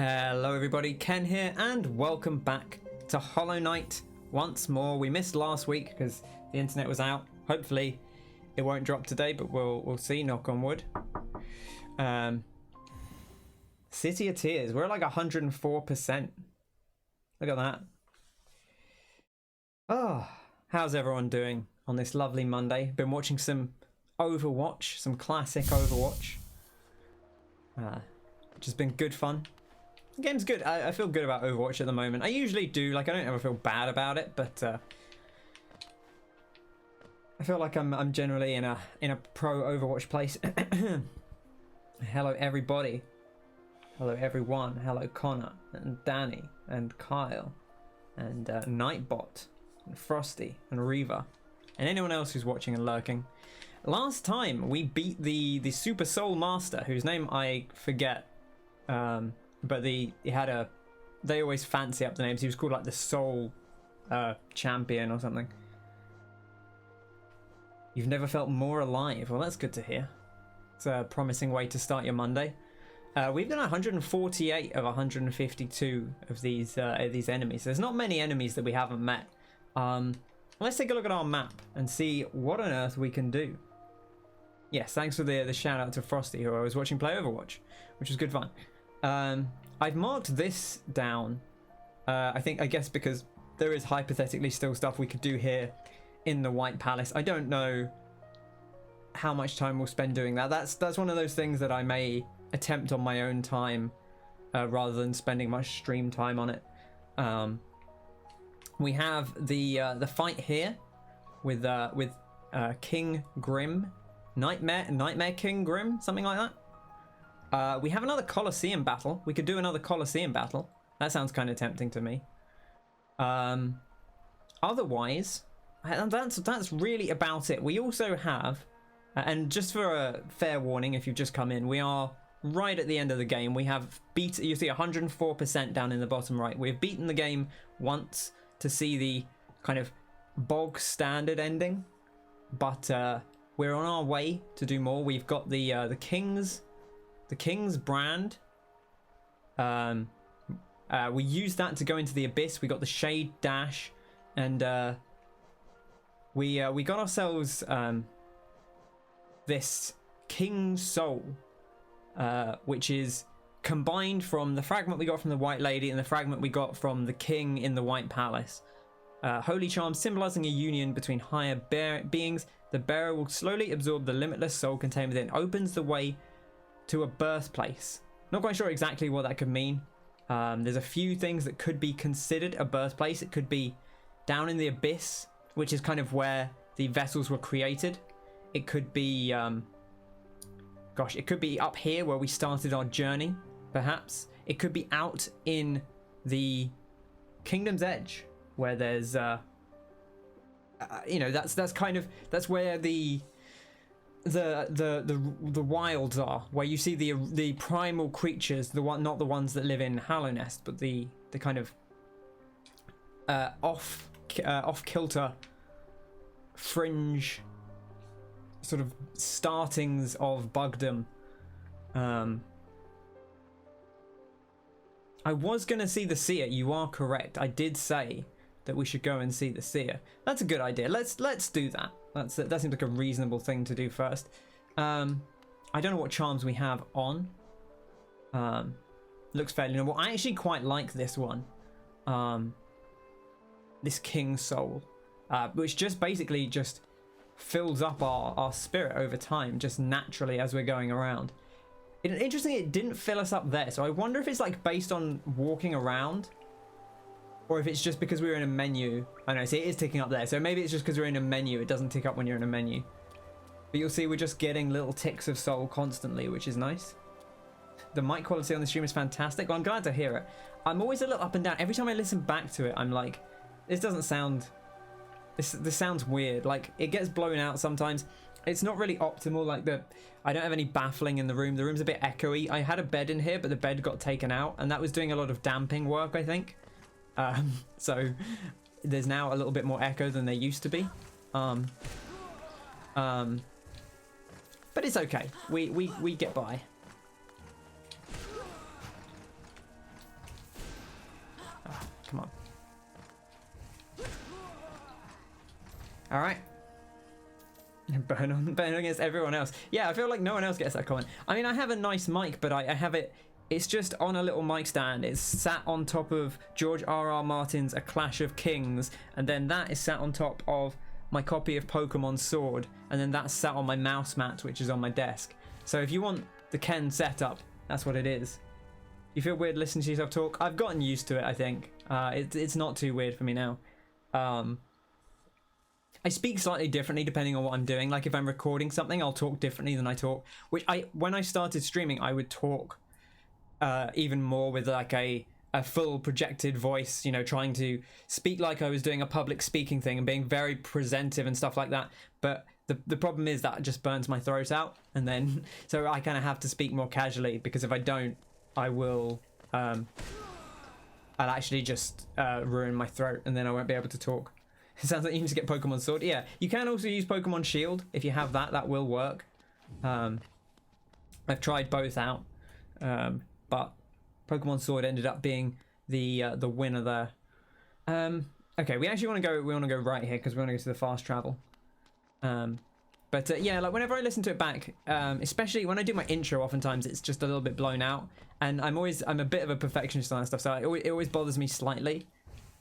Hello everybody, Ken here, and welcome back to Hollow Knight once more. We missed last week because the internet was out. Hopefully it won't drop today, but we'll see, knock on wood. City of Tears, we're at like 104%. Look at that. Oh, how's everyone doing on this lovely Monday? Been watching some Overwatch, some classic Overwatch, which has been good fun. The game's good. I feel good about Overwatch at the moment. I usually do. Like, I don't ever feel bad about it, but I feel like I'm generally in a pro Overwatch place. Hello everybody. Hello everyone. Hello Connor and Danny and Kyle and Nightbot and Frosty and Reva and anyone else who's watching and lurking. Last time we beat the Super Soul Master, whose name I forget. But they always fancy up the names. He was called like the Soul Champion or something. You've never felt more alive. Well, that's good to hear. It's a promising way to start your Monday. We've done 148 of 152 of these enemies. There's not many enemies that we haven't met. Let's take a look at our map and see what on earth we can do. Yes, thanks for the shout out to Frosty, who I was watching play Overwatch, which was good fun. I've marked this down, I guess because there is hypothetically still stuff we could do here in the White Palace. I don't know how much time we'll spend doing that. That's one of those things that I may attempt on my own time, rather than spending much stream time on it. We have the fight here with King Grim, Nightmare King Grim, something like that. We have another Colosseum battle. We could do another Colosseum battle. That sounds kind of tempting to me. Otherwise, that's really about it. We also have, and just for a fair warning, if you've just come in, we are right at the end of the game. We have you see 104% down in the bottom right. We've beaten the game once to see the kind of bog standard ending, but we're on our way to do more. We've got the King's brand. We used that to go into the abyss. We got the shade dash, and we got ourselves this King's soul, which is combined from the fragment we got from the White Lady and the fragment we got from the King in the White Palace. Holy charm symbolizing a union between higher beings. The bearer will slowly absorb the limitless soul contained within. Opens the way to a birthplace. Not quite sure exactly what that could mean. There's a few things that could be considered a birthplace. It could be down in the abyss, which is kind of where the vessels were created. It could be it could be up here where we started our journey, perhaps. It could be out in the Kingdom's Edge, where there's that's where the wilds are, where you see the primal creatures, not the ones that live in Hallownest, but the kind of off kilter fringe sort of startings of bugdom. I was gonna see the Seer. You are correct. I did say that we should go and see the Seer. That's a good idea. Let's do that. That seems like a reasonable thing to do first. I don't know what charms we have on. Looks fairly normal. I actually quite like this one. This King's Soul, which just basically just fills up our spirit over time, just naturally as we're going around. Interestingly, it didn't fill us up there, so I wonder if it's like based on walking around, or if it's just because we were in a menu. I know, see, it is ticking up there, so maybe it's just because we're in a menu. It doesn't tick up when you're in a menu. But you'll see we're just getting little ticks of soul constantly, which is nice. The mic quality on the stream is fantastic. Well, I'm glad to hear it. I'm always a little up and down. Every time I listen back to it, I'm like, this doesn't sound... This sounds weird. Like, it gets blown out sometimes. It's not really optimal. Like, I don't have any baffling in the room. The room's a bit echoey. I had a bed in here, but the bed got taken out, and that was doing a lot of damping work, I think. So there's now a little bit more echo than there used to be. But it's okay. We get by. Come on. Alright. Burn against everyone else. Yeah, I feel like no one else gets that comment. I mean, I have a nice mic, but I have it... It's just on a little mic stand. It's sat on top of George R.R. Martin's A Clash of Kings, and then that is sat on top of my copy of Pokemon Sword, and then that's sat on my mouse mat, which is on my desk. So if you want the Ken setup, that's what it is. You feel weird listening to yourself talk? I've gotten used to it, I think. It's not too weird for me now. I speak slightly differently depending on what I'm doing. Like if I'm recording something, I'll talk differently than I talk. When I started streaming, I would talk even more with like a full projected voice, you know, trying to speak like I was doing a public speaking thing and being very presentive and stuff like that. But the problem is that it just burns my throat out, and then so I kind of have to speak more casually, because if I don't, I will I'll actually just ruin my throat, and then I won't be able to talk. It sounds like you need to get Pokemon Sword. Yeah, you can also use Pokemon Shield if you have that. That will work. I've tried both out, but Pokemon Sword ended up being the winner there. Okay, we actually want to go right here because we want to go to the fast travel. Yeah, like whenever I listen to it back, especially when I do my intro, oftentimes it's just a little bit blown out, and I'm a bit of a perfectionist on that stuff, so it always bothers me slightly.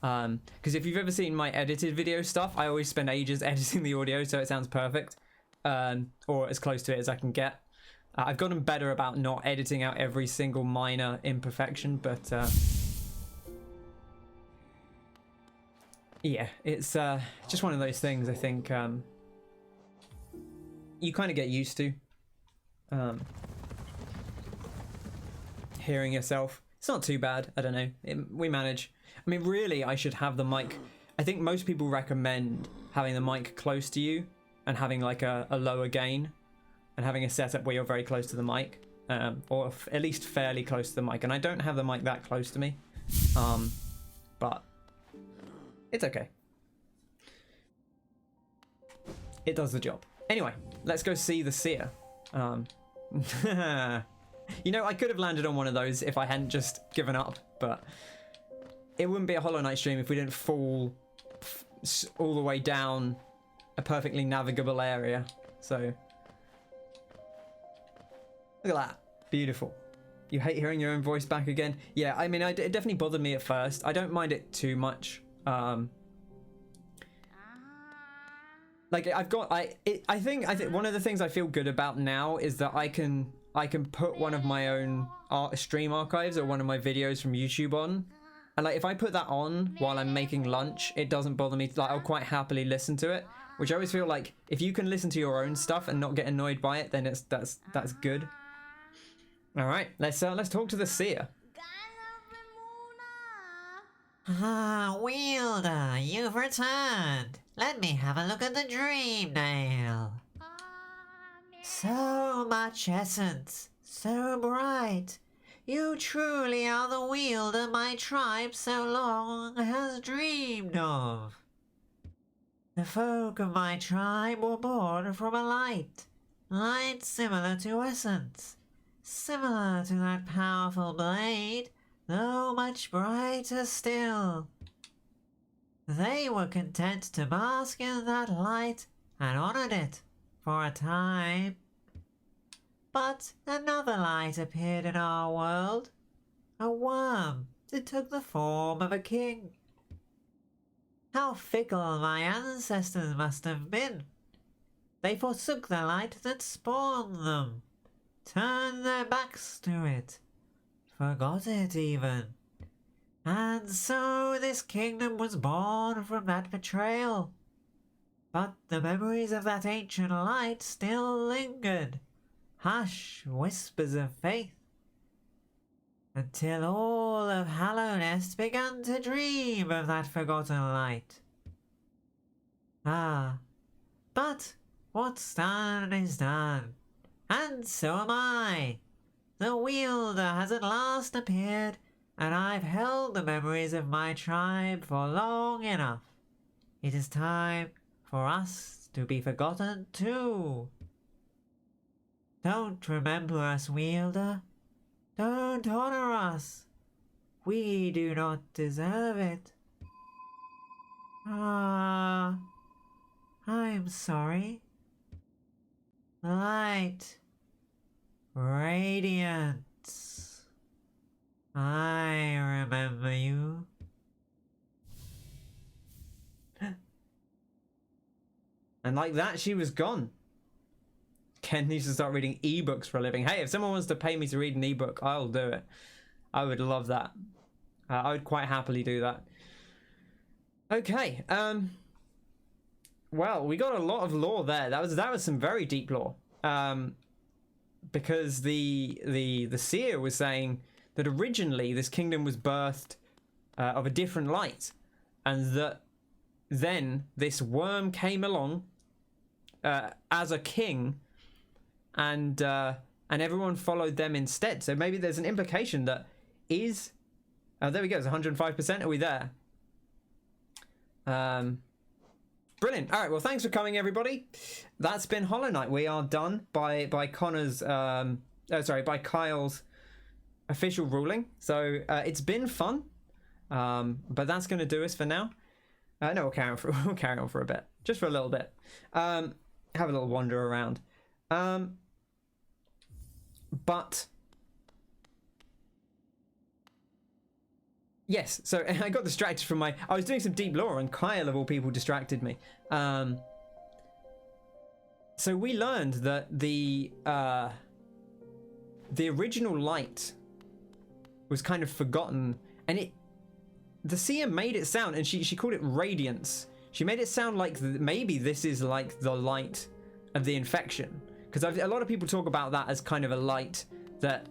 Because if you've ever seen my edited video stuff, I always spend ages editing the audio so it sounds perfect, or as close to it as I can get. I've gotten better about not editing out every single minor imperfection, but yeah, it's just one of those things I think you kind of get used to. Hearing yourself, it's not too bad. I don't know, we manage. I mean, really, I should have the mic. I think most people recommend having the mic close to you and having like a lower gain and having a setup where you're very close to the mic, or at least fairly close to the mic. And I don't have the mic that close to me, but it's okay. It does the job. Anyway, let's go see the Seer. You know, I could have landed on one of those if I hadn't just given up, but it wouldn't be a Hollow Knight stream if we didn't fall all the way down a perfectly navigable area. So look at that, beautiful. You hate hearing your own voice back again? Yeah, I mean, it definitely bothered me at first. I don't mind it too much. Like I think one of the things I feel good about now is that I can put one of my own stream archives or one of my videos from YouTube on, and like if I put that on while I'm making lunch, it doesn't bother me. Like I'll quite happily listen to it, which I always feel like if you can listen to your own stuff and not get annoyed by it, then that's good. All right, let's talk to the Seer. Ah, Wielder, you've returned. Let me have a look at the dream nail. So much essence, so bright. You truly are the wielder my tribe so long has dreamed of. The folk of my tribe were born from a light similar to essence, similar to that powerful blade, though much brighter still. They were content to bask in that light and honored it for a time. But another light appeared in our world, a worm that took the form of a king. How fickle my ancestors must have been. They forsook the light that spawned them, turned their backs to it, forgot it even. And so this kingdom was born from that betrayal. But the memories of that ancient light still lingered, hush whispers of faith, until all of Hallownest began to dream of that forgotten light. Ah, but what's done is done, and so am I. The wielder has at last appeared, and I've held the memories of my tribe for long enough. It is time for us to be forgotten too. Don't remember us, wielder. Don't honor us. We do not deserve it. Ah, I'm sorry. Light. Radiance. I remember you. And like that, she was gone. Ken needs to start reading ebooks for a living. Hey, if someone wants to pay me to read an ebook, I'll do it. I would love that. I would quite happily do that. Okay. Well, we got a lot of lore there. That was some very deep lore. Because the seer was saying that originally this kingdom was birthed of a different light, and that then this worm came along as a king, and everyone followed them instead. So maybe there's an implication that is there we go, it's 105%. Are we there? Brilliant. All right, well, thanks for coming, everybody. That's been Hollow Knight. We are done by Connor's by Kyle's official ruling. So it's been fun, but that's going to do us for now. No, we'll carry on for a bit, just for a little bit. Have a little wander around. But yes, so I got distracted from I was doing some deep lore, and Kyle of all people distracted me. So we learned that the original light was kind of forgotten, and the seer made it sound, and she called it radiance. She made it sound like maybe this is like the light of the infection, because a lot of people talk about that as kind of a light that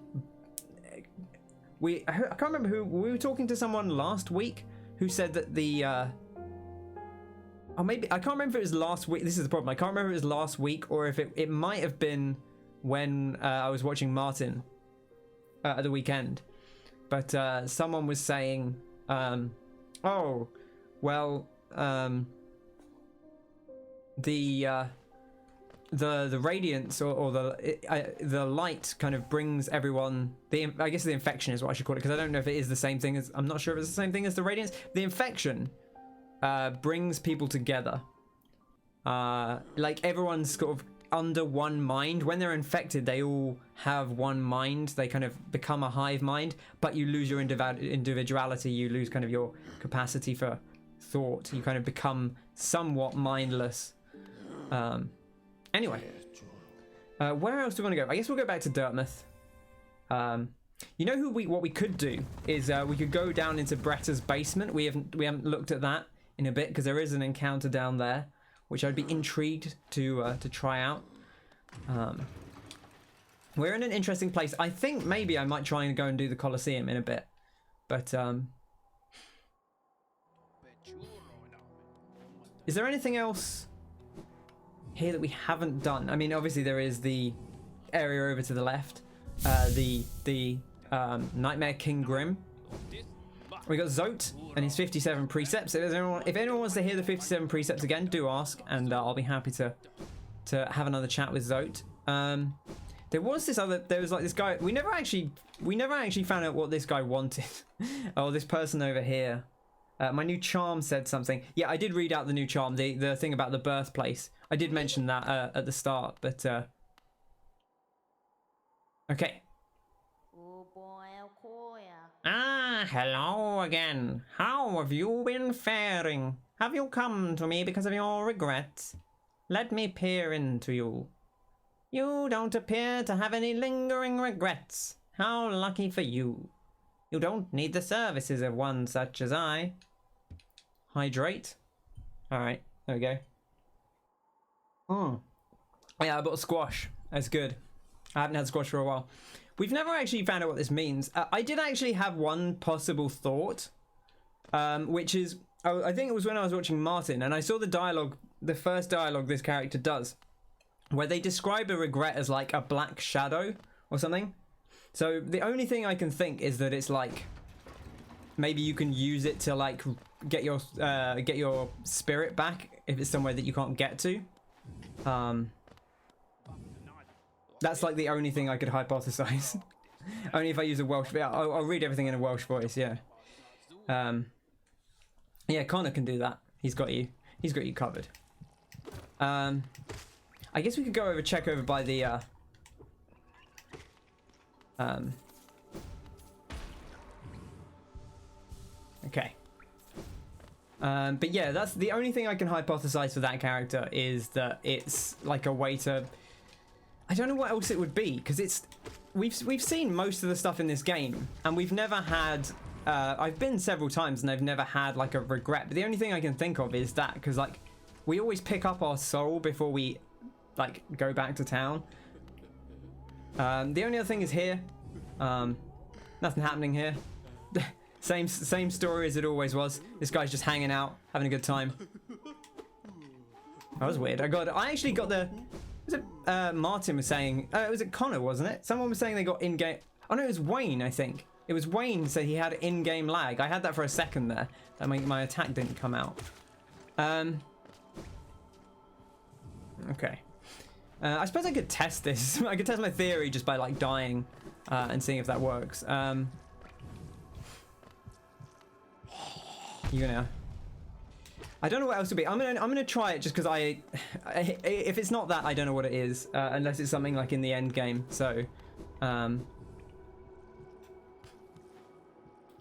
I can't remember who we were talking to. Someone last week who said that or maybe I can't remember if it was last week. This is the problem. I can't remember if it was last week or if it might have been when I was watching Martin at the weekend. But someone was saying, oh, well, the radiance or the light kind of brings everyone, I guess the infection is what I should call it, because I don't know if it is the same thing as, I'm not sure if it's the same thing as the radiance. The infection brings people together. Like everyone's sort of under one mind. When they're infected, they all have one mind. They kind of become a hive mind, but you lose your individuality. You lose kind of your capacity for thought. You kind of become somewhat mindless. Anyway, where else do we want to go? I guess we'll go back to Dartmouth. You know what we could do is we could go down into Bretta's basement. We haven't looked at that in a bit, because there is an encounter down there, which I'd be intrigued to try out. We're in an interesting place. I think maybe I might try and go and do the Colosseum in a bit, but is there anything else here that we haven't done? I mean, obviously there is the area over to the left, the Nightmare King Grim. We got Zote and his 57 precepts. If anyone wants to hear the 57 precepts again, do ask, and I'll be happy to have another chat with Zote. There was like this guy. We never actually found out what this guy wanted. Oh, this person over here. My new charm said something. Yeah, I did read out the new charm, the thing about the birthplace. I did mention that at the start, but okay. Ah, hello again. How have you been faring? Have you come to me because of your regrets? Let me peer into you. You don't appear to have any lingering regrets. How lucky for you. You don't need the services of one such as I. Hydrate. Alright, there we go. Yeah, I bought squash. That's good. I haven't had squash for a while. We've never actually found out what this means. I did actually have one possible thought, which is, I think it was when I was watching Martin, and I saw the first dialogue this character does, where they describe a regret as like a black shadow or something. So the only thing I can think is that it's like, maybe you can use it to like get your spirit back if it's somewhere that you can't get to. That's like the only thing I could hypothesize. Only if I use a Welsh. I'll read everything in a Welsh voice. Yeah. Yeah, Connor can do that. He's got you. He's got you covered. I guess we could go over, check over by the. Okay. But yeah, that's the only thing I can hypothesize for that character, is that it's like a way to. I don't know what else it would be, because it's. We've seen most of the stuff in this game, and we've never had. I've been several times, and I've never had like a regret. But the only thing I can think of is that, because like we always pick up our soul before we like go back to town. The only other thing is here. Nothing happening here. Same story as it always was. This guy's just hanging out, having a good time. That was weird. I actually got the. Was it Martin was saying? Was it Connor? Wasn't it? Someone was saying they got in-game. Oh no, it was Wayne. I think it was Wayne said he had in-game lag. I had that for a second there. That my attack didn't come out. Okay. I suppose I could test this. I could test my theory just by like dying and seeing if that works. You know, I don't know what else to be. I'm gonna try it just because if it's not that, I don't know what it is, unless it's something like in the end game. So let's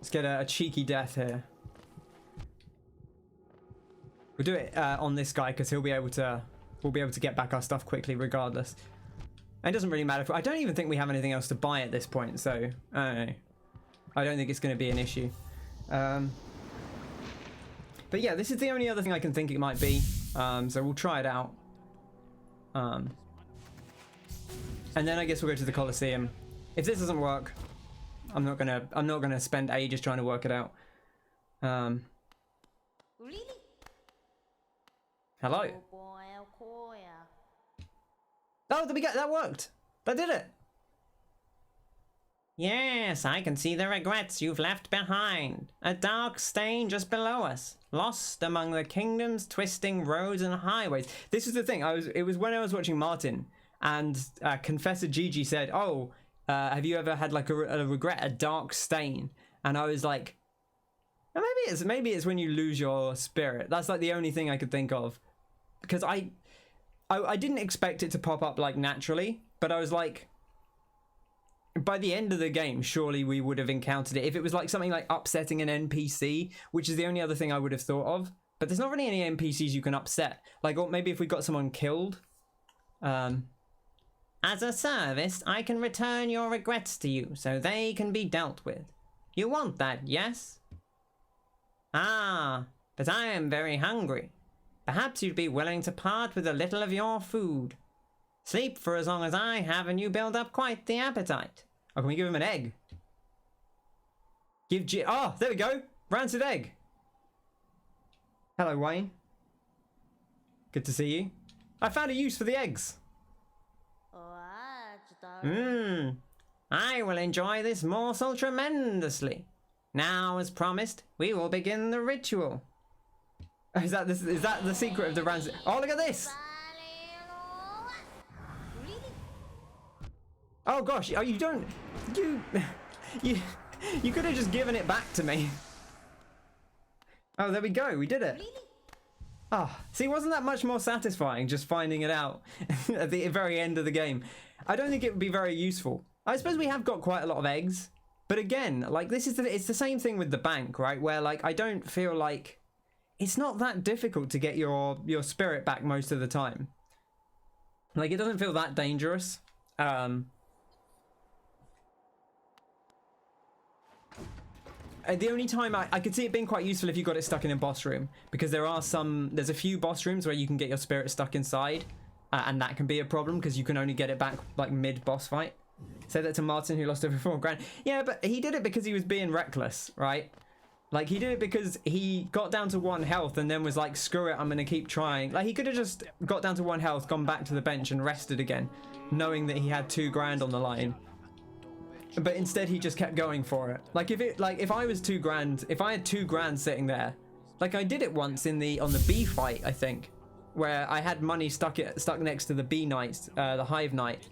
get a cheeky death here. We'll do it on this guy because we'll be able to get back our stuff quickly regardless. It doesn't really matter. I don't even think we have anything else to buy at this point, so I don't know. I don't think it's going to be an issue. But yeah, this is the only other thing I can think it might be. So we'll try it out. And then I guess we'll go to the Colosseum. If this doesn't work, I'm not gonna spend ages trying to work it out. Hello. Oh, there we go. That worked. That did it. Yes, I can see the regrets you've left behind. A dark stain just below us, lost among the kingdom's twisting roads and highways. This is the thing. It was when I was watching Martin, and Confessor Jiji said, "Oh, have you ever had like a regret, a dark stain?" And I was like, oh, maybe it's when you lose your spirit. That's like the only thing I could think of, because I didn't expect it to pop up like naturally, but I was like, by the end of the game, surely we would have encountered it. If it was like something like upsetting an NPC, which is the only other thing I would have thought of. But there's not really any NPCs you can upset. Like, or maybe if we got someone killed. As a service, I can return your regrets to you, so they can be dealt with. You want that, yes? Ah, but I am very hungry. Perhaps you'd be willing to part with a little of your food. Sleep for as long as I have and you build up quite the appetite. Oh, can we give him an egg? Oh, there we go. Rancid egg. Hello, Wayne. Good to see you. I found a use for the eggs. I will enjoy this morsel tremendously. Now, as promised, we will begin the ritual. Is that the secret of the rancid? Oh, look at this. Oh gosh, oh, you could have just given it back to me. Oh, there we go, we did it. Oh, see, wasn't that much more satisfying just finding it out at the very end of the game? I don't think it would be very useful. I suppose we have got quite a lot of eggs, but again, like it's the same thing with the bank, right? Where like I don't feel like it's not that difficult to get your spirit back most of the time. Like it doesn't feel that dangerous. The only time I could see it being quite useful if you got it stuck in a boss room, because there's a few boss rooms where you can get your spirit stuck inside, and that can be a problem because you can only get it back like mid boss fight. Say that to Martin, who lost over 4 grand. Yeah, but he did it because he was being reckless, right? Like he did it because he got down to 1 health and then was like, screw it, I'm gonna keep trying. Like he could have just got down to 1 health, gone back to the bench and rested again, knowing that he had 2 grand on the line. But instead he just kept going for it. Like if I was 2 grand, if I had 2 grand sitting there, like I did it once on the bee fight, I think, where I had money stuck next to the bee knight, the hive knight,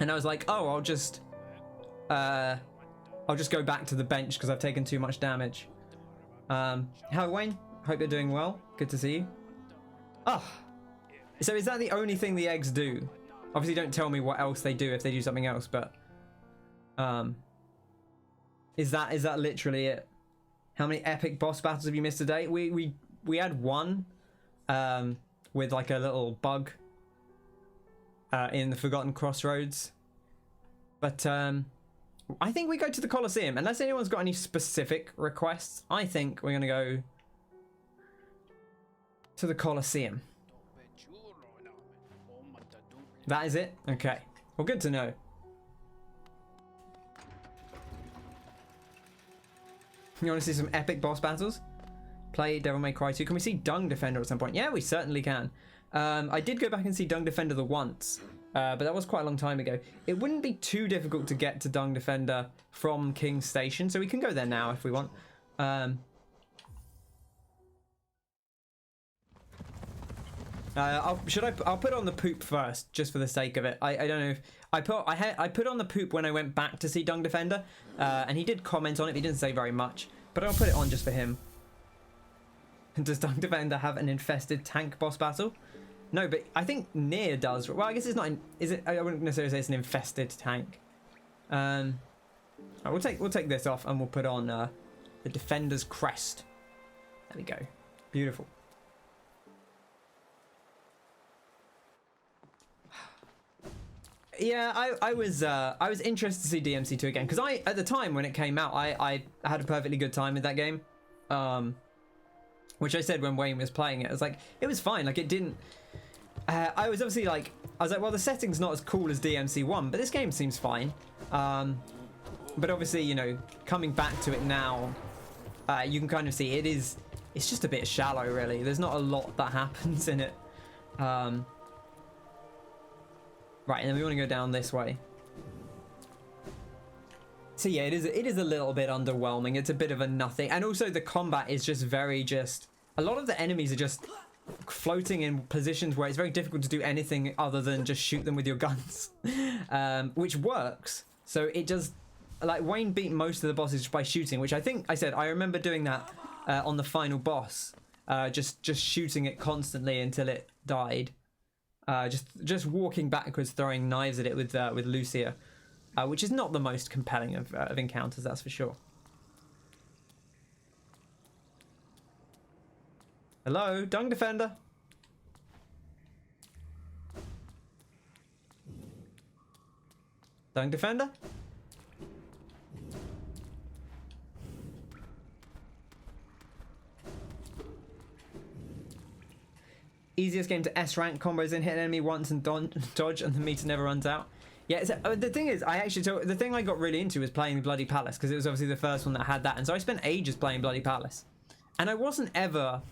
and I was like, oh, I'll just I'll just go back to the bench because I've taken too much damage. Hello, Wayne. Hope you're doing well. Good to see you. Oh, so is that the only thing the eggs do? Obviously, don't tell me what else they do if they do something else, but is that literally it? How many epic boss battles have you missed today? We had one with like a little bug in the Forgotten Crossroads, but I think we go to the Colosseum unless anyone's got any specific requests. I think we're gonna go to the Colosseum. That is it? Okay. Well, good to know. You want to see some epic boss battles? Play Devil May Cry 2. Can we see Dung Defender at some point? Yeah, we certainly can. I did go back and see Dung Defender the once, but that was quite a long time ago. It wouldn't be too difficult to get to Dung Defender from King's Station, so we can go there now if we want. I'll put on the poop first, just for the sake of it. I don't know if I put on the poop when I went back to see Dung Defender, and he did comment on it. But he didn't say very much, but I'll put it on just for him. Does Dung Defender have an infested tank boss battle? No, but I think Near does. Well, I guess it's not. Is it? I wouldn't necessarily say it's an infested tank. Right, we'll take this off and we'll put on the Defender's crest. There we go. Beautiful. Yeah, I was interested to see DMC2 again because at the time when it came out I had a perfectly good time with that game, which I said when Wayne was playing it. I was like, it was fine. Like, it didn't. I was like, well, the setting's not as cool as DMC1, but this game seems fine. But obviously, you know, coming back to it now, you can kind of see it's just a bit shallow, really. There's not a lot that happens in it. Right, and then we want to go down this way. So yeah, it is a little bit underwhelming. It's a bit of a nothing. And also the combat is just a lot of the enemies are just floating in positions where it's very difficult to do anything other than just shoot them with your guns. Which works. So it just, like, Wayne beat most of the bosses by shooting, which I remember doing that on the final boss. Just shooting it constantly until it died. Just walking backwards, throwing knives at it with Lucia, which is not the most compelling of encounters, that's for sure. Hello, Dung Defender. Dung Defender? Easiest game to S rank combos in, hit an enemy once and dodge, and the meter never runs out. Yeah, so, the thing is, the thing I got really into was playing Bloody Palace because it was obviously the first one that had that, and so I spent ages playing Bloody Palace, and I wasn't ever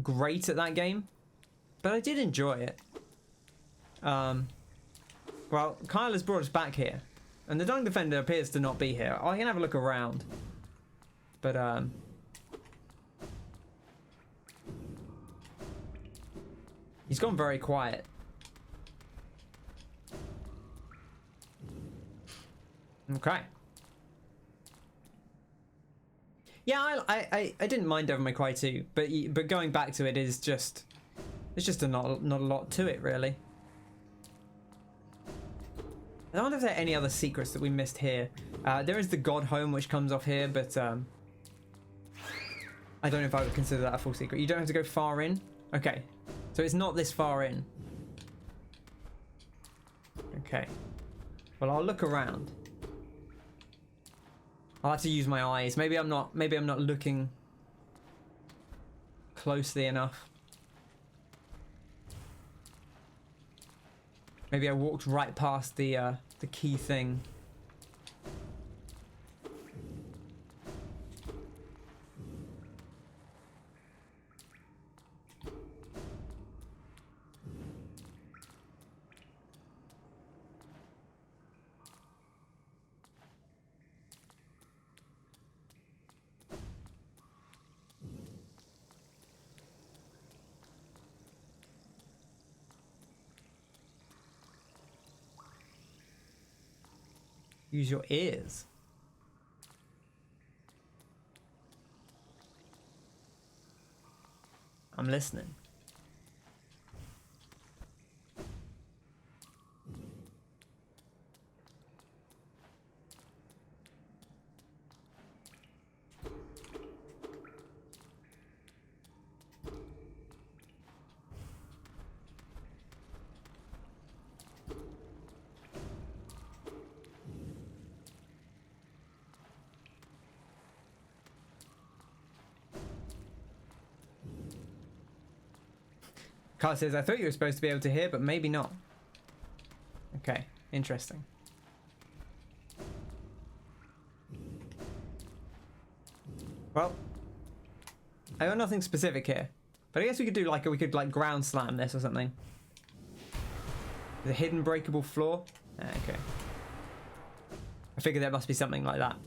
great at that game, but I did enjoy it. Well, Kyle has brought us back here, and the Dung Defender appears to not be here. I can have a look around, but he's gone very quiet. Okay. Yeah, I didn't mind Devil May Cry 2, but going back to it is just, there's just not a lot to it, really. I wonder if there are any other secrets that we missed here. There is the God Home, which comes off here, but I don't know if I would consider that a full secret. You don't have to go far in. Okay. So it's not this far in. Okay. Well, I'll look around. I'll have to use my eyes. Maybe I'm not looking closely enough. Maybe I walked right past the key thing. Use your ears. I'm listening. Carl says, I thought you were supposed to be able to hear, but maybe not. Okay, interesting. Well, I got nothing specific here, but I guess we could do like ground slam this or something. The hidden breakable floor. Okay. I figured there must be something like that.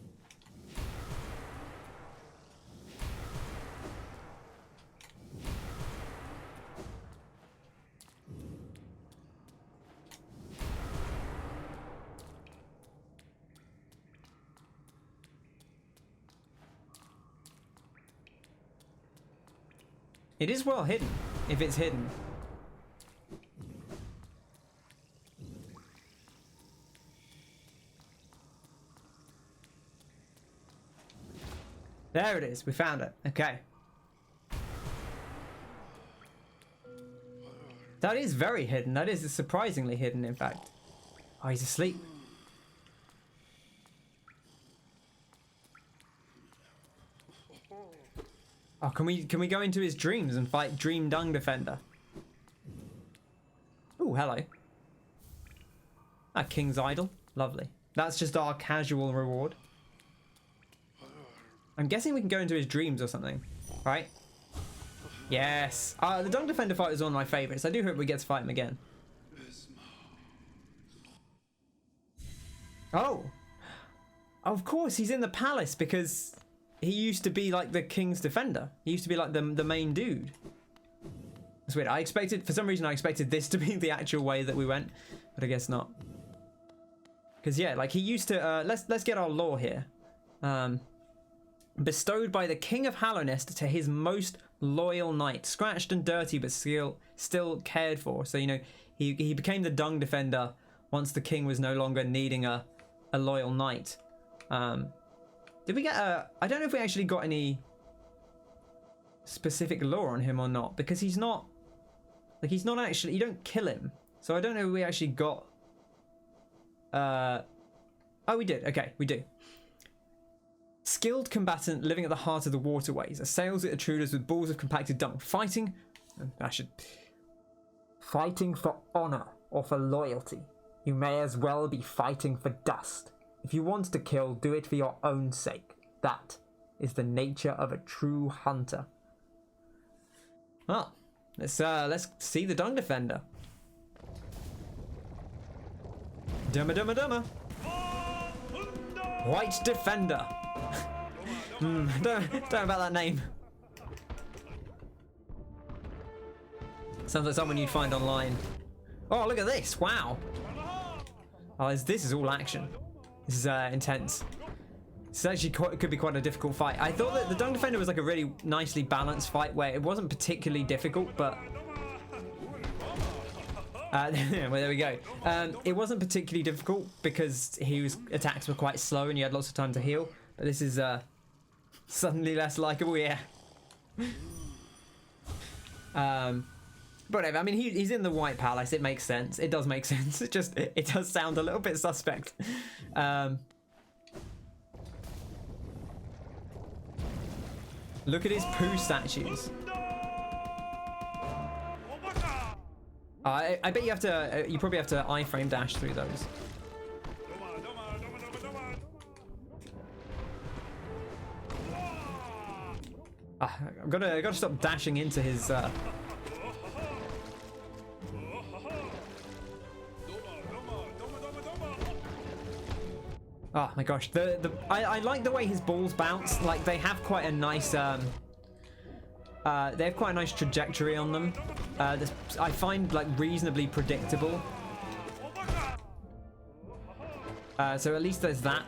It is well hidden, if it's hidden. There it is, we found it. Okay. That is very hidden. That is surprisingly hidden, in fact. Oh, he's asleep. Oh, can we go into his dreams and fight Dream Dung Defender? Oh, hello. A King's Idol. Lovely. That's just our casual reward. I'm guessing we can go into his dreams or something, right? Yes. The Dung Defender fight is one of my favourites. I do hope we get to fight him again. Oh. Of course, he's in the palace because he used to be like the King's Defender. He used to be like the main dude. That's weird. For some reason I expected this to be the actual way that we went, but I guess not. Because yeah, like he used to, let's get our lore here. Bestowed by the King of Hallownest to his most loyal knight, scratched and dirty but still cared for. So, you know, he became the Dung Defender once the king was no longer needing a loyal knight. Did we get I don't know if we actually got any specific lore on him or not, because he's not actually, you don't kill him. So I don't know if we actually got oh, we did. Okay, we do. Skilled combatant living at the heart of the waterways, assails the intruders with balls of compacted dung, fighting for honor or for loyalty. You may as well be fighting for dust. If you want to kill, do it for your own sake. That is the nature of a true hunter. Well, let's see the Dung Defender. Dumma dumma dumma. White Defender. Don't know about that name. Sounds like someone you'd find online. Oh, look at this! Wow. Oh, this is all action. This is intense. This actually could be quite a difficult fight. I thought that the Dung Defender was like a really nicely balanced fight where it wasn't particularly difficult, but well, there we go. It wasn't particularly difficult because his attacks were quite slow and you had lots of time to heal. But this is suddenly less likable, yeah. But whatever. I mean, he's in the White Palace. It makes sense. It does make sense. It does sound a little bit suspect. Look at his poo statues. I bet you have to. You probably have to iframe dash through those. I've got to stop dashing into his. Oh my gosh, I like the way his balls bounce. Like they have quite a nice they have quite a nice trajectory on them. I find like reasonably predictable. So at least there's that.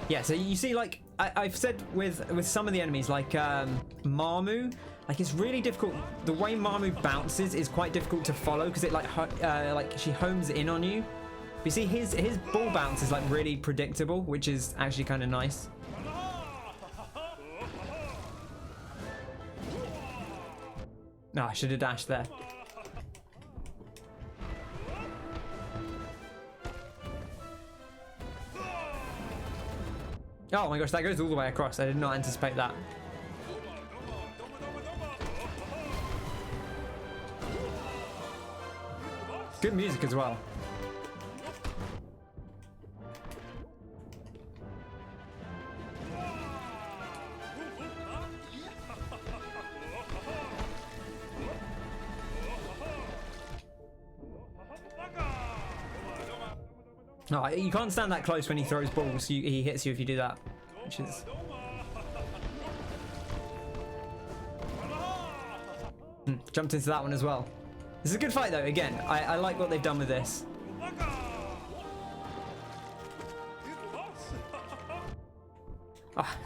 Yeah, so you see, like, I've said with some of the enemies, like Marmu, like it's really difficult. The way Marmu bounces is quite difficult to follow because it like she homes in on you. But you see, his ball bounce is like really predictable, which is actually kind of nice. No, I should have dashed there. Oh my gosh, that goes all the way across. I did not anticipate that. Good music as well. No, you can't stand that close when he throws balls. He hits you if you do that, which is... Jumped into that one as well. This is a good fight though. Again, I like what they've done with this. Ah.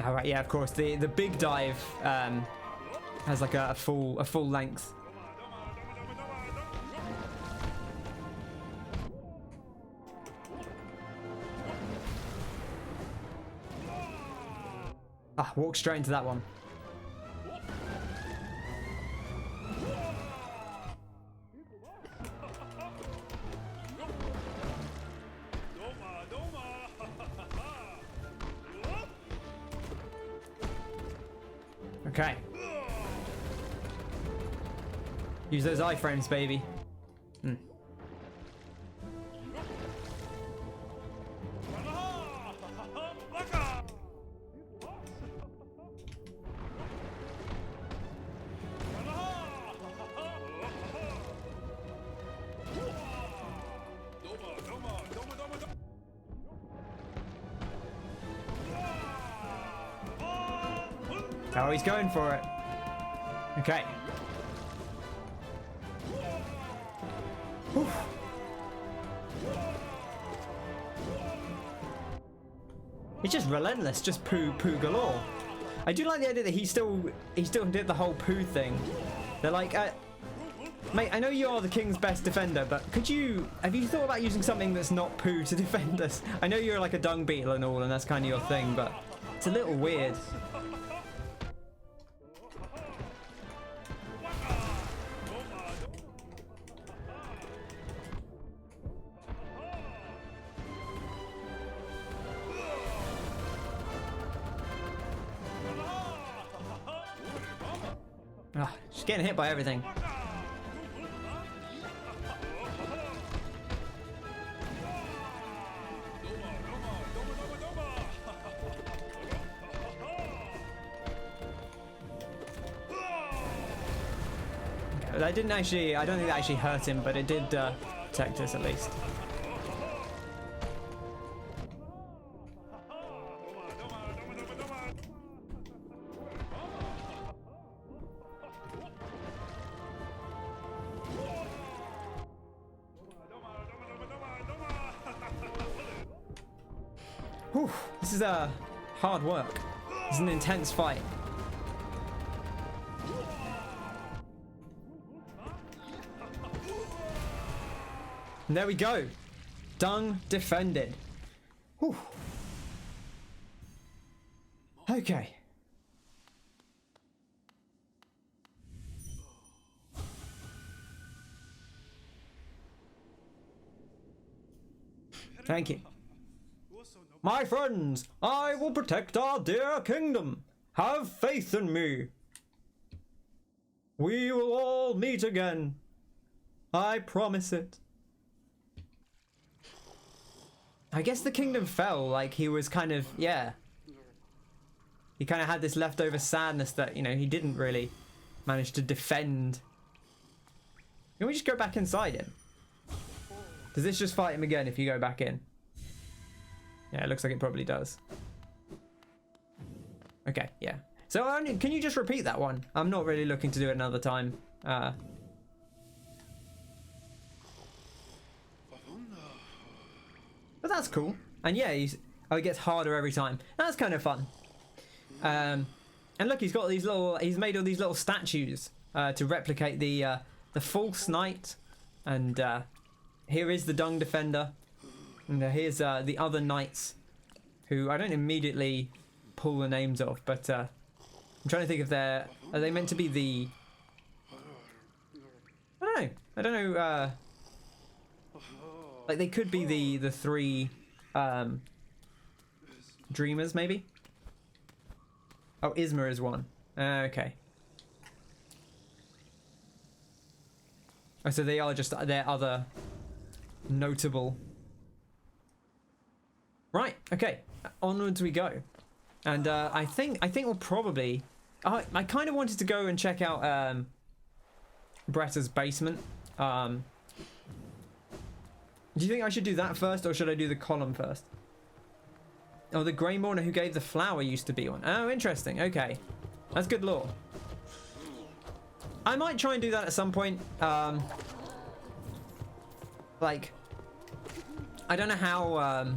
All right, yeah, of course. The big dive has like a full length. Ah, walk straight into that one. Okay. Use those iframes, baby. Oh, he's going for it. Okay. Whew. It's just relentless, just poo galore. I do like the idea that he still did the whole poo thing. They're like, mate, I know you are the king's best defender, but have you thought about using something that's not poo to defend us? I know you're like a dung beetle and all, and that's kind of your thing, but it's a little weird. Ah, she's getting hit by everything. That didn't actually, I don't think that actually hurt him, but it did protect us at least. Whew, this is hard work. This is an intense fight. And there we go. Dung defended. Whew. Okay. Thank you. My friends, I will protect our dear kingdom. Have faith in me. We will all meet again. I promise it. I guess the kingdom fell, like he was kind of, yeah. He kind of had this leftover sadness that, you know, he didn't really manage to defend. Can we just go back inside him? Does this just fight him again if you go back in? Yeah, it looks like it probably does. Okay, yeah. So can you just repeat that one? I'm not really looking to do it another time. But that's cool. And yeah, it gets harder every time. That's kind of fun. And look, he's got these he's made all these little statues to replicate the false knight. And here is the Dung Defender. And here's the other knights, who I don't immediately pull the names of, but I'm trying to think if are they meant to be the... I don't know, like they could be the three dreamers, maybe? Oh, ze'mer is one. Okay. Oh, so they are just their other notable... Right, okay. Onwards we go. And I think we'll probably... I kind of wanted to go and check out Bretta's basement. Do you think I should do that first, or should I do the column first? Oh, the Grey Mourner who gave the flower used to be one. Oh, interesting. Okay. That's good lore. I might try and do that at some point. Like, I don't know how...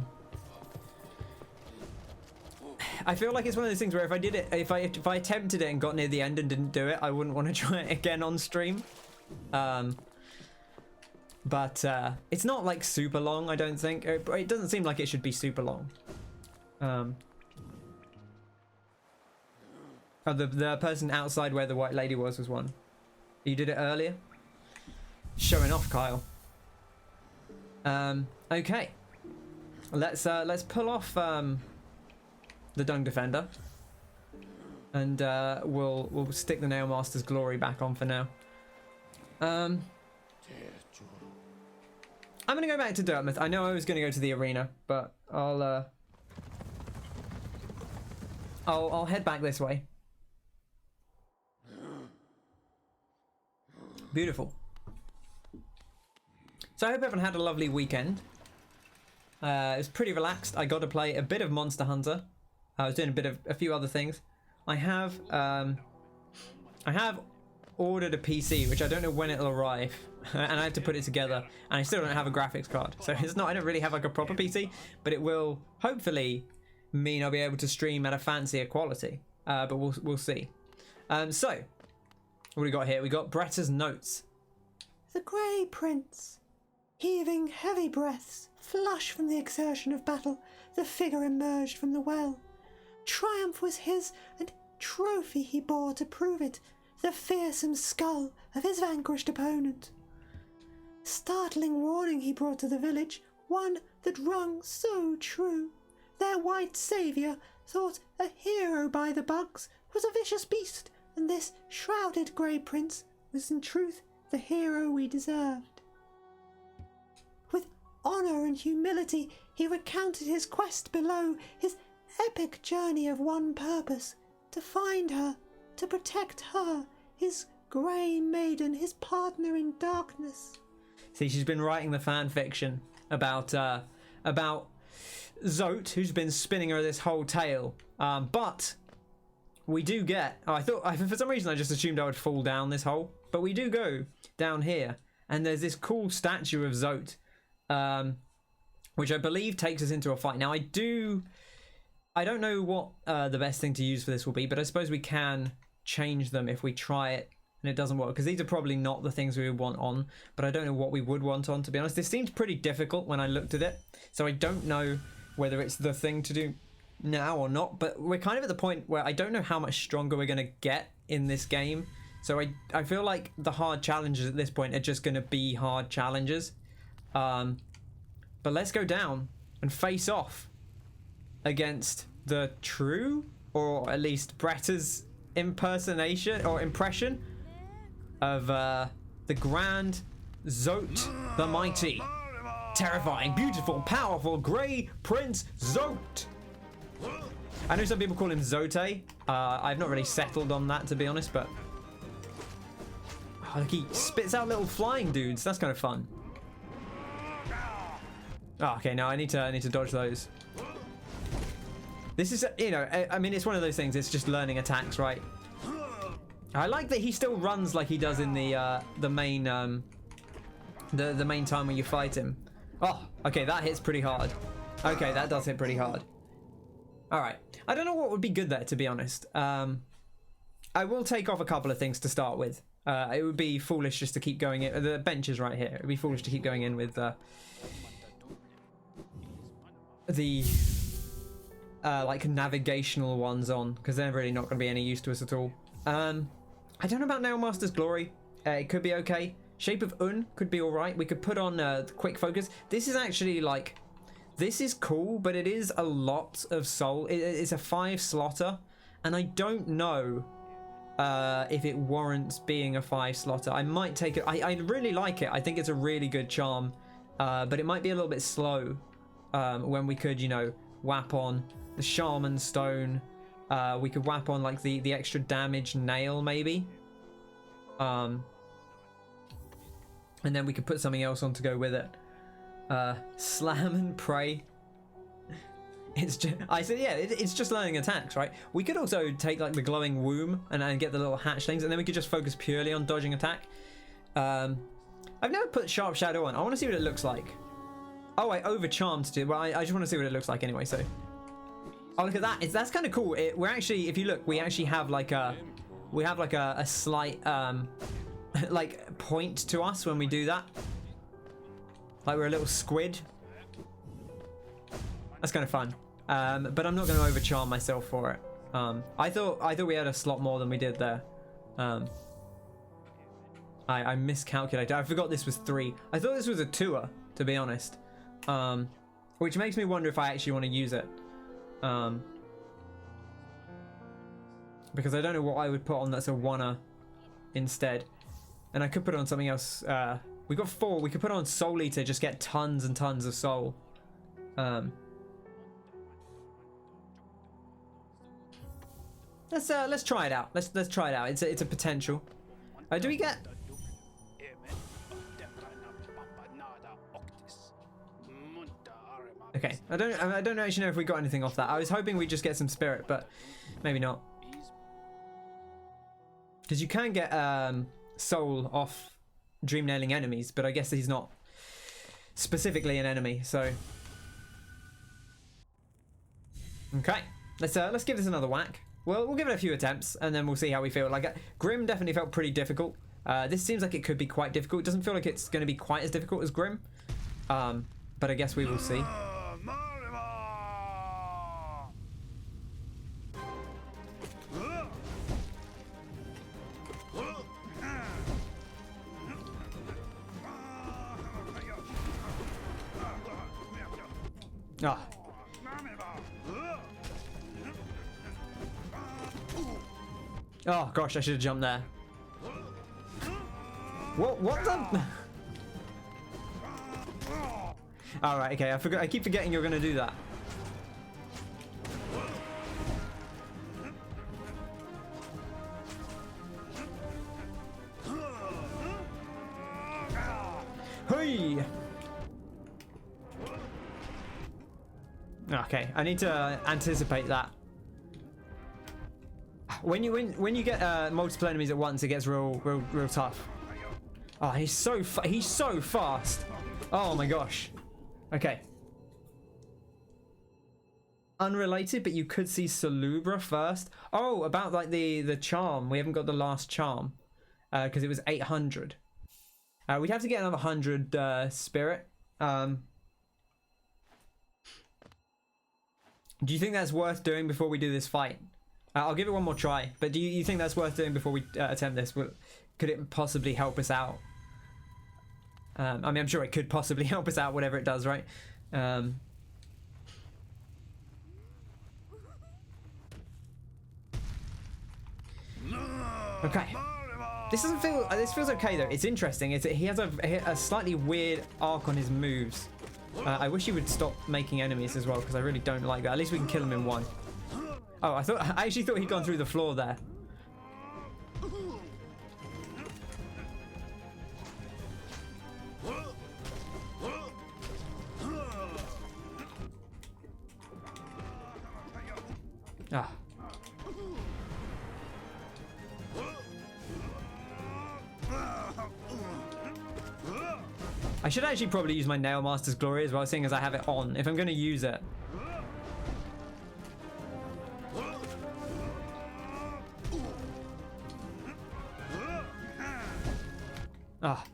I feel like it's one of those things where if I did it, if I attempted it and got near the end and didn't do it, I wouldn't want to try it again on stream. But it's not like super long, I don't think. It doesn't seem like it should be super long. Oh, the person outside where the white lady was one. You did it earlier? Showing off, Kyle. Okay. Let's pull off the Dung Defender, and we'll stick the Nailmaster's Glory back on for now. I'm gonna go back to Dartmouth. I know I was gonna go to the arena, but I'll head back this way. Beautiful. So I hope everyone had a lovely weekend. It was pretty relaxed. I got to play a bit of Monster Hunter. I was doing a few other things. I have ordered a PC, which I don't know when it'll arrive, and I have to put it together, and I still don't have a graphics card. So it's not, I don't really have like a proper PC, but it will hopefully mean I'll be able to stream at a fancier quality. But we'll see. So what do we got here? We got Bretta's notes. The Grey Prince. Heaving heavy breaths, flush from the exertion of battle, the figure emerged from the well. Triumph was his, and trophy he bore to prove it, the fearsome skull of his vanquished opponent. Startling warning he brought to the village, one that rung so true. Their white saviour thought a hero by the bugs was a vicious beast, and this shrouded Grey Prince was in truth the hero we deserved. With honour and humility he recounted his quest below, his epic journey of one purpose, to find her, to protect her, his grey maiden, his partner in darkness. See, she's been writing the fan fiction about Zote, who's been spinning her this whole tale. But we do get... Oh, for some reason I just assumed I would fall down this hole. But we do go down here, and there's this cool statue of Zote, which I believe takes us into a fight. Now, I don't know what the best thing to use for this will be, but I suppose we can change them if we try it and it doesn't work, because these are probably not the things we would want on, but I don't know what we would want on, to be honest. This seems pretty difficult when I looked at it, so I don't know whether it's the thing to do now or not, but we're kind of at the point where I don't know how much stronger we're going to get in this game, so I feel like the hard challenges at this point are just going to be hard challenges. But let's go down and face off against the true, or at least Bretta's impersonation or impression of the grand Zote the Mighty. Terrifying, beautiful, powerful Grey Prince Zote. I know some people call him Zote. I've not really settled on that, to be honest, but look, he spits out little flying dudes. That's kind of fun. Oh, okay, now I need to dodge those. This is, you know, I mean, it's one of those things. It's just learning attacks, right? I like that he still runs like he does in the main the main time when you fight him. Oh, okay, that hits pretty hard. Okay, that does hit pretty hard. All right, I don't know what would be good there, to be honest. I will take off a couple of things to start with. It would be foolish just to keep going in. The bench is right here. It would be foolish to keep going in with the like navigational ones on, because they're really not going to be any use to us at all. I don't know about Nailmaster's Glory. It could be okay. Shape of Un could be all right. We could put on quick focus. This is actually like, this is cool, but it is a lot of soul. It's a 5-slotter, and I don't know if it warrants being a 5-slotter. I might take it. I really like it. I think it's a really good charm, but it might be a little bit slow when we could, you know, whap on the Shaman Stone. We could whap on like the extra damage nail maybe. And then we could put something else on to go with it. Slam and pray. It's just, I said, yeah, it's just learning attacks, right? We could also take like the glowing womb and get the little hatchlings, and then we could just focus purely on dodging attack. I've never put Sharp Shadow on. I want to see what it looks like. Oh, I over-charmed to, well, I just want to see what it looks like anyway, so. Oh, look at that. That's kind of cool. We're actually, if you look, we actually have like a slight, like point to us when we do that. Like we're a little squid. That's kind of fun. But I'm not going to over-charm myself for it. I thought we had a slot more than we did there. I miscalculated. I forgot this was 3. I thought this was a 2er, to be honest. Which makes me wonder if I actually want to use it. Because I don't know what I would put on that's a 1er instead. And I could put on something else. We got 4. We could put on Soul Eater, just get tons and tons of soul. Let's try it out. Let's try it out. It's a potential. Do we get? Okay, I don't actually know if we got anything off that. I was hoping we'd just get some spirit, but maybe not. Because you can get soul off dream nailing enemies, but I guess he's not specifically an enemy, so. Okay, let's give this another whack. Well, we'll give it a few attempts, and then we'll see how we feel. Like Grim definitely felt pretty difficult. This seems like it could be quite difficult. It doesn't feel like it's going to be quite as difficult as Grim, but I guess we will see. Ah. Oh gosh, I should have jumped there. What the? All right, okay. I keep forgetting you're gonna do that. Hey. Okay, I need to anticipate that. When you get multiple enemies at once, it gets real tough. Oh, he's so fast. Oh my gosh. Okay. Unrelated, but you could see Salubra first. Oh, about like the charm. We haven't got the last charm because it was 800. We'd have to get another 100 spirit. Do you think that's worth doing before we do this fight? I'll give it one more try, but do you think that's worth doing before we attempt this? Could it possibly help us out? I mean, I'm sure it could possibly help us out, whatever it does, right? Okay. This doesn't feel. This feels okay though. It's interesting. He has a slightly weird arc on his moves. I wish he would stop making enemies as well, because I really don't like that. At least we can kill him in one. Oh, I actually thought he'd gone through the floor there. Ah. I should actually probably use my Nail Master's Glory as well, seeing as I have it on, if I'm going to use it. Ah.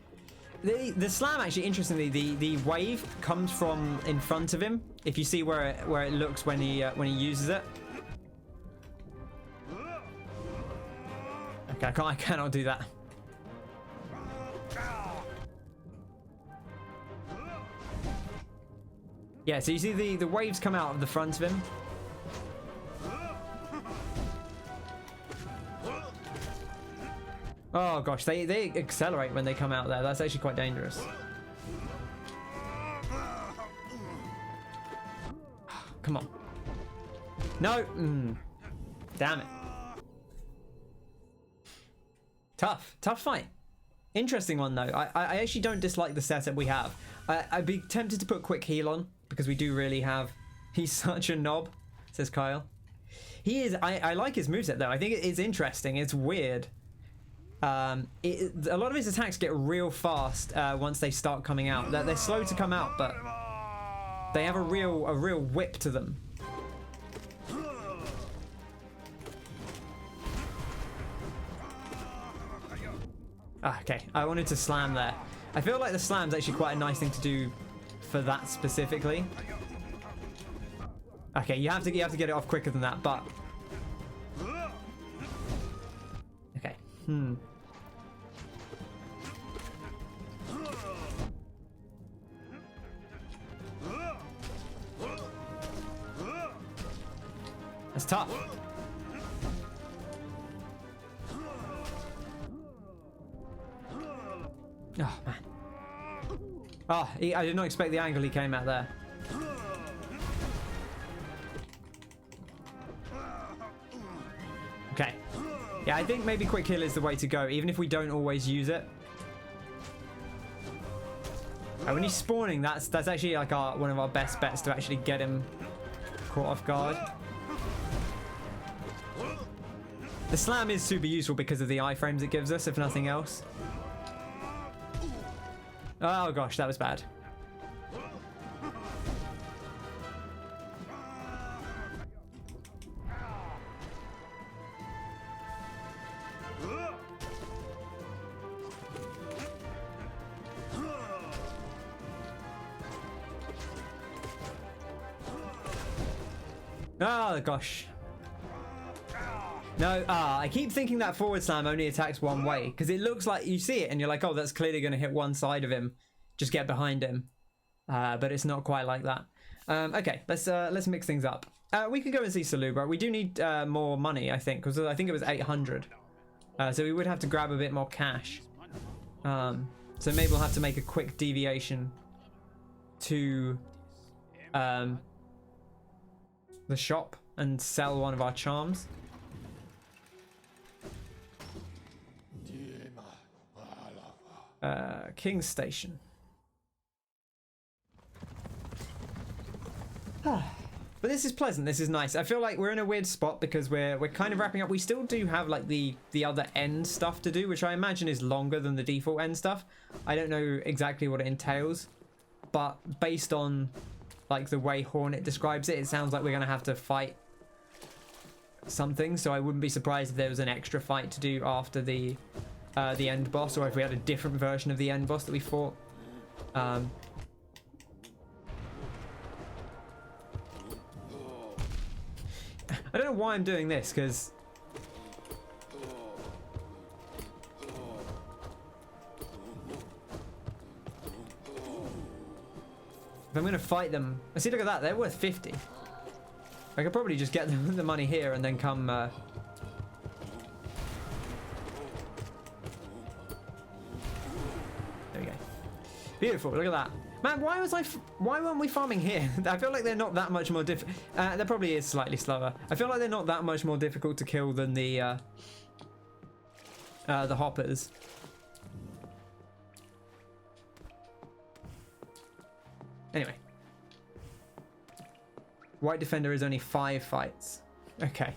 The slam, actually, interestingly, the wave comes from in front of him. If you see where it looks when he uses it. Okay, I cannot do that. Yeah, so you see the waves come out of the front of him. Oh gosh, they accelerate when they come out there. That's actually quite dangerous. Come on. No. Damn it. Tough fight. Interesting one though. I actually don't dislike the setup we have. I'd be tempted to put quick heal on because we do really have. He's such a knob, says Kyle. He is. I like his moveset though. I think it's interesting. It's weird. A lot of his attacks get real fast once they start coming out. They're slow to come out, but they have a real whip to them. Okay, I wanted to slam there. I feel like the slam's actually quite a nice thing to do for that specifically. Okay, you have to get it off quicker than that, but okay. That's tough. Oh, man. Oh, I did not expect the angle he came at there. Okay. Yeah, I think maybe quick heal is the way to go, even if we don't always use it. When he's spawning, that's actually like one of our best bets to actually get him caught off guard. The slam is super useful because of the iframes it gives us, if nothing else. Oh gosh, that was bad. Oh gosh. No, I keep thinking that forward slam only attacks one way because it looks like you see it and you're like, oh, that's clearly going to hit one side of him. Just get behind him. But it's not quite like that. Okay, let's mix things up. We can go and see Salubra. We do need more money, I think, because I think it was 800. So we would have to grab a bit more cash. So maybe we'll have to make a quick deviation to the shop and sell one of our charms. King's Station. But this is pleasant. This is nice. I feel like we're in a weird spot because we're kind of wrapping up. We still do have like the other end stuff to do, which I imagine is longer than the default end stuff. I don't know exactly what it entails, but based on like the way Hornet describes it, it sounds like we're gonna have to fight something. So I wouldn't be surprised if there was an extra fight to do after the end boss, or if we had a different version of the end boss that we fought. I don't know why I'm doing this, because if I'm going to fight them, see, look at that, they're worth 50. I could probably just get the money here and then come there we go. Beautiful, look at that. Man, why weren't we farming here? I feel like they're not that much more difficult. There probably is slightly slower. I feel like they're not that much more difficult to kill than the hoppers. Anyway. White Defender is only 5 fights. Okay.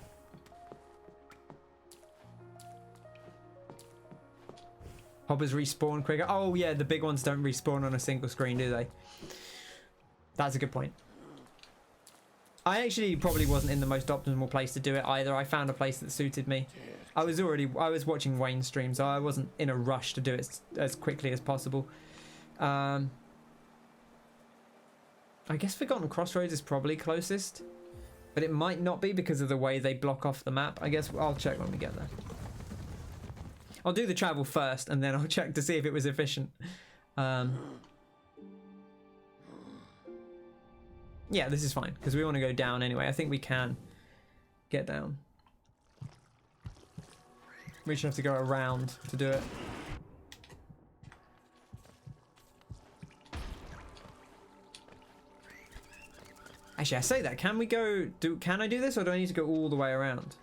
Hoppers respawn quicker. Oh yeah, the big ones don't respawn on a single screen, do they? That's a good point. I actually probably wasn't in the most optimal place to do it either. I found a place that suited me. I was watching Wayne's stream, so I wasn't in a rush to do it as quickly as possible. I guess Forgotten Crossroads is probably closest, but it might not be because of the way they block off the map. I guess I'll check when we get there. I'll do the travel first, and then I'll check to see if it was efficient. Yeah, this is fine, because we want to go down anyway. I think we can get down. We should have to go around to do it. Actually, I say that. Can we go... Can I do this, or do I need to go all the way around?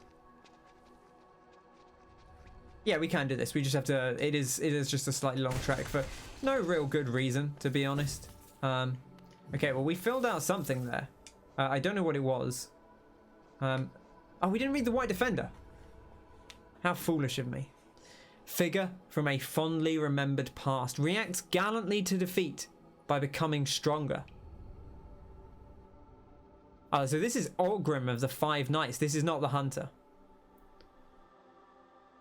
Yeah, we can do this. We just have to... It is just a slightly long trek for no real good reason, to be honest. Okay, well, we filled out something there. I don't know what it was. Oh, we didn't read the White Defender. How foolish of me. Figure from a fondly remembered past reacts gallantly to defeat by becoming stronger. Oh, so this is Orgrim of the Five Knights. This is not the Hunter.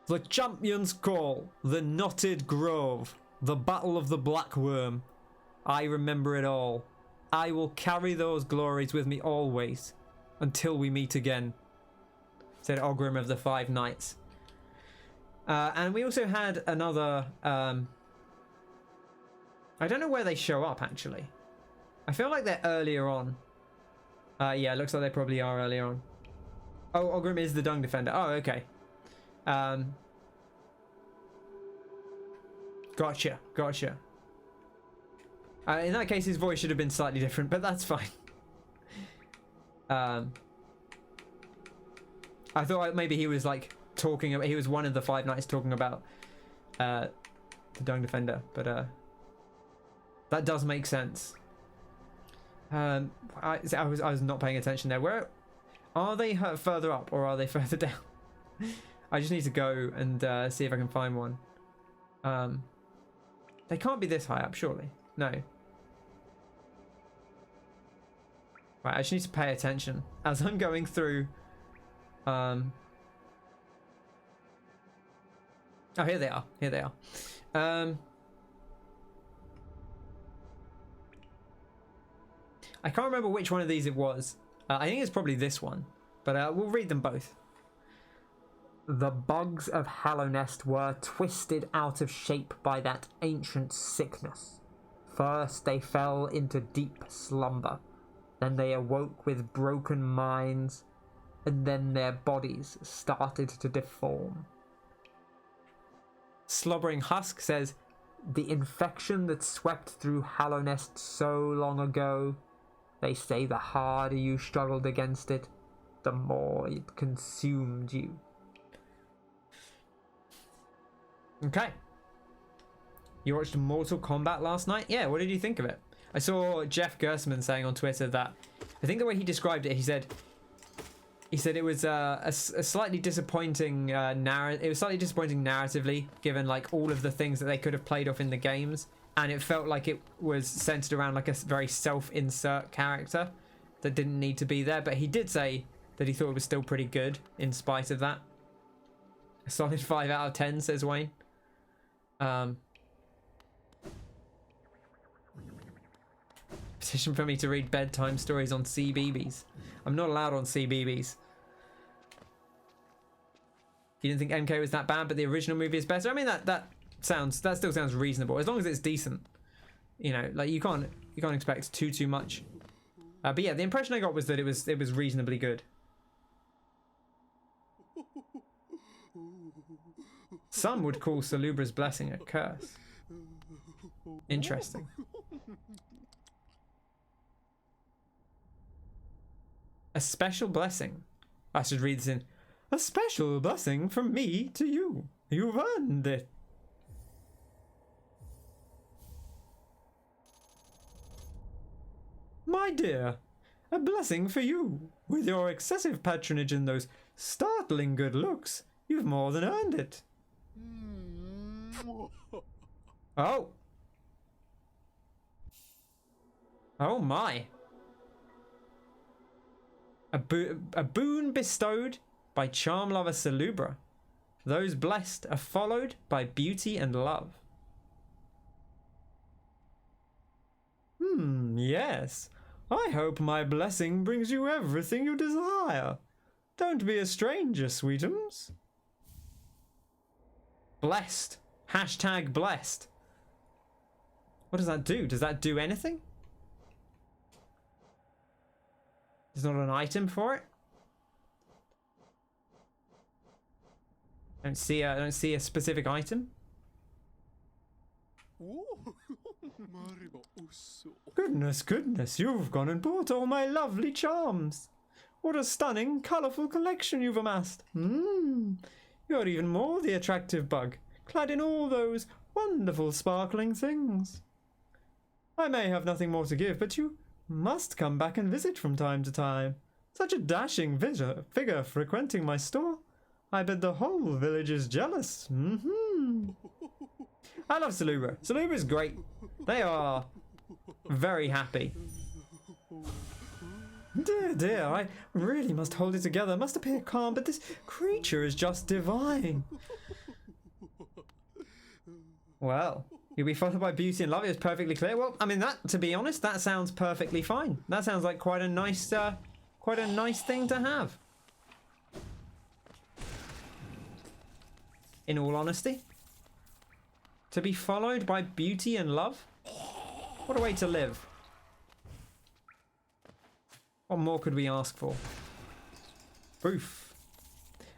The Champion's Call, the Knotted Grove, the Battle of the Black Worm. I remember it all. I will carry those glories with me always, until we meet again, said Orgrim of the Five Knights. And we also had another... I don't know where they show up, actually. I feel like they're earlier on. Yeah, it looks like they probably are earlier on. Oh, Orgrim is the Dung Defender. Oh, okay. Gotcha. In that case, his voice should have been slightly different, but that's fine. I thought maybe he was like talking. He was one of the Five Knights talking about the Dung Defender, but that does make sense. I was not paying attention there. Where are they? Further up or are they further down? I just need to go and see if I can find one. They can't be this high up, surely. No. Right, I just need to pay attention as I'm going through. Oh, here they are. I can't remember which one of these it was. I think it's probably this one, but we'll read them both. The bugs of Hallownest were twisted out of shape by that ancient sickness. First they fell into deep slumber, then they awoke with broken minds, and then their bodies started to deform. Slobbering Husk says, the infection that swept through Hallownest so long ago, they say the harder you struggled against it, the more it consumed you. Okay. You watched Mortal Kombat last night? Yeah, what did you think of it? I saw Jeff Gersman saying on Twitter that, I think the way he described it, he said it was a slightly disappointing narrative. It was slightly disappointing narratively, given like all of the things that they could have played off in the games, and it felt like it was centered around like a very self-insert character that didn't need to be there. But he did say that he thought it was still pretty good in spite of that. A solid 5 out of 10, says Wayne. Petition for me to read bedtime stories on CBeebies. I'm not allowed on CBeebies. You didn't think MK was that bad, but the original movie is better? I mean, that still sounds reasonable, as long as it's decent. You know, like you can't expect too much. But yeah, the impression I got was that it was reasonably good. Some would call Salubra's blessing a curse. Interesting. A special blessing. I should read this in. A special blessing from me to you. You've earned it. My dear, a blessing for you. With your excessive patronage and those startling good looks, you've more than earned it. Oh. Oh my. A boon bestowed by charm lover Salubra. Those blessed are followed by beauty and love. Yes. I hope my blessing brings you everything you desire. Don't be a stranger, sweetums. Blessed. Hashtag blessed. What does that do? Does that do anything? There's not an item for it. I don't see a specific item. Goodness, you've gone and bought all my lovely charms. What a stunning, colourful collection you've amassed. You're even more the attractive bug, clad in all those wonderful sparkling things. I may have nothing more to give, but you must come back and visit from time to time. Such a dashing figure frequenting my store. I bet the whole village is jealous. I love Salubra. Salubra is great. They are very happy. Dear, I really must hold it together. Must appear calm, but this creature is just divine. Well, you'll be followed by beauty and love. It's perfectly clear. Well, I mean, that, to be honest, that sounds perfectly fine. That sounds like quite a nice thing to have. In all honesty, to be followed by beauty and love. What a way to live. What more could we ask for? Proof.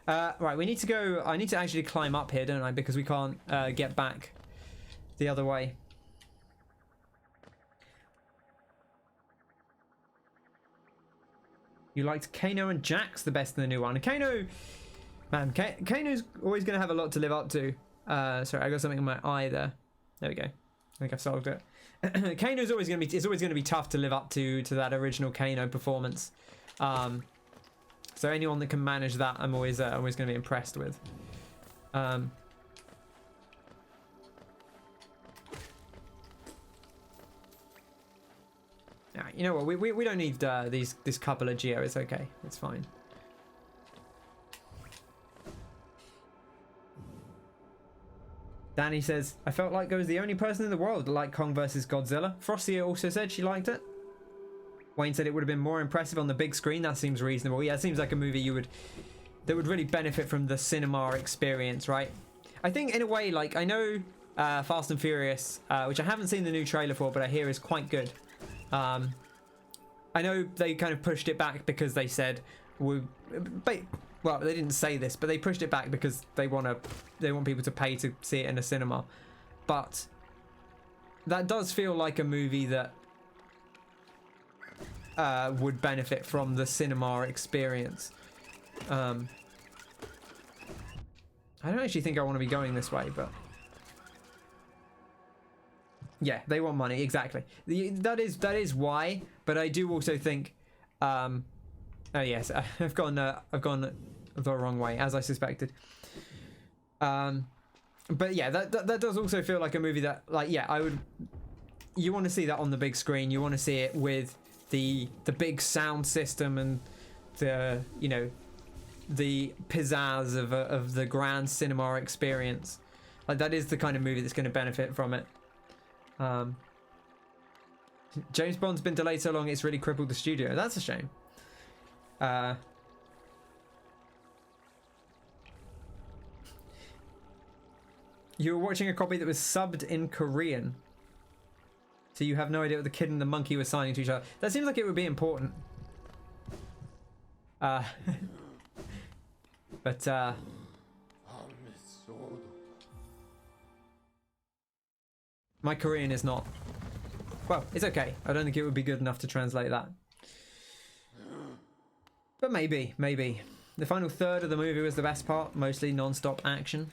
Right, we need to go. I need to actually climb up here, don't I? Because we can't get back the other way. You liked Kano and Jax the best in the new one. Kano, man, Kano's always going to have a lot to live up to. Sorry, I got something in my eye there. There we go. I think I've solved it. Kano's always going to be. It's always going to be tough to live up to that original Kano performance. So anyone that can manage that, I'm always going to be impressed with. You know what? We don't need this couple of Geo. It's okay. It's fine. Danny says, I felt like I was the only person in the world that liked Kong vs Godzilla. Frosty also said she liked it. Wayne said it would have been more impressive on the big screen. That seems reasonable. Yeah, it seems like a movie that would really benefit from the cinema experience, right? I think in a way, like, I know Fast and Furious, which I haven't seen the new trailer for, but I hear is quite good. I know they kind of pushed it back because they said well, they didn't say this, but they pushed it back because they want people to pay to see it in a cinema. But that does feel like a movie that would benefit from the cinema experience. I don't actually think I want to be going this way, but yeah, they want money, exactly. That is why. But I do also think, oh yes, I've gone the wrong way, as I suspected. But yeah, that does also feel like a movie that, like, yeah, you want to see that on the big screen. You want to see it with the big sound system and the, you know, the pizzazz of the grand cinema experience. Like, that is the kind of movie that's going to benefit from it. James Bond's been delayed so long it's really crippled the studio. That's a shame. You were watching a copy that was subbed in Korean, so you have no idea what the kid and the monkey were signing to each other. That seems like it would be important. But my Korean is not. Well, it's okay. I don't think it would be good enough to translate that. But maybe. The final third of the movie was the best part, mostly non-stop action.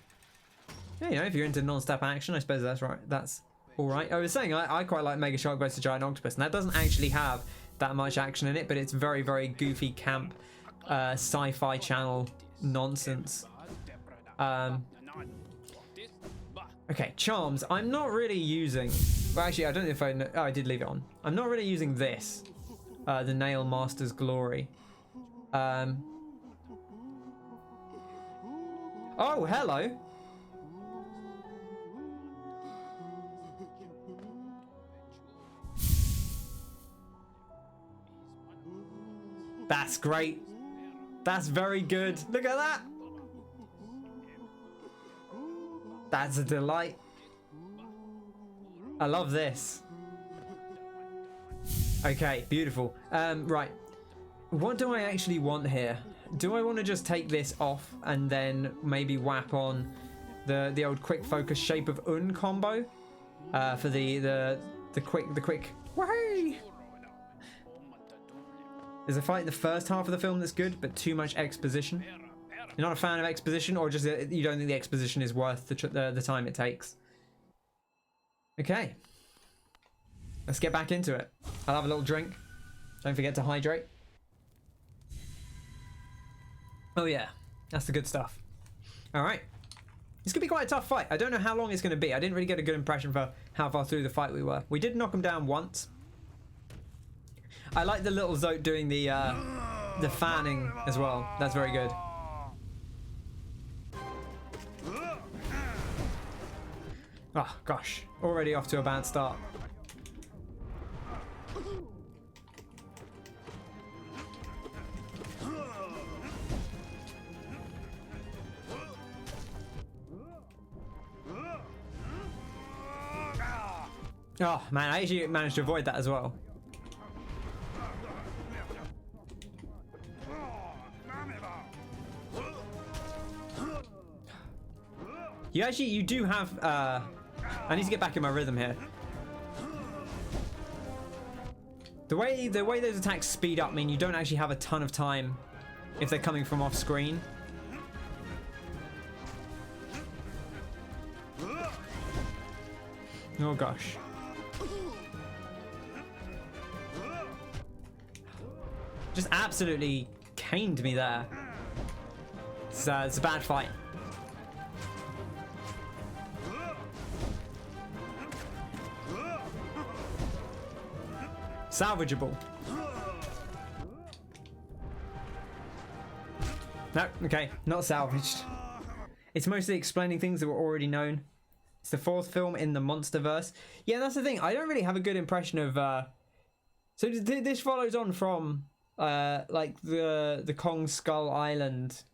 Yeah, you know, if you're into non-stop action, I suppose that's right. That's all right. I was saying I quite like Mega Shark vs. Giant Octopus, and that doesn't actually have that much action in it, but it's very, very goofy, camp, Sci-Fi Channel nonsense. Okay, charms. I'm not really using... Well, actually, I don't know if I... Oh, I did leave it on. I'm not really using this. The Nail Master's Glory. Oh, hello. That's great. That's very good. Look at that. That's a delight. I love this. Okay, beautiful. Right. What do I actually want here? Do I want to just take this off and then maybe whap on the old quick focus Shape of Un combo for the quick whee! There's a fight in the first half of the film that's good, but too much exposition. You're not a fan of exposition, or just you don't think the exposition is worth the time it takes? Okay. Let's get back into it. I'll have a little drink. Don't forget to hydrate. Oh yeah, that's the good stuff. Alright. It's going to be quite a tough fight. I don't know how long it's going to be. I didn't really get a good impression for how far through the fight we were. We did knock him down once. I like the little Zote doing the fanning as well. That's very good. Oh gosh, already off to a bad start. Oh man, I actually managed to avoid that as well. You do have, I need to get back in my rhythm here. The way those attacks speed up mean you don't actually have a ton of time if they're coming from off screen. Oh gosh. Just absolutely caned me there. It's a bad fight. Salvageable. No, okay, not salvaged. It's mostly explaining things that were already known. It's the fourth film in the Monsterverse. Yeah, that's the thing. I don't really have a good impression of... So this follows on from like the Kong Skull Island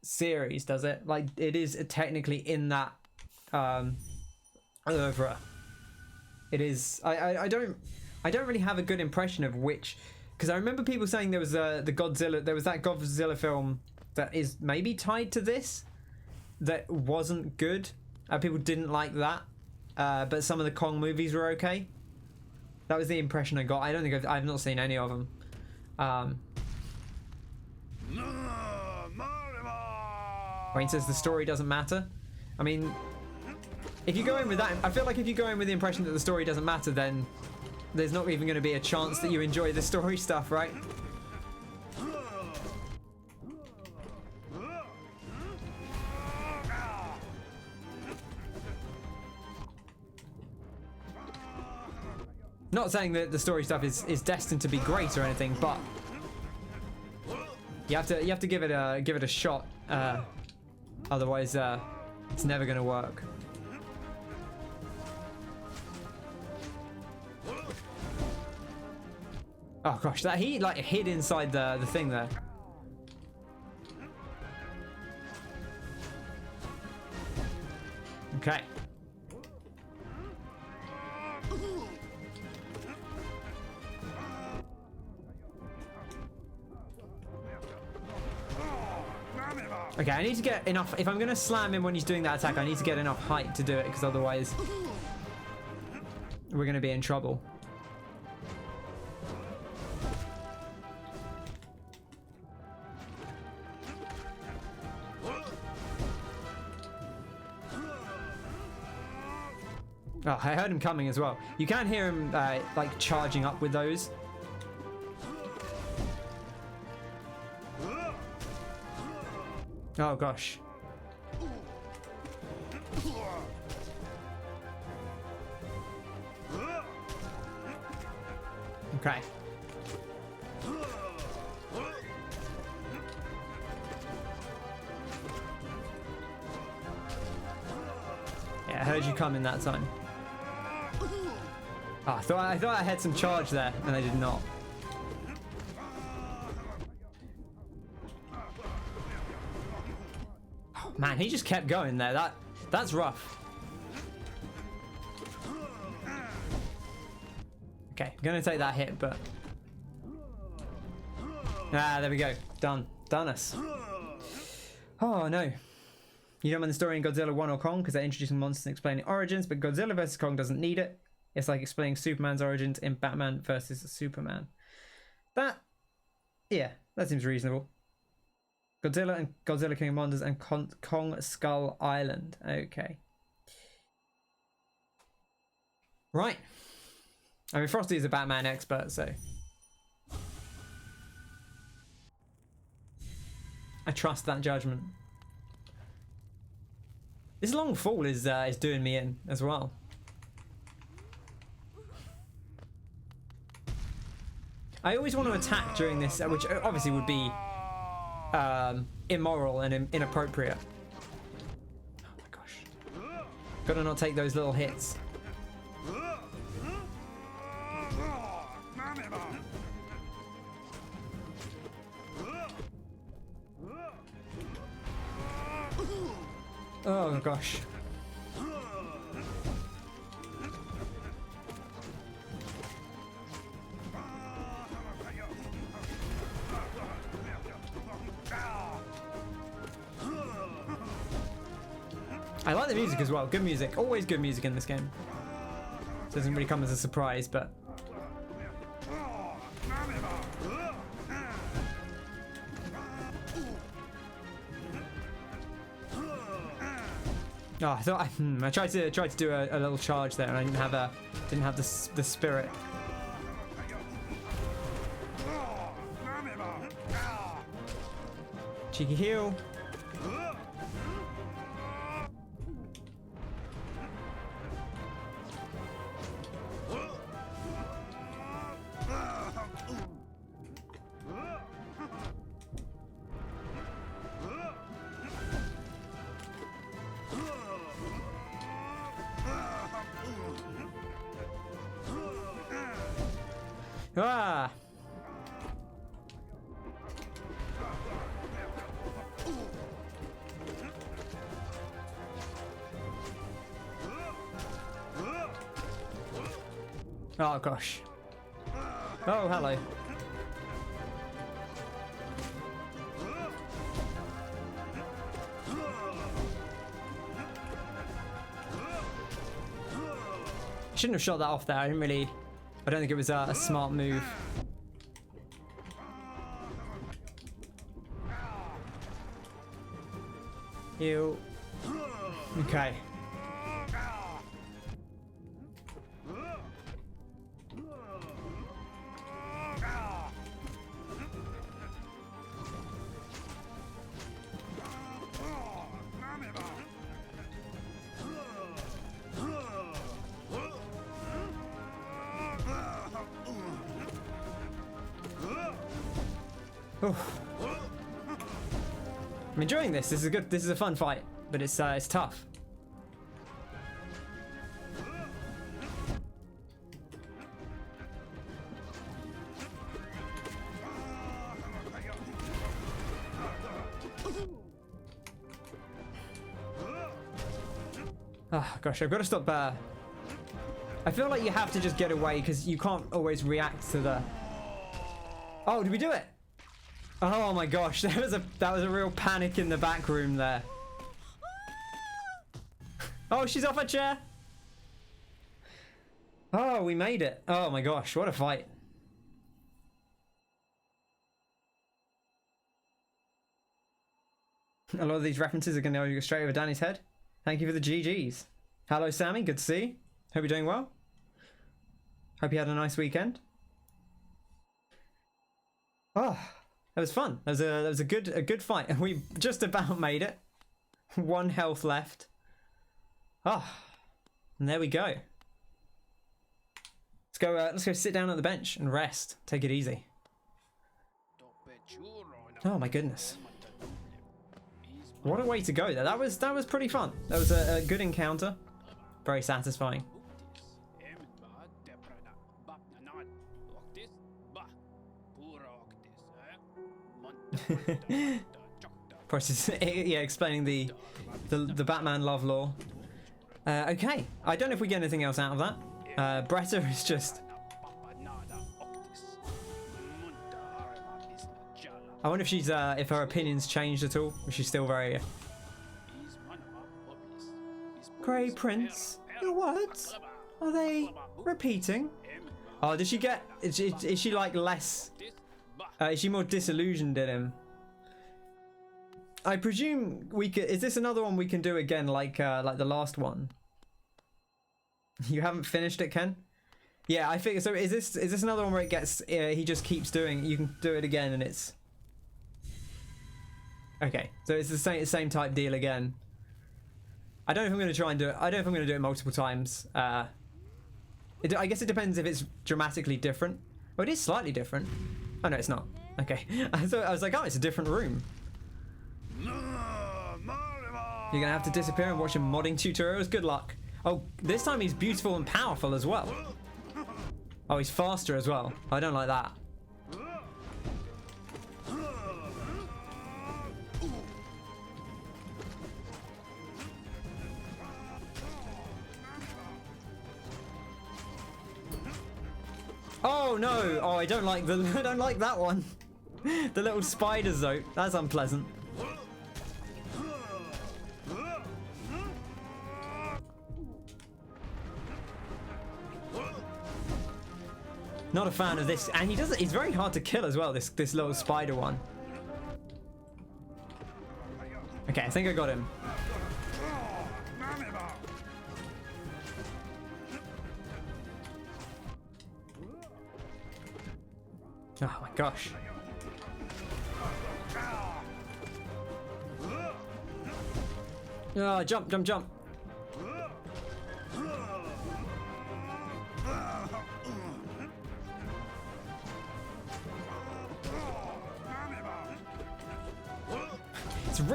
series, does it? Like it is technically in that oeuvre. It is. I don't really have a good impression of which, because I remember people saying there was the Godzilla. There was that Godzilla film that is maybe tied to this that wasn't good. People didn't like that, but some of the Kong movies were okay. That was the impression I got. I don't think I've not seen any of them. Wayne says the story doesn't matter. I mean, if you go in with that, I feel like if you go in with the impression that the story doesn't matter, then there's not even going to be a chance that you enjoy the story stuff, right? Not saying that the story stuff is destined to be great or anything, but you have to give it a shot. Otherwise, it's never going to work. Oh gosh, that he like hid inside the thing there. Okay. Okay, I need to get enough. If I'm going to slam him when he's doing that attack, I need to get enough height to do it, because otherwise we're going to be in trouble. Oh, I heard him coming as well. You can hear him like charging up with those. Oh gosh. Okay. Yeah, I heard you coming that time. Oh, I thought I had some charge there, and I did not. Oh, man, he just kept going there. That's rough. Okay, I'm gonna take that hit, but there we go. Done us. Oh no. You don't mind the story in Godzilla 1 or Kong because they're introducing monsters and explaining origins, but Godzilla vs. Kong doesn't need it. It's like explaining Superman's origins in Batman versus Superman. Yeah, that seems reasonable. Godzilla and Godzilla King of Monsters and Kong Skull Island. Okay. Right. I mean, Frosty is a Batman expert, so I trust that judgment. This long fall is doing me in as well. I always want to attack during this, which obviously would be immoral and inappropriate. Oh my gosh. Gotta not take those little hits. Oh gosh. I like the music as well. Good music. Always good music in this game. Doesn't really come as a surprise, but oh, I thought I tried to do a little charge there, and I didn't have the spirit. Cheeky heal. Ah! Oh gosh. Oh, hello. Shouldn't have shot that off there. I don't think it was a smart move. Ew. Okay. I'm enjoying this. This is a fun fight, but it's tough. Oh gosh, I've got to stop. I feel like you have to just get away because you can't always react to the. Oh, did we do it? Oh my gosh, that was a real panic in the back room there. Oh, she's off her chair. Oh, we made it. Oh my gosh, what a fight. A lot of these references are going to go straight over Danny's head. Thank you for the GGs. Hello, Sammy. Good to see you. Hope you're doing well. Hope you had a nice weekend. Oh, that was fun. That was a good fight, and we just about made it. 1 health left. Oh, and there we go. Let's go sit down on the bench and rest. Take it easy. Oh my goodness. What a way to go there. That was pretty fun. That was a good encounter. Very satisfying. Process, yeah, explaining the Batman love lore. Okay, I don't know if we get anything else out of that. Bretta is just. I wonder if she's if her opinions changed at all. If she's still very. Grey Prince, your words, are they repeating? Oh, did she get? Is she like less? Is she more disillusioned in him? I presume we could. Is this another one we can do again, like the last one? You haven't finished it, Ken? Yeah, I figure. So is this another one where it gets? He just keeps doing. You can do it again, and it's. Okay, so it's the same type deal again. I don't know if I'm going to try and do it. I don't know if I'm going to do it multiple times. I guess it depends if it's dramatically different. Oh, it is slightly different. Oh no, it's not. Okay, I was like, oh, it's a different room. You're gonna have to disappear and watch some modding tutorials. Good luck. Oh, this time he's beautiful and powerful as well. Oh, he's faster as well. I don't like that. Oh no! Oh, I don't like I don't like that one. The little spiders though. That's unpleasant. Not a fan of this, and he's very hard to kill as well. This little spider one. Okay, I think I got him. Oh my gosh. Oh, jump, jump, jump.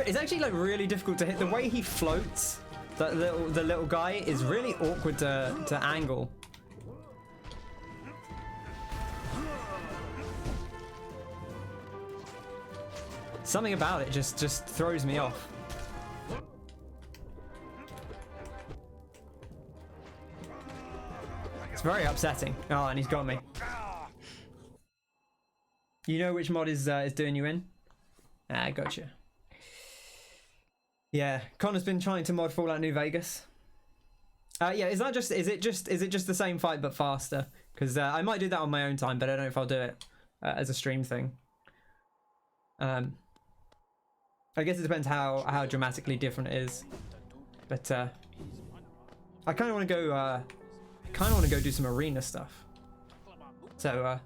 It's actually like really difficult to hit. The way he floats, the little guy, is really awkward to angle. Something about it just throws me off. It's very upsetting. Oh, and he's got me. You know which mod is doing you in? Ah, gotcha. Yeah, Connor's been trying to mod Fallout New Vegas. Yeah, is it just the same fight but faster? Because I might do that on my own time, but I don't know if I'll do it as a stream thing. I guess it depends how dramatically different it is. But I kind of want to go. Do some arena stuff. So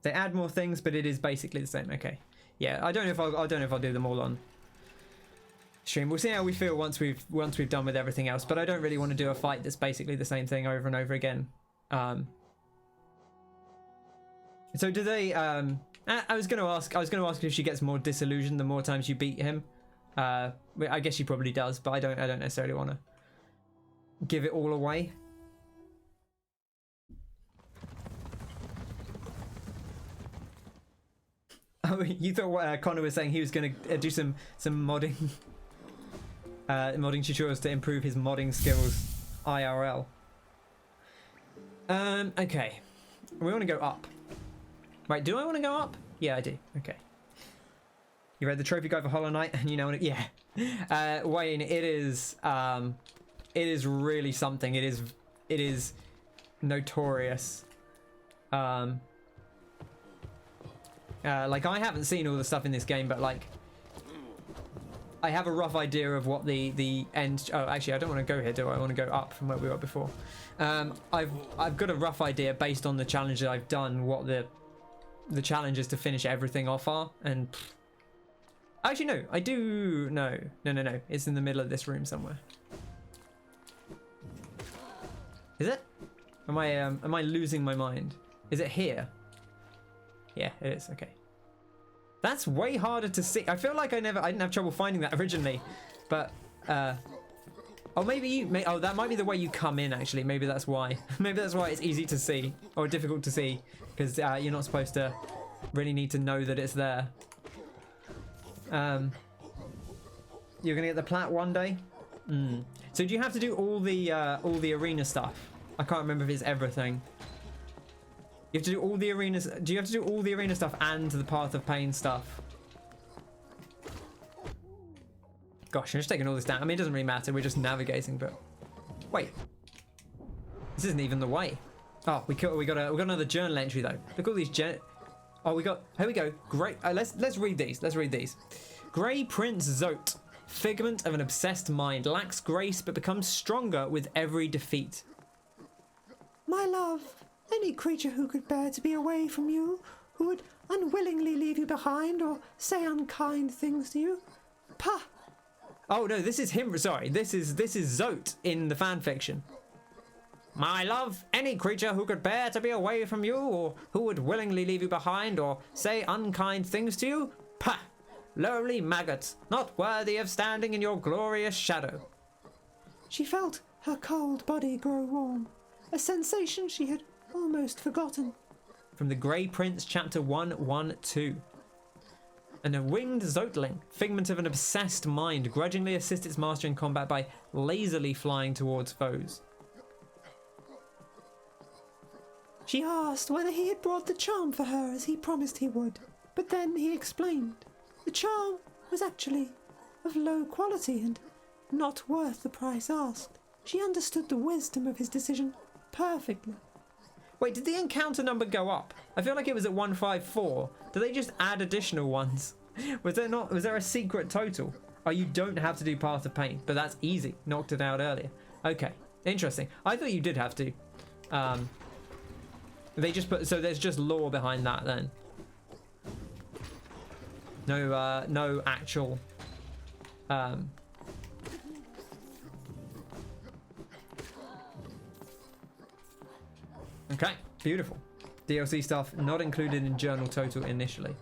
they add more things, but it is basically the same. Okay. Yeah, I don't know if I'll do them all on stream. We'll see how we feel once we've done with everything else. But I don't really want to do a fight that's basically the same thing over and over again. So do they? I was going to ask if she gets more disillusioned the more times you beat him. I guess she probably does, but I don't necessarily want to give it all away. Oh, you thought Connor was saying he was going to do some modding modding tutorials to improve his modding skills IRL. Okay, we want to go up. Right, do I want to go up? Yeah, I do. Okay. You read the trophy guide for Hollow Knight, and you know what? Yeah. Wayne, it is really something. It is notorious. Like, I haven't seen all the stuff in this game, but like, I have a rough idea of what the end. Oh, actually, I don't want to go here, do I? I want to go up from where we were before. I've got a rough idea based on the challenges I've done what the challenges to finish everything off are, and actually no, I do. No, it's in the middle of this room somewhere. Is it? Am I losing my mind? Is it here? Yeah, it is. Okay. That's way harder to see. I feel like I didn't have trouble finding that originally, but oh, maybe oh, that might be the way you come in. Actually, maybe that's why. Maybe that's why it's easy to see or difficult to see, because you're not supposed to really need to know that it's there. You're gonna get the plat one day. So do you have to do all the arena stuff? I can't remember if it's everything. You have to do all the arenas. Do you have to do all the arena stuff and the Path of Pain stuff? Gosh, I'm just taking all this down. I mean, it doesn't really matter. We're just navigating, but wait, this isn't even the way. Oh, we got another journal entry though. Look at all these oh, here we go. Great. Let's read these. Let's read these. Grey Prince Zote, figment of an obsessed mind, lacks grace but becomes stronger with every defeat. My love, any creature who could bear to be away from you, who would unwillingly leave you behind or say unkind things to you. Pah! Oh no, this is him. Sorry, this is Zote in the fan fiction. My love, any creature who could bear to be away from you, or who would willingly leave you behind or say unkind things to you. Pah! Lowly maggots, not worthy of standing in your glorious shadow. She felt her cold body grow warm, a sensation she had almost forgotten. From the Grey Prince, chapter 112. And a winged Zoteling, figment of an obsessed mind, grudgingly assists its master in combat by lazily flying towards foes. She asked whether he had brought the charm for her as he promised he would, but then he explained the charm was actually of low quality and not worth the price asked. She understood the wisdom of his decision perfectly. Wait, did the encounter number go up? I feel like it was at 154. Did they just add additional ones? Was there a secret total? Oh, you don't have to do Path of Pain, but that's easy. Knocked it out earlier. Okay, interesting. I thought you did have to. They just put, so there's just lore behind that then. No actual okay, beautiful. DLC stuff not included in journal total initially.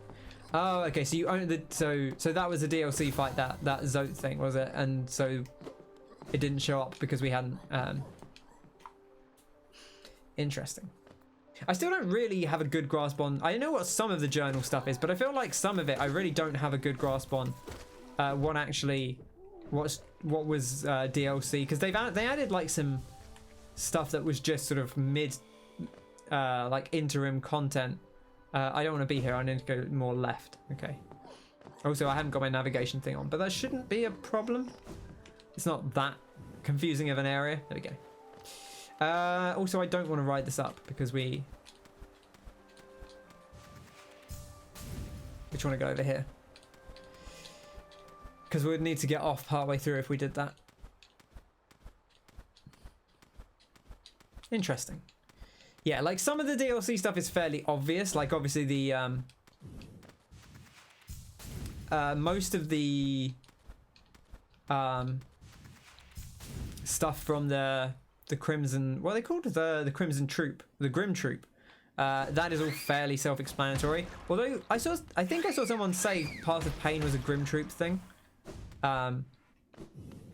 Oh, okay, so you own the so that was a DLC fight, that Zote thing, was it? And so it didn't show up because we hadn't interesting. I still don't really have a good grasp on, I know what some of the journal stuff is, but I feel like some of it I really don't have a good grasp on what was DLC, because they added like some stuff that was just sort of mid like interim content. I don't want to be here, I need to go more left. Okay. Also, I haven't got my navigation thing on, but that shouldn't be a problem. It's not that confusing of an area. There we go. Also, I don't want to ride this up because we just want to go over here, because we would need to get off partway through if we did that. Interesting. Yeah, like some of the DLC stuff is fairly obvious, like obviously the most of the stuff from the Crimson, what are they called? The Crimson Troop, the Grim Troop. That is all fairly self-explanatory. Although I think I saw someone say Path of Pain was a Grim Troop thing,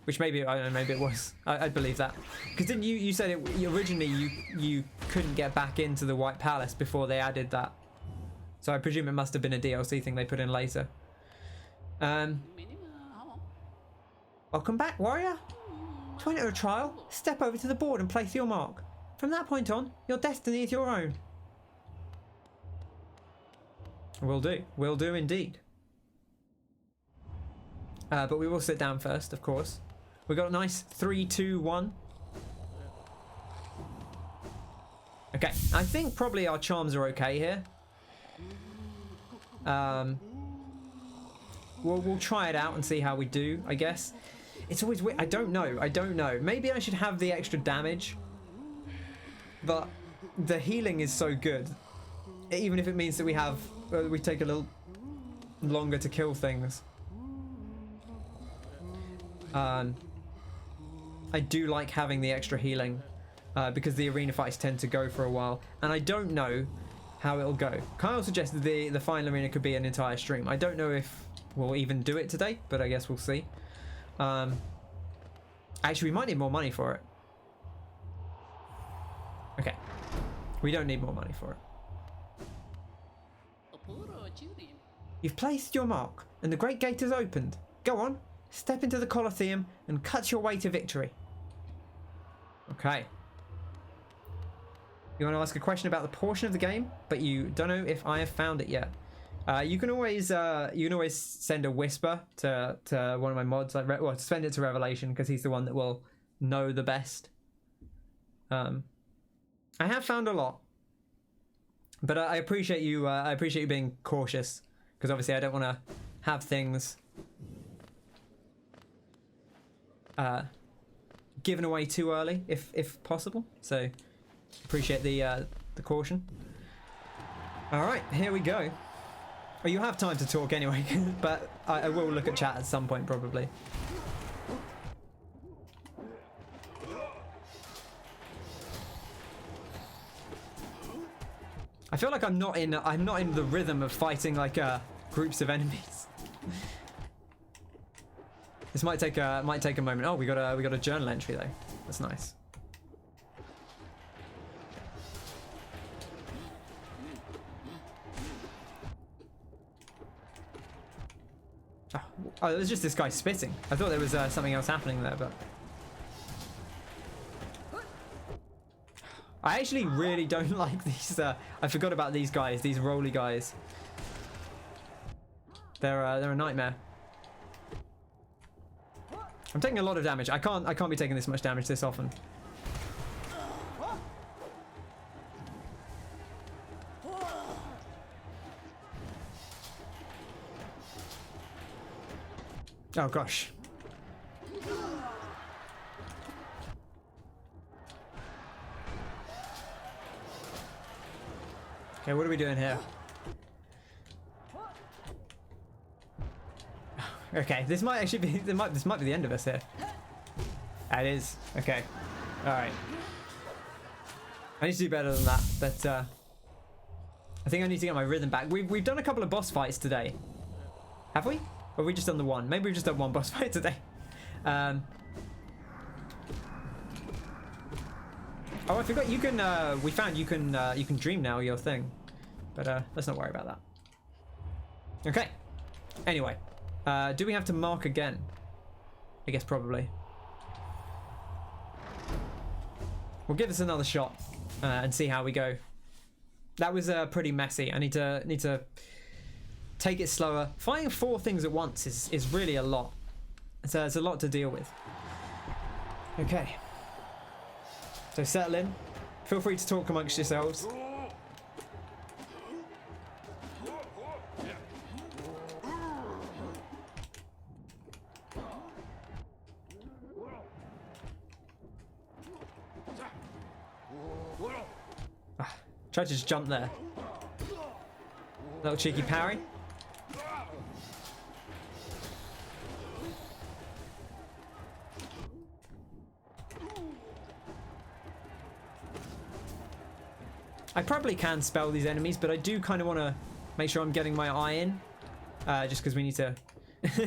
which maybe, I don't know, maybe it was. I'd believe that, because didn't you said it originally you couldn't get back into the White Palace before they added that, so I presume it must have been a DLC thing they put in later. Welcome back, warrior. To enter a trial, step over to the board and place your mark. From that point on, your destiny is your own. Will do. Will do indeed. But we will sit down first, of course. We got a nice 3, 2, 1. Okay, I think probably our charms are okay here. We'll try it out and see how we do, I guess. It's always weird. I don't know. Maybe I should have the extra damage, but the healing is so good, even if it means that we take a little longer to kill things. I do like having the extra healing, because the arena fights tend to go for a while, and I don't know how it'll go. Kyle suggested the final arena could be an entire stream. I don't know if we'll even do it today, but I guess we'll see. Actually, we might need more money for it. Okay. We don't need more money for it. You've placed your mark, and the Great Gate has opened. Go on, step into the Colosseum, and cut your way to victory. Okay. You want to ask a question about the portion of the game, but you don't know if I have found it yet. You can always send a whisper to one of my mods, like send it to Revelation, because he's the one that will know the best. I have found a lot, but I appreciate you. I appreciate you being cautious, because obviously I don't want to have things given away too early, if possible. So appreciate the caution. All right, here we go. Well, you have time to talk anyway, but I will look at chat at some point probably. I feel like I'm not in the rhythm of fighting like groups of enemies. This might take a moment. Oh, we got a journal entry though. That's nice. Oh, it was just this guy spitting. I thought there was something else happening there, but I actually really don't like these. I forgot about these guys, these rolly guys. They're a nightmare. I'm taking a lot of damage. I can't be taking this much damage this often. Oh gosh. Okay, what are we doing here? Okay, this might actually be this might be the end of us here. It is. Okay. Alright. I need to do better than that, but I think I need to get my rhythm back. We've done a couple of boss fights today. Have we? Or have we just done the one? Maybe we've just done one boss fight today. Oh, I forgot you can we found you can dream now, your thing. But let's not worry about that. Okay. Anyway. Do we have to mark again? I guess probably. We'll give this another shot and see how we go. That was pretty messy. I need to take it slower. Fighting 4 things at once is really a lot. So it's a lot to deal with. Okay. So settle in. Feel free to talk amongst yourselves. Try to just jump there. Little cheeky parry. I probably can spell these enemies, but I do kind of want to make sure I'm getting my eye in, just because we need to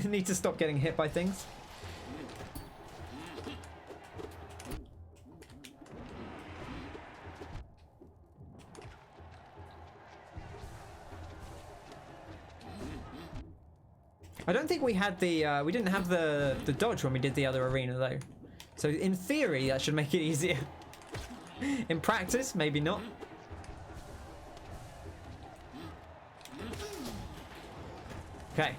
need to stop getting hit by things. I don't think we had the we didn't have the dodge when we did the other arena though, so in theory that should make it easier. In practice, maybe not. Okay.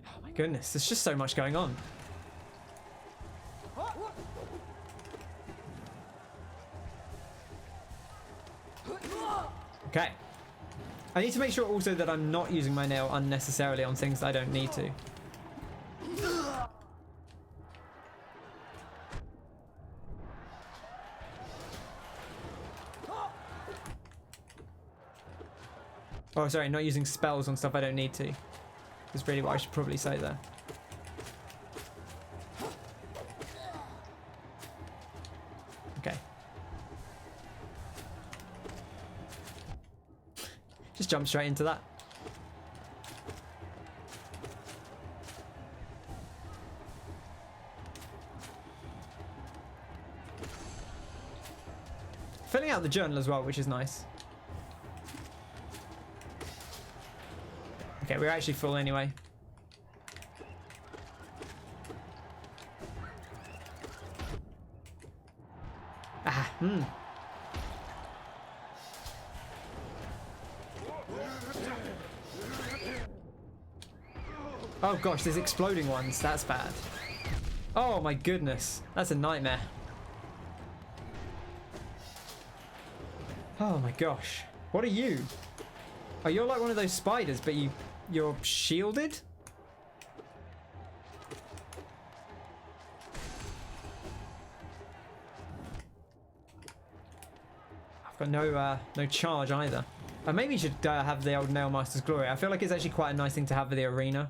Oh my goodness, there's just so much going on. Okay. I need to make sure also that I'm not using my nail unnecessarily on things that I don't need to. Oh, sorry, not using spells on stuff I don't need to. is really what I should probably say there. Okay. Just jump straight into that. Filling out the journal as well, which is nice. Okay, we're actually full anyway. Ah, Oh gosh, there's exploding ones. That's bad. Oh my goodness. That's a nightmare. Oh my gosh. What are you? Oh, you're like one of those spiders, but you're shielded? I've got no charge either. Maybe you should have the old Nailmaster's Glory. I feel like it's actually quite a nice thing to have for the arena.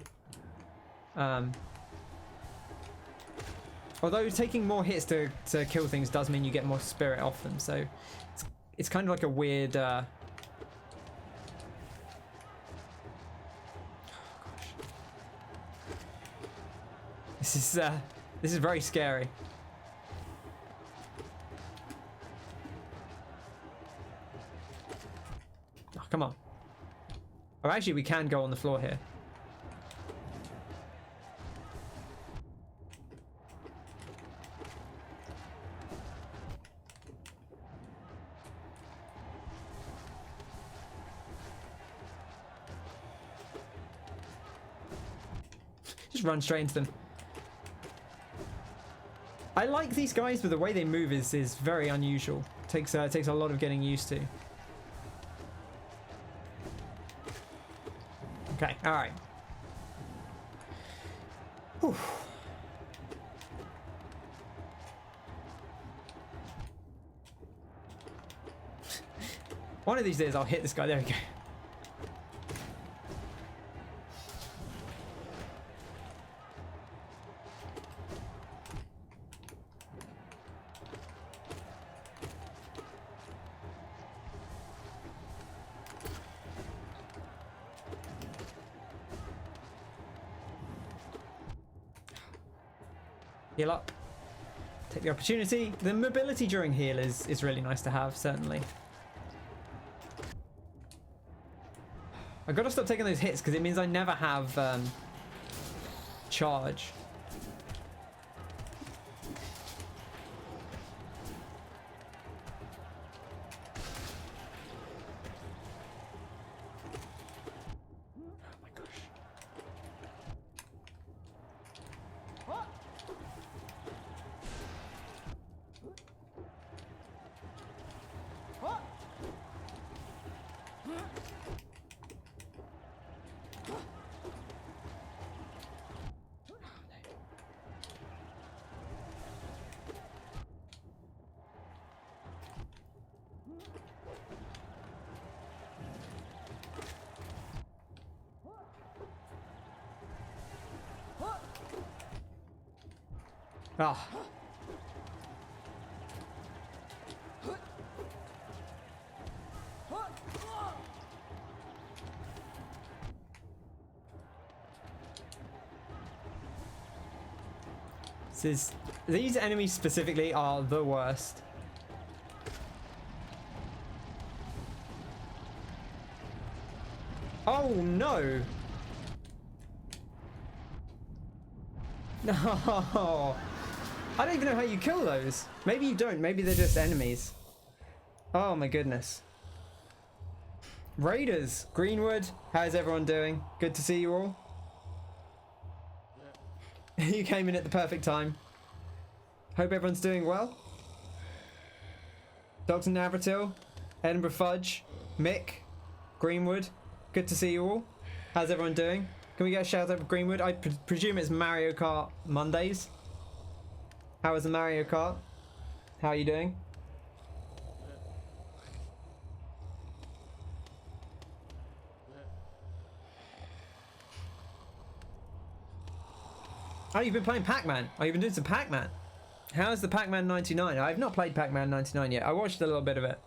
Although taking more hits to kill things does mean you get more spirit off them, so it's kind of like a weird This is very scary. Oh, come on. Oh, actually, we can go on the floor here. Just run straight into them. I like these guys, but the way they move is very unusual. Takes a lot of getting used to. Okay, all right. Whew. One of these days I'll hit this guy. There we go. Heal up. Take the opportunity. The mobility during heal is really nice to have, certainly. I've got to stop taking those hits because it means I never have charge. Ah. These enemies specifically are the worst. Oh no! No! I don't even know how you kill those. Maybe you don't. Maybe they're just enemies. Oh my goodness. Raiders, Greenwood, how's everyone doing? Good to see you all. You came in at the perfect time. Hope everyone's doing well. Dr. Navratil, Edinburgh Fudge, Mick, Greenwood, good to see you all. How's everyone doing? Can we get a shout out for Greenwood? I presume it's Mario Kart Mondays. How was the Mario Kart? How are you doing? Oh, you've been playing Pac-Man. Oh, you've been doing some Pac-Man. How's the Pac-Man 99? I've not played Pac-Man 99 yet. I watched a little bit of it.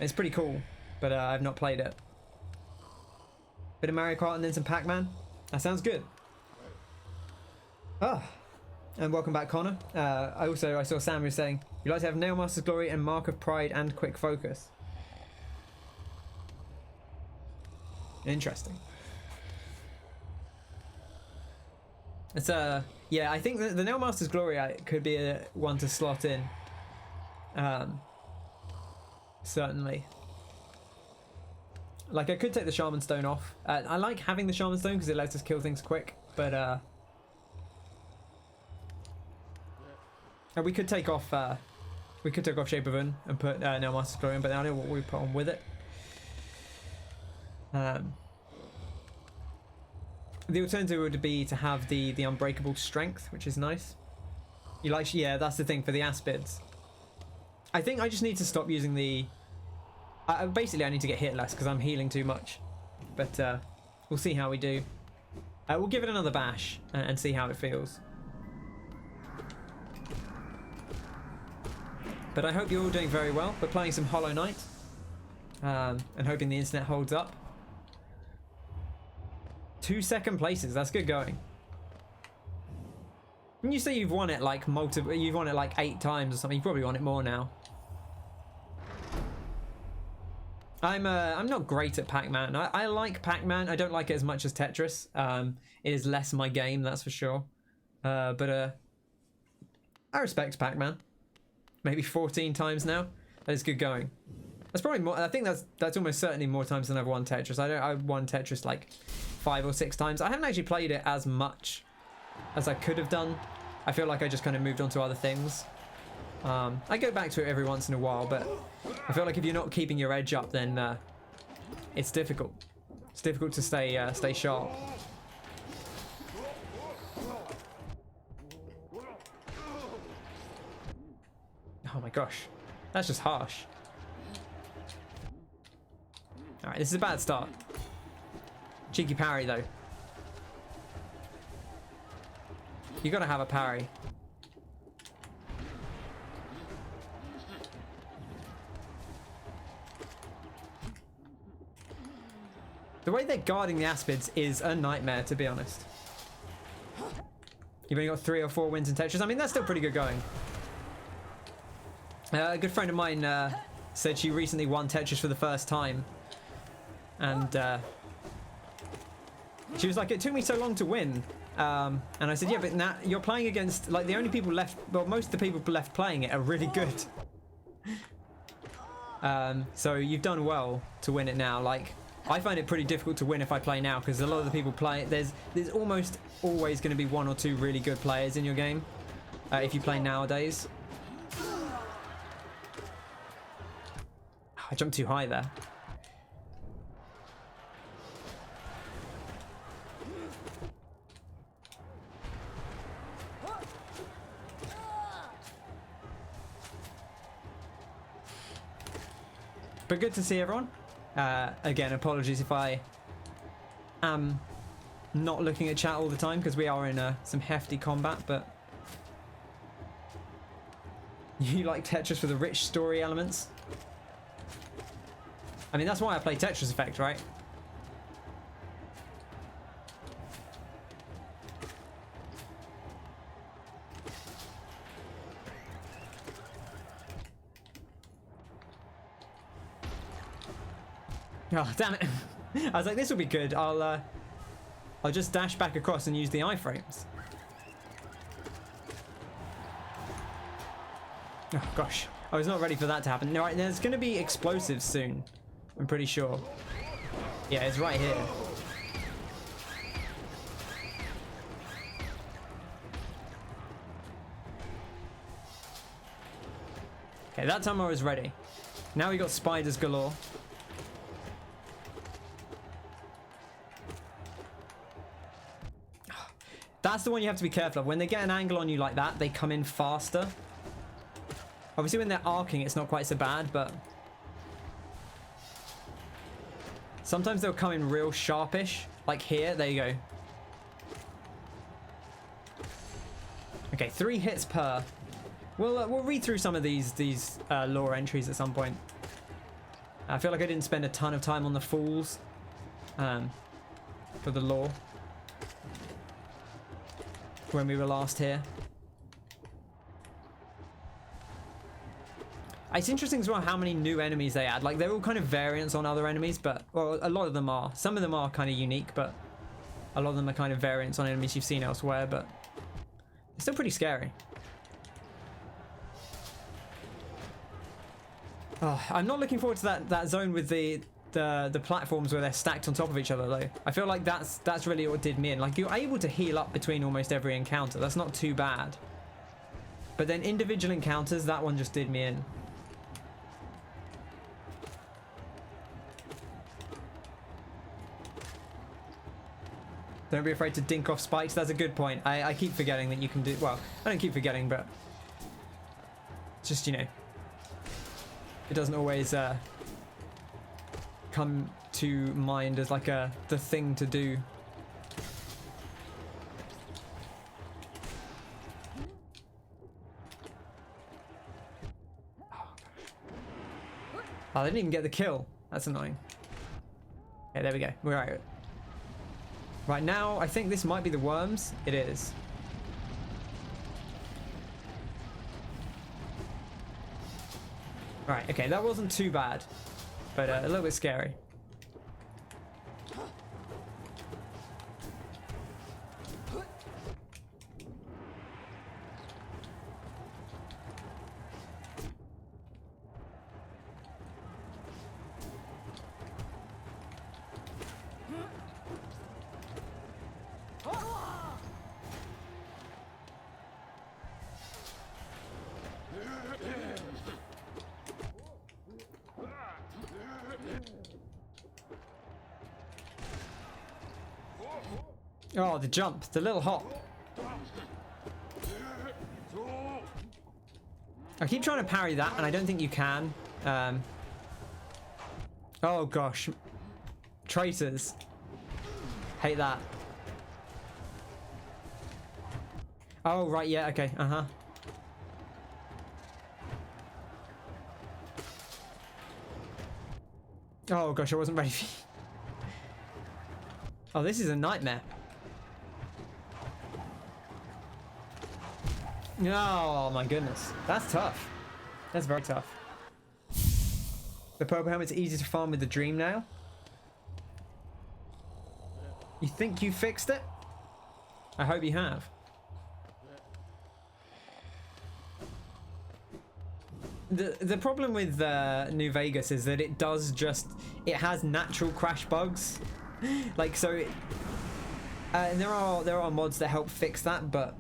It's pretty cool, but I've not played it. Bit of Mario Kart and then some Pac-Man. That sounds good. Oh, and welcome back, Connor. I saw Sam was saying, you like to have Nailmaster's Glory and Mark of Pride and Quick Focus. Interesting. It's yeah, I think the Nailmaster's Glory could be a one to slot in. Certainly. Like, I could take the Shaman Stone off. I like having the Shaman Stone because it lets us kill things quick, but and we could take off Shape of Un and put Nailmaster's Glory in, but I don't know what we put on with it. The alternative would be to have the Unbreakable Strength, which is nice. You like, yeah, that's the thing for the Aspids. I think I just need to stop using the... basically, I need to get hit less because I'm healing too much. But we'll see how we do. We'll give it another bash and see how it feels. But I hope you're all doing very well. We're playing some Hollow Knight. And hoping the internet holds up. 2 second places, that's good going. When you say you've won it like you've won it like 8 times or something, you've probably won it more now. I'm not great at Pac-Man. I like Pac-Man. I don't like it as much as Tetris. It is less my game, that's for sure. But I respect Pac-Man. Maybe 14 times now. That is good going. That's probably more. I think that's almost certainly more times than I've won Tetris. I won Tetris like 5 or 6 times. I haven't actually played it as much as I could have done. I feel like I just kind of moved on to other things. I go back to it every once in a while, but I feel like if you're not keeping your edge up, then it's difficult. It's difficult to stay sharp. Oh my gosh, that's just harsh. Alright, this is a bad start. Cheeky parry though. You gotta have a parry. The way they're guarding the Aspids is a nightmare, to be honest. You've only got 3 or 4 wins in Tetris. I mean, that's still pretty good going. A good friend of mine said she recently won Tetris for the first time. And she was like, it took me so long to win. And I said, yeah, but now you're playing against, like, the only people left, well, most of the people left playing it are really good. So you've done well to win it now. Like, I find it pretty difficult to win if I play now because a lot of the people play, there's almost always going to be 1 or 2 really good players in your game if you play nowadays. I jumped too high there. But good to see everyone. Again, apologies if I am not looking at chat all the time because we are in some hefty combat, but you like Tetris for the rich story elements. I mean, that's why I play Tetris Effect, right? Oh, damn it. I was like, this will be good. I'll just dash back across and use the iframes. Oh, gosh. I was not ready for that to happen. No, right, there's going to be explosives soon. I'm pretty sure. Yeah, it's right here. Okay, that time I was ready. Now we got spiders galore. That's the one you have to be careful of. When they get an angle on you like that, they come in faster. Obviously, when they're arcing, it's not quite so bad, but sometimes they'll come in real sharpish. Like here, there you go. Okay, 3 hits per. We'll read through some of these lore entries at some point. I feel like I didn't spend a ton of time on the Fools for the lore when we were last here. It's interesting as well how many new enemies they add. Like, they're all kind of variants on other enemies, but, well, a lot of them are. Some of them are kind of unique, but a lot of them are kind of variants on enemies you've seen elsewhere, but it's still pretty scary. Oh, I'm not looking forward to that zone with the platforms where they're stacked on top of each other, though. I feel like that's really what did me in. Like, you're able to heal up between almost every encounter. That's not too bad. But then individual encounters, that one just did me in. Don't be afraid to dink off spikes. That's a good point. I keep forgetting that you can do... Well, I don't keep forgetting, but... Just, you know... It doesn't always come to mind as like the thing to do. Oh, they didn't even get the kill. That's annoying. Okay, there we go. We're right. Right now, I think this might be the worms. It is. Right, okay, that wasn't too bad, but a little bit scary. Oh, the jump, the little hop. I keep trying to parry that, and I don't think you can. Oh gosh. Traitors. Hate that. Oh, right, yeah, okay, uh-huh. Oh gosh, I wasn't ready for you. Oh, this is a nightmare. Oh my goodness, that's tough. That's very tough. The purple helmet's easy to farm with the dream nail. You think you fixed it? I hope you have. The problem with New Vegas is that it has natural crash bugs. Like, so and there are mods that help fix that, but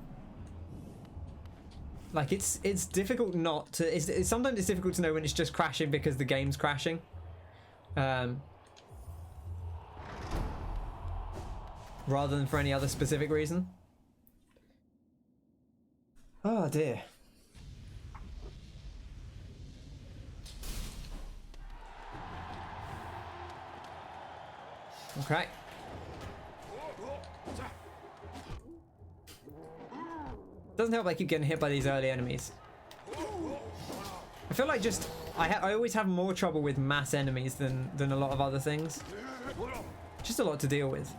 like it's difficult not to. It's sometimes it's difficult to know when it's just crashing because the game's crashing. Rather than for any other specific reason. Oh dear. Okay. Doesn't help I keep getting hit by these early enemies. I feel like just I always have more trouble with mass enemies than a lot of other things. Just a lot to deal with.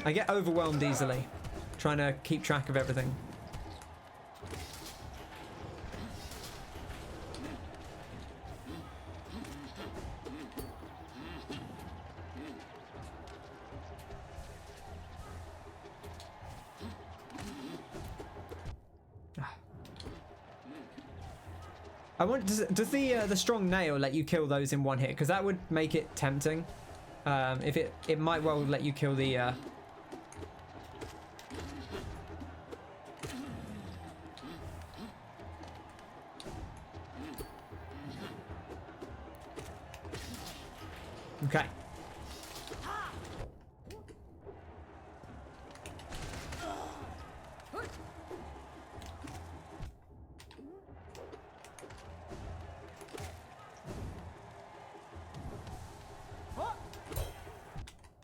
I get overwhelmed easily trying to keep track of everything. I want. Does the strong nail let you kill those in one hit? Because that would make it tempting. If it might well let you kill the. Okay.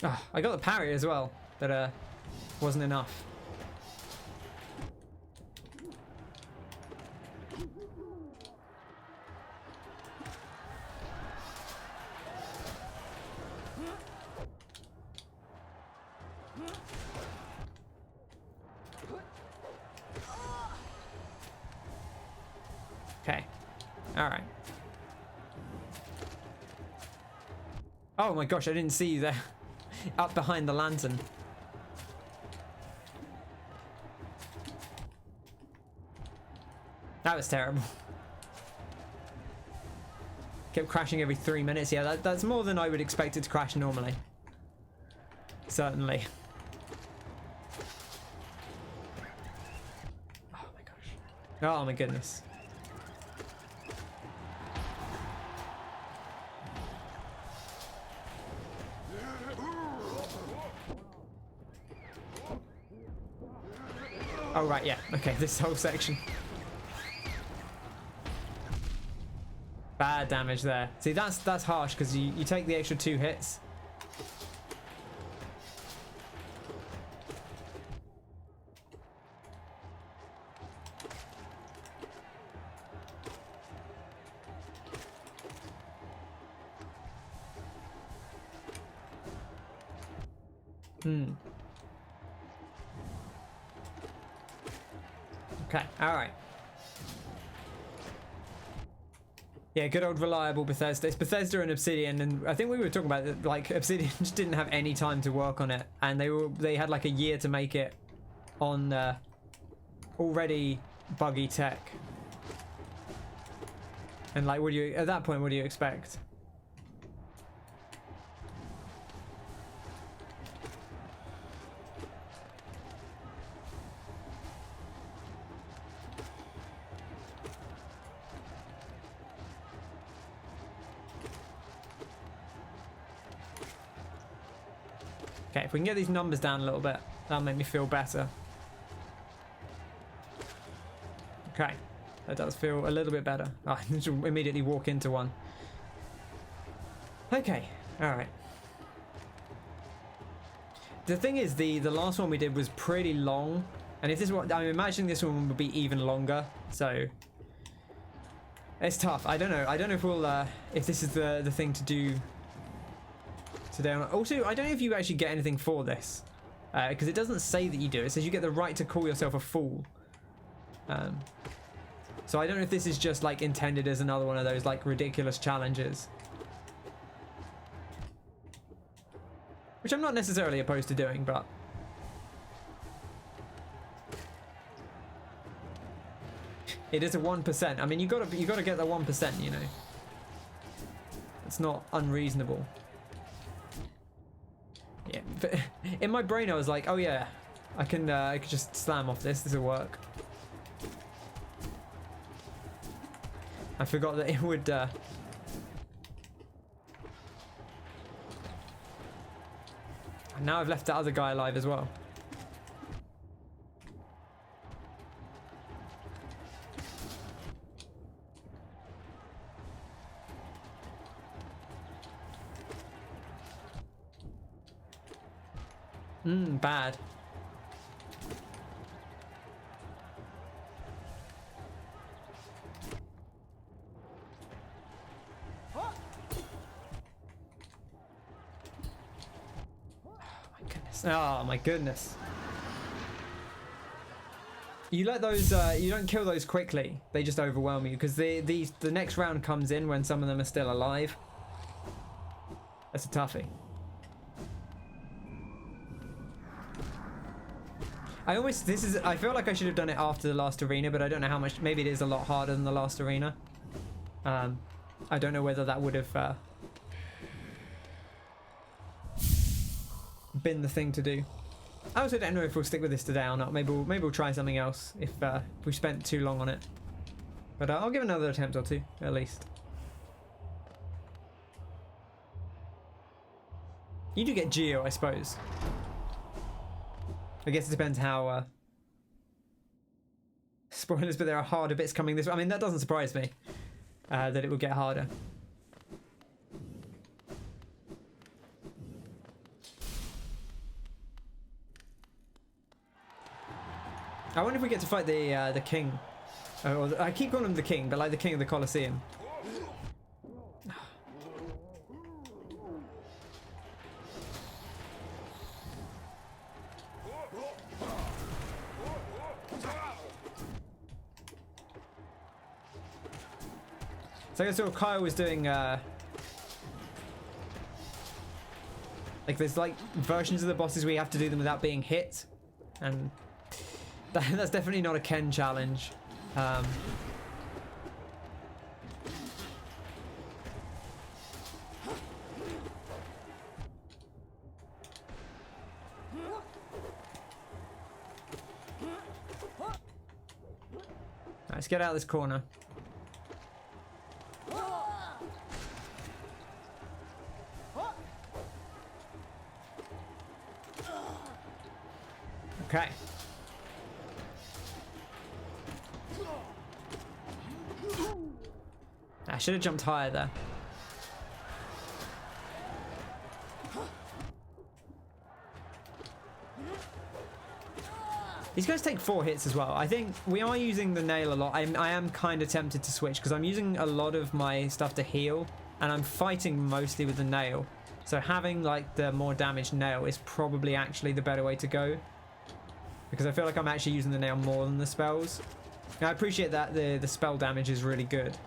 Oh, I got the parry as well, but wasn't enough. Okay. All right. Oh my gosh, I didn't see you there. Up behind the lantern. That was terrible. Kept crashing every 3 minutes. Yeah, that's more than I would expect it to crash normally. Certainly. Oh my gosh. Oh my goodness. Oh right, yeah. Okay, this whole section. Bad damage there. See, that's harsh because you take the extra 2 hits. Okay, alright. Yeah, good old reliable Bethesda. It's Bethesda and Obsidian, and I think we were talking about it, like Obsidian just didn't have any time to work on it, and they had like a year to make it on already buggy tech. And like, at that point, what do you expect? Okay, if we can get these numbers down a little bit, that'll make me feel better. Okay, that does feel a little bit better. Oh, I need to immediately walk into one. Okay, alright. The thing is, the last one we did was pretty long, and if this one, I'm imagining this one would be even longer, so it's tough. I don't know if we'll if this is the thing to do today. Also, I don't know if you actually get anything for this, because it doesn't say that you do. It says you get the right to call yourself a fool. So I don't know if this is just like intended as another one of those like ridiculous challenges, which I'm not necessarily opposed to doing, but it is a 1%. I mean, you gotta get the 1%. You know, it's not unreasonable. Yeah, but in my brain I was like, oh yeah, I could just slam off this. This will work. I forgot that it would. And now I've left the other guy alive as well. Bad. Oh my goodness. You let those you don't kill those quickly. They just overwhelm you because the next round comes in when some of them are still alive. That's a toughie. I feel like I should have done it after the last arena, but I don't know how much. Maybe it is a lot harder than the last arena. I don't know whether that would have been the thing to do. I also don't know if we'll stick with this today or not. Maybe we'll try something else if we spent too long on it. But I'll give another attempt or two at least. You do get Geo, I suppose. I guess it depends how. Spoilers, but there are harder bits coming this way. I mean, that doesn't surprise me that it will get harder. I wonder if we get to fight the king. I keep calling him the king, but like the king of the Colosseum. So I saw Kyle was doing like there's like versions of the bosses where you have to do them without being hit, and that's definitely not a Ken challenge. Let's get out of this corner. Okay. I should have jumped higher there. These guys take 4 hits as well. I think we are using the nail a lot. I am kind of tempted to switch because I'm using a lot of my stuff to heal and I'm fighting mostly with the nail. So having like the more damaged nail is probably actually the better way to go, because I feel like I'm actually using the nail more than the spells. Now, I appreciate that the spell damage is really good.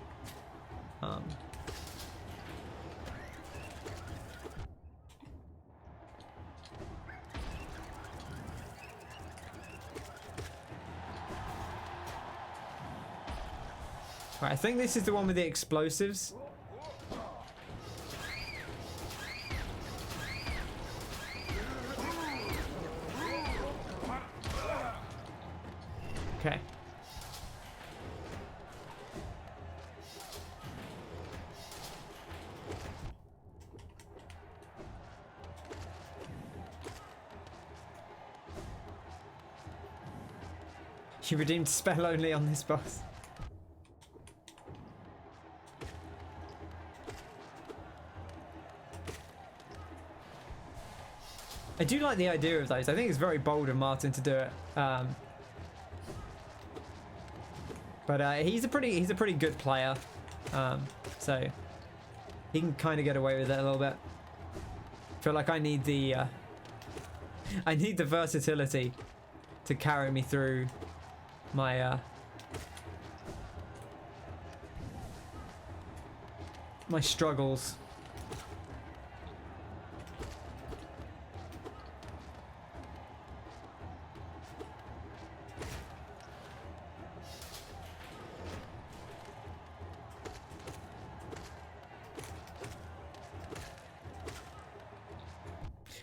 Right, I think this is the one with the explosives. Okay. You redeemed spell only on this boss. I do like the idea of those. I think it's very bold of Martin to do it. But he's a pretty good player, so he can kind of get away with it a little bit. I feel like I need the versatility to carry me through my my struggles.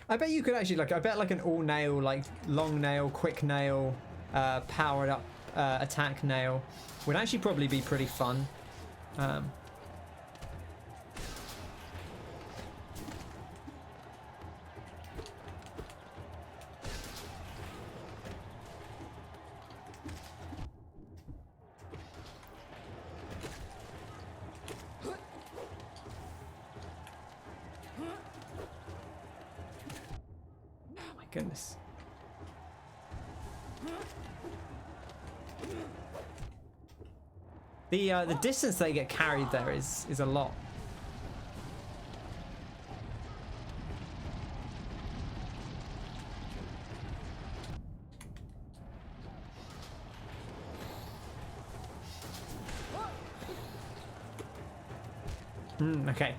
I bet you could actually, like, I bet like an all nail, like long nail, quick nail, powered up attack nail would actually probably be pretty fun. Goodness. The distance they get carried there is a lot. Okay.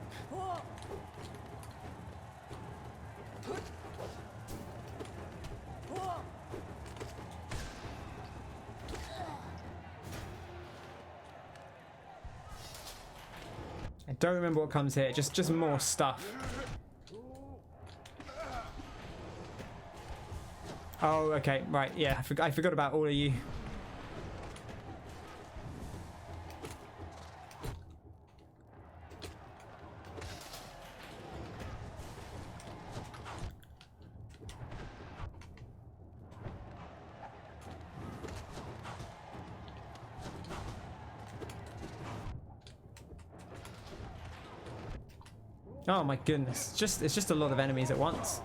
I don't remember what comes here. Just more stuff. Oh, okay, right. Yeah, I forgot about all of you. Oh my goodness, it's just a lot of enemies at once.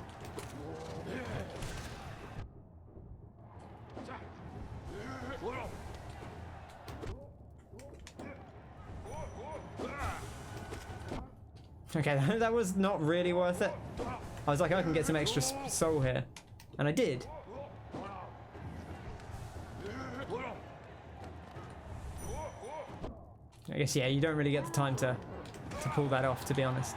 Okay, that was not really worth it. I was like, I can get some extra soul here. And I did. I guess, yeah, you don't really get the time to pull that off, to be honest.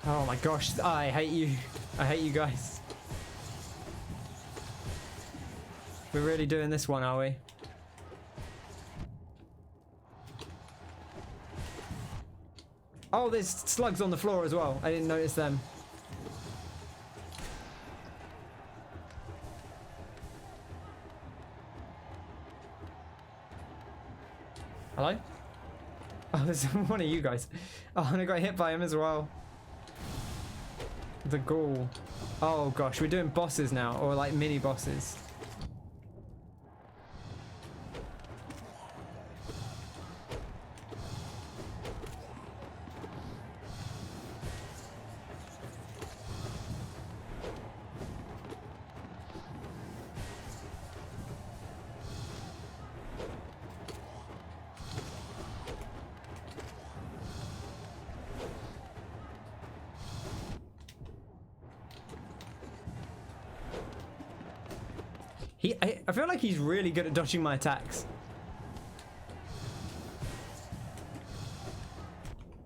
Oh my gosh, I hate you. I hate you guys. We're really doing this one, are we? Oh, there's slugs on the floor as well. I didn't notice them. Hello? Oh, there's one of you guys. Oh, and I got hit by him as well. The ghoul. Oh gosh, we're doing bosses now, or like mini bosses. I feel like he's really good at dodging my attacks.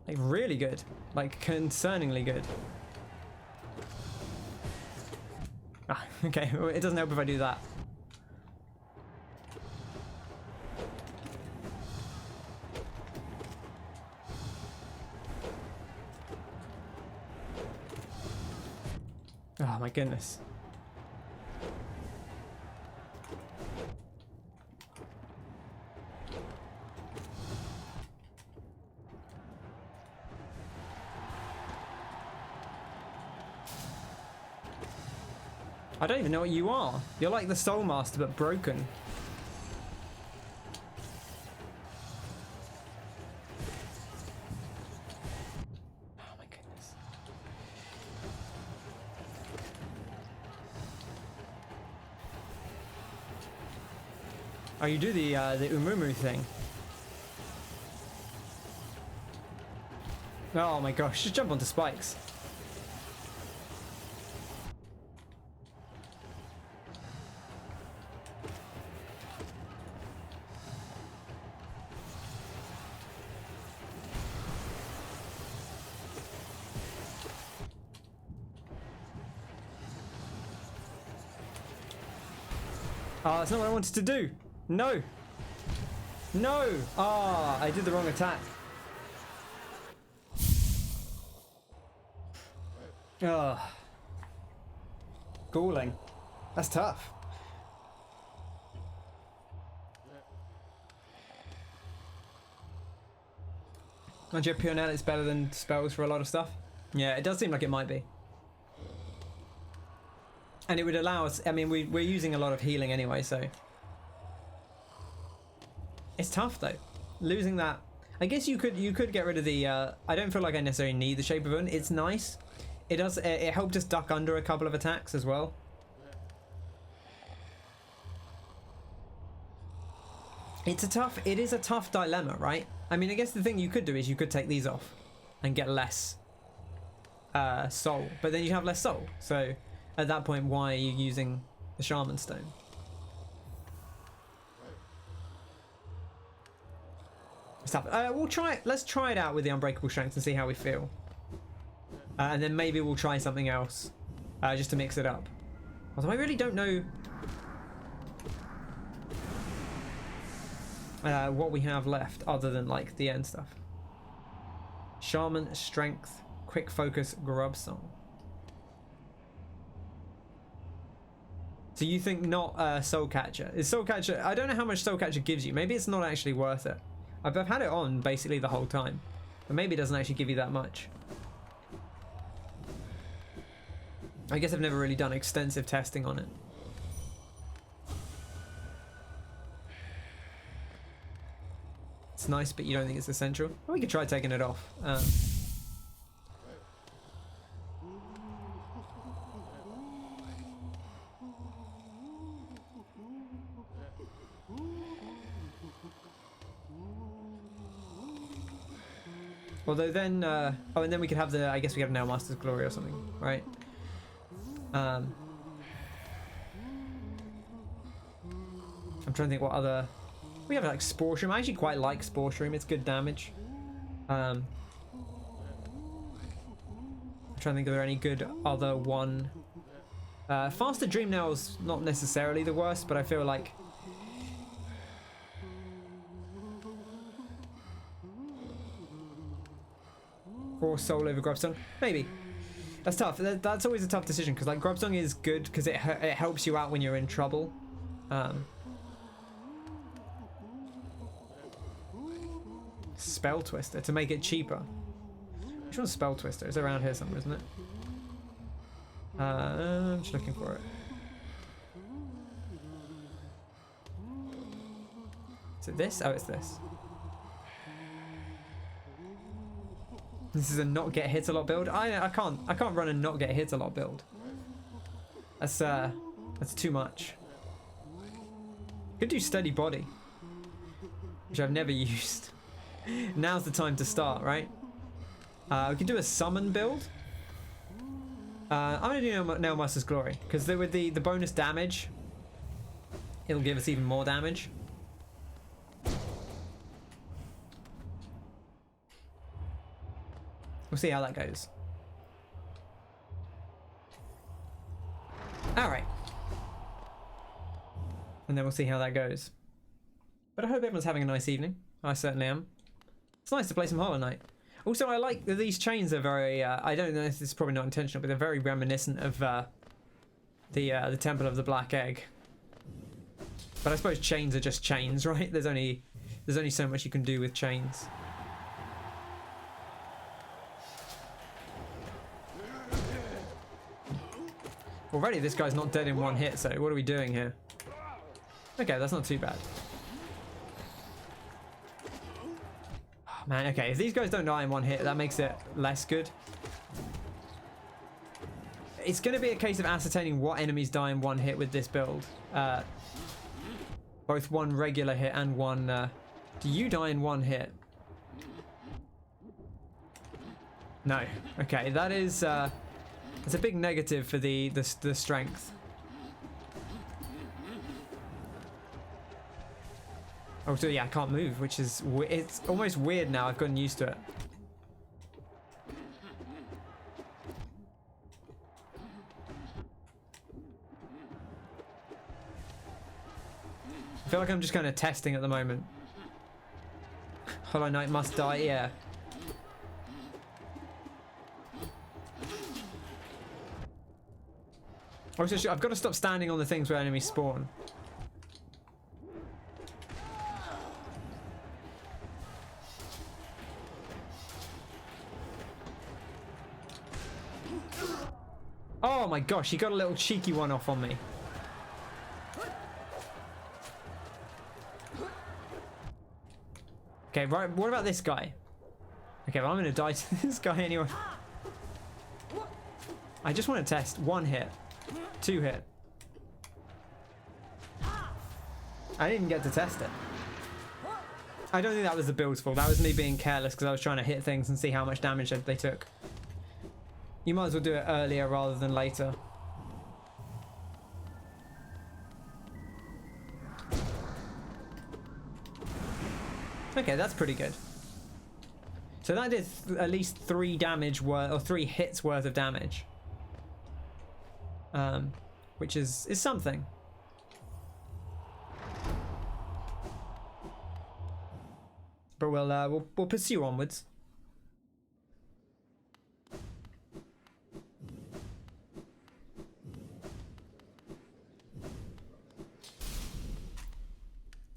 Like really good. Like concerningly good. Ah, okay, well, it doesn't help if I do that. Oh my goodness. I don't even know what you are. You're like the Soul Master, but broken. Oh my goodness. Oh, you do the Umumu thing. Oh my gosh, just jump onto spikes. Oh, that's not what I wanted to do. No. No. Ah, I did the wrong attack. Ugh. Galling. That's tough. Aren't you a pure net? It's better than spells for a lot of stuff. Yeah, it does seem like it might be. And it would allow us, I mean, we're using a lot of healing anyway, so. It's tough though. Losing that, I guess you could get rid of the, I don't feel like I necessarily need the Shape of Un. It's nice. It does, it helped us duck under a couple of attacks as well. It is a tough dilemma, right? I mean, I guess the thing you could do is you could take these off and get less soul, but then you have less soul, so at that point, why are you using the Shaman Stone? We'll try it. Let's try it out with the Unbreakable Strength and see how we feel. And then maybe we'll try something else, just to mix it up. Although I really don't know what we have left other than like the end stuff. Shaman Strength, Quick Focus, Grub Song. So you think not Soul Catcher? Is Soul Catcher? I don't know how much Soul Catcher gives you. Maybe it's not actually worth it. I've had it on basically the whole time, but maybe it doesn't actually give you that much. I guess I've never really done extensive testing on it. It's nice, but you don't think it's essential? Well, we could try taking it off. Although then, oh, and then we could have the, I guess we have Nail Master's Glory or something, right? I'm trying to think what other... We have like Spore Shroom. I actually quite like Spore Shroom. It's good damage. I'm trying to think if there are any good other one. Faster Dream Nail's not necessarily the worst, but I feel like... Or Soul over Grubsong? Maybe. That's tough. That's always a tough decision, because like Grubsong is good because it helps you out when you're in trouble. Spell Twister to make it cheaper. Which one's Spell Twister? It's around here somewhere, isn't it? I'm just looking for it. Is it this? Oh, it's this. This is a not get hit a lot build. I can't run a not get hit a lot build. That's too much. Could do Steady Body, which I've never used. Now's the time to start, right? We can do a summon build. I'm gonna do Nail Master's Glory because with the bonus damage, it'll give us even more damage. We'll see how that goes. Alright. And then we'll see how that goes. But I hope everyone's having a nice evening. I certainly am. It's nice to play some Hollow Knight. Also, I like that these chains are very... I don't know if this is probably not intentional, but they're very reminiscent of the Temple of the Black Egg. But I suppose chains are just chains, right? There's only so much you can do with chains. Already this guy's not dead in one hit, so what are we doing here? Okay, that's not too bad. Oh, man, okay, if these guys don't die in one hit, that makes it less good. It's going to be a case of ascertaining what enemies die in one hit with this build. Both one regular hit and one... do you die in one hit? No. Okay, that is... it's a big negative for the strength. Oh, so yeah, I can't move, which is... It's almost weird now. I've gotten used to it. I feel like I'm just kind of testing at the moment. Hollow Knight must die, yeah. Also, I've got to stop standing on the things where enemies spawn. Oh my gosh, he got a little cheeky one off on me. Okay, right, what about this guy? Okay, well I'm going to die to this guy anyway. I just want to test one hit. 2 hit. I didn't get to test it. I don't think that was the build's fault. That was me being careless because I was trying to hit things and see how much damage they took. You might as well do it earlier rather than later. Okay, that's pretty good. So that did at least 3 damage worth, or 3 hits worth of damage. Which is something. But we'll pursue onwards.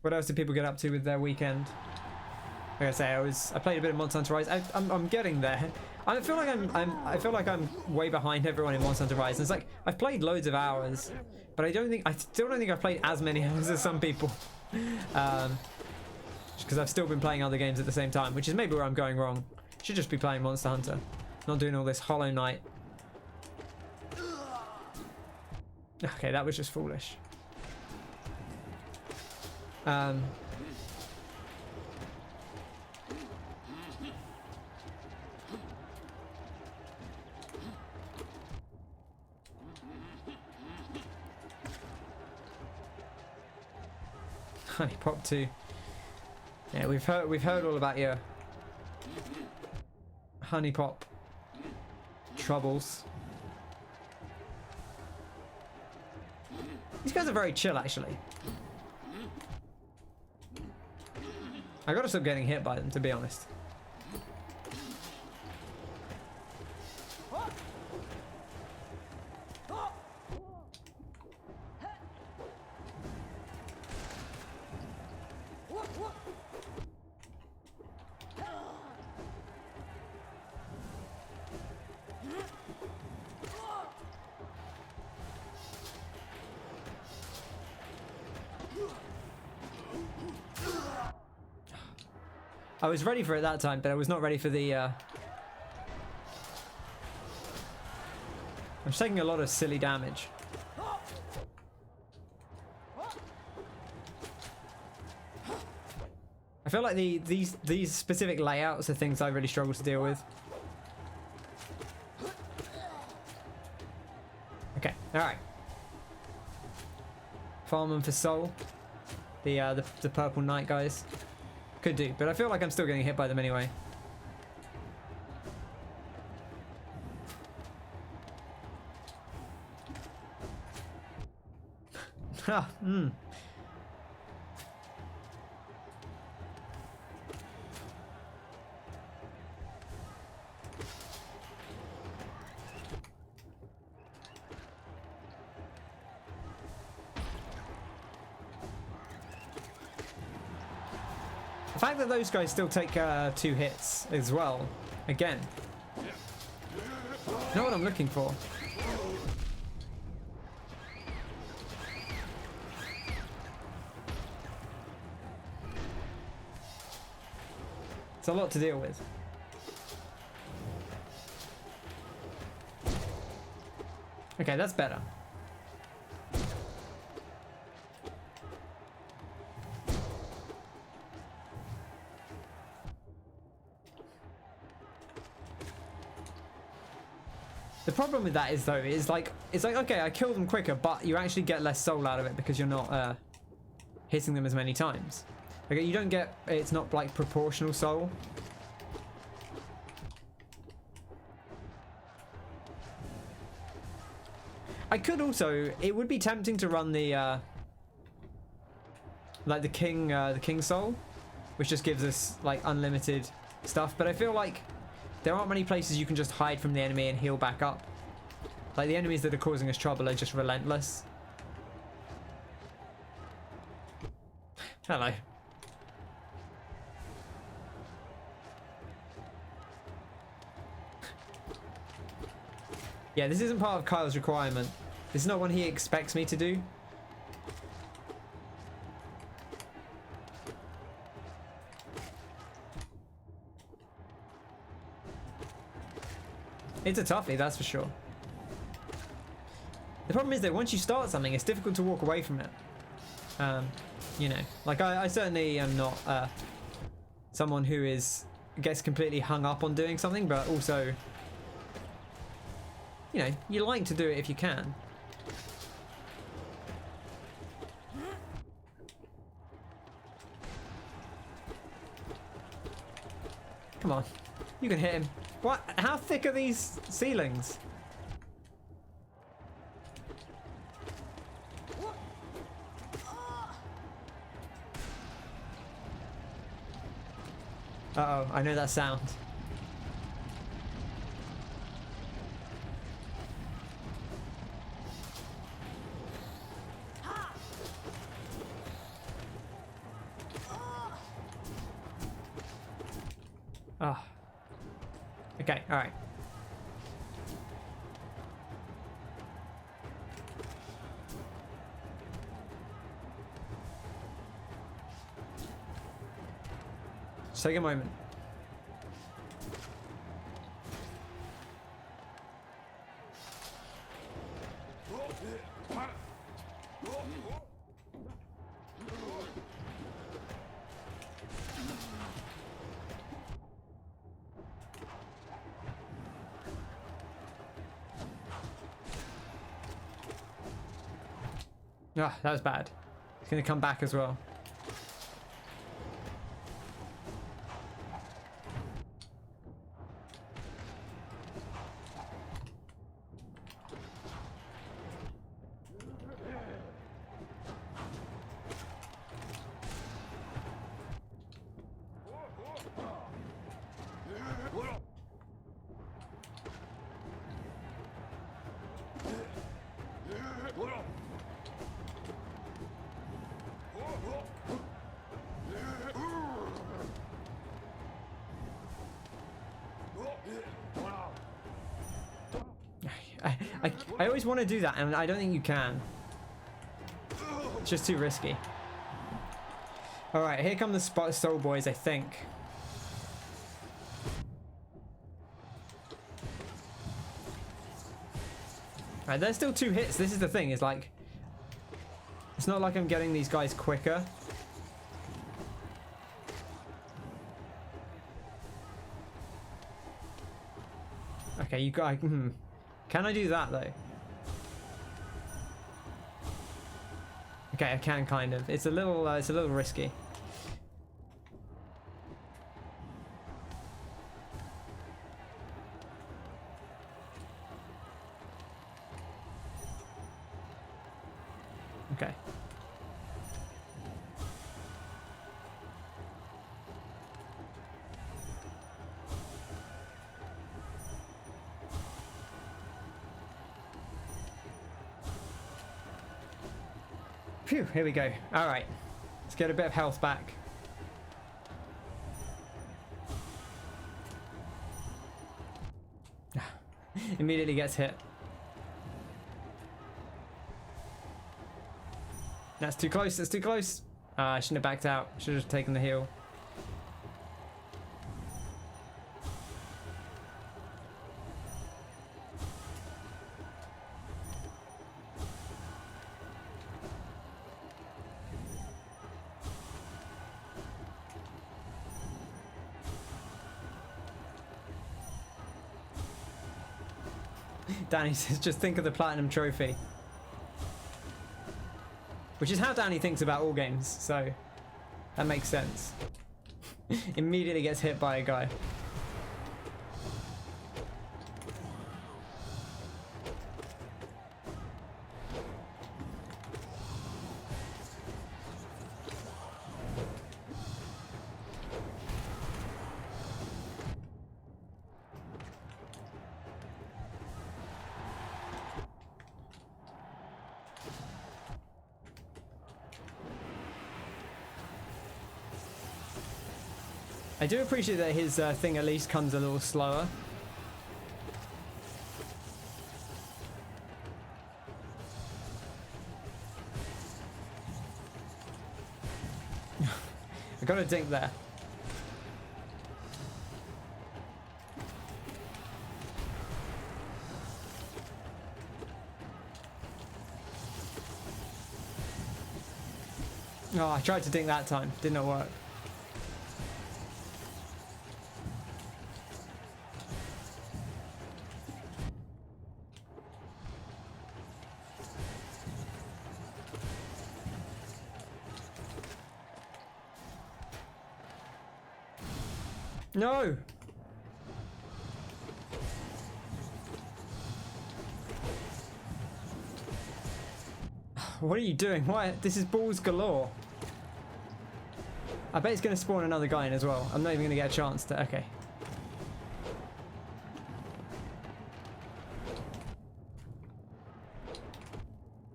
What else did people get up to with their weekend? Like I say, I played a bit of Monster Hunter Rise. I'm getting there. I feel like I'm way behind everyone in Monster Hunter Rise. And it's like I've played loads of hours, but I still don't think I've played as many hours as some people. Because I've still been playing other games at the same time, which is maybe where I'm going wrong. Should just be playing Monster Hunter, not doing all this Hollow Knight. Okay, that was just foolish. Honey Pop 2. Yeah, we've heard all about your Honey Pop troubles. These guys are very chill, actually. I gotta stop getting hit by them, to be honest. I was ready for it that time, but I was not ready for the I'm taking a lot of silly damage. I feel like these specific layouts are things I really struggle to deal with. Okay, alright. Farm them for soul. The purple knight guys. Could do, but I feel like I'm still getting hit by them anyway. Ah, The fact that those guys still take 2 hits as well, again, not what I'm looking for. It's a lot to deal with. Okay, that's better. The problem with that is though, it's like okay, I kill them quicker, but you actually get less soul out of it because you're not hitting them as many times. Okay, you don't get, it's not like proportional soul. I could also, it would be tempting to run the like the king soul, which just gives us like unlimited stuff, but I feel like there aren't many places you can just hide from the enemy and heal back up. Like the enemies that are causing us trouble are just relentless. Hello. Yeah, this isn't part of Kyle's requirement. This is not one he expects me to do. It's a toughie, that's for sure. The problem is that once you start something, it's difficult to walk away from it. You know, like I certainly am not someone who gets completely hung up on doing something, but also, you know, you like to do it if you can. Come on, you can hit him. What? How thick are these ceilings? Uh-oh, I know that sound. Ah. Okay, alright. Just take a moment. Ah, that was bad. It's gonna come back as well. I always want to do that, and I don't think you can. It's just too risky. Alright, here come the soul boys, I think. Alright, there's still 2 hits. This is the thing, is like... It's not like I'm getting these guys quicker. Okay, you got... Can I do that, though? Okay, I can kind of. It's a little risky. Okay. Phew, here we go. Alright. Let's get a bit of health back. Immediately gets hit. That's too close, that's too close. I shouldn't have backed out. Should have taken the heal. Danny says, just think of the platinum trophy. Which is how Danny thinks about all games, so that makes sense. Immediately gets hit by a guy. I do appreciate that his thing at least comes a little slower. I got a dink there. Oh, I tried to dink that time. Did not work. No! What are you doing? Why? This is balls galore. I bet it's going to spawn another guy in as well. I'm not even going to get a chance to... Okay.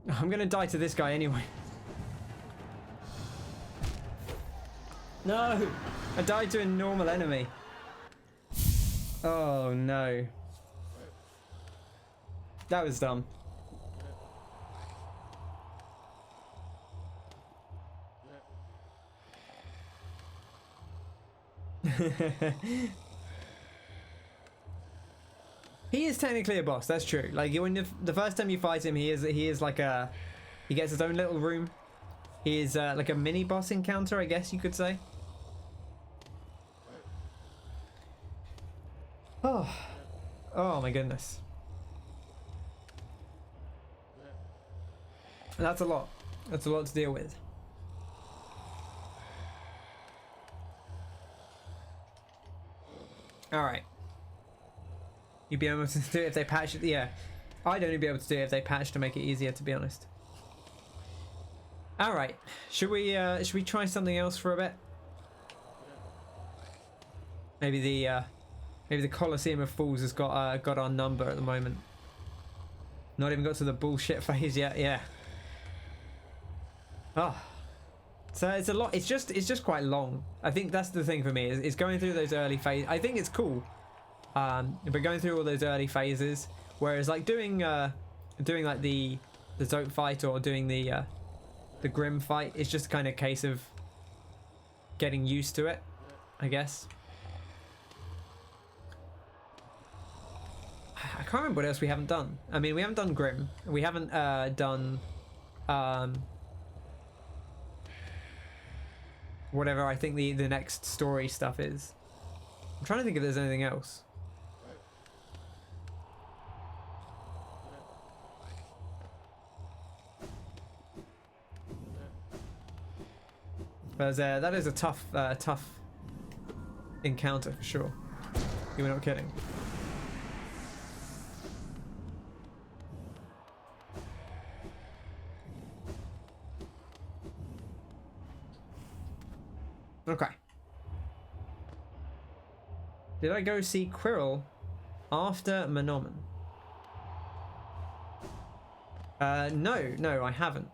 I'm going to die to this guy anyway. No! I died to a normal enemy. Oh no. That was dumb. He is technically a boss, that's true. Like when the first time you fight him, he is like a... He gets his own little room. He is like a mini boss encounter, I guess you could say. Oh my goodness. That's a lot. That's a lot to deal with. Alright. You'd be able to do it if they patch it. Yeah. I'd only be able to do it if they patch to make it easier, to be honest. Alright. Should we try something else for a bit? Maybe the Colosseum of Fools has got our number at the moment. Not even got to the bullshit phase yet. Yeah. Oh. So it's a lot. It's just quite long. I think that's the thing for me is going through those early phases. I think it's cool. But going through all those early phases Whereas like doing like the Zope fight or doing the Grim fight is just kind of a case of getting used to it, I guess. I can't remember what else we haven't done. I mean, we haven't done Grim. We haven't done whatever I think the next story stuff is. I'm trying to think if there's anything else. But that is a tough encounter for sure. You were not kidding. Okay. Did I go see Quirrel after Monoman? No, I haven't.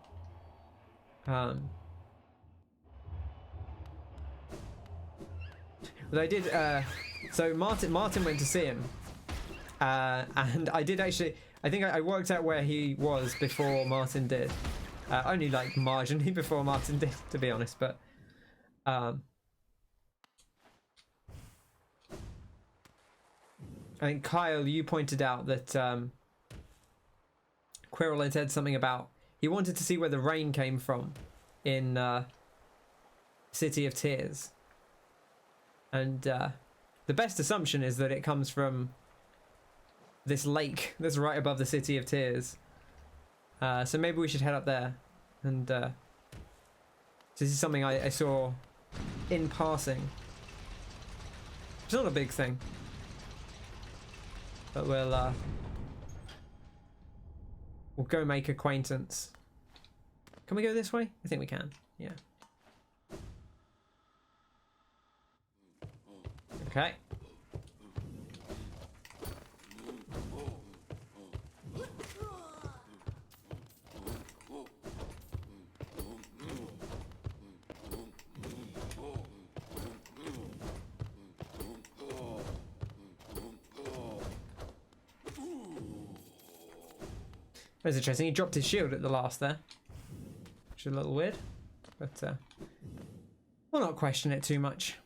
But I did. So Martin went to see him, and I did actually. I think I worked out where he was before Martin did. Only like marginally before Martin did, to be honest. But I think Kyle, you pointed out that Quirrel had said something about he wanted to see where the rain came from in City of Tears. And the best assumption is that it comes from this lake that's right above the City of Tears. So maybe we should head up there. And this is something I saw in passing. It's not a big thing. But we'll go make acquaintance. Can we go this way? I think we can. Yeah. Okay. That's interesting. He dropped his shield at the last there, which is a little weird, but we'll not question it too much.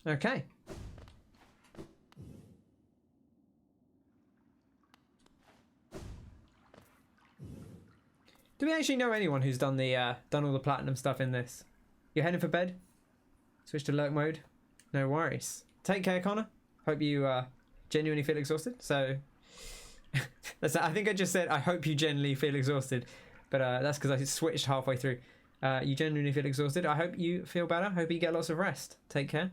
Okay. Do we actually know anyone who's done the done all the platinum stuff in this? You're heading for bed? Switch to lurk mode? No worries. Take care, Connor. Hope you genuinely feel exhausted. So that's, I think I just said I hope you genuinely feel exhausted, but that's because I switched halfway through. You genuinely feel exhausted. I hope you feel better. Hope you get lots of rest. Take care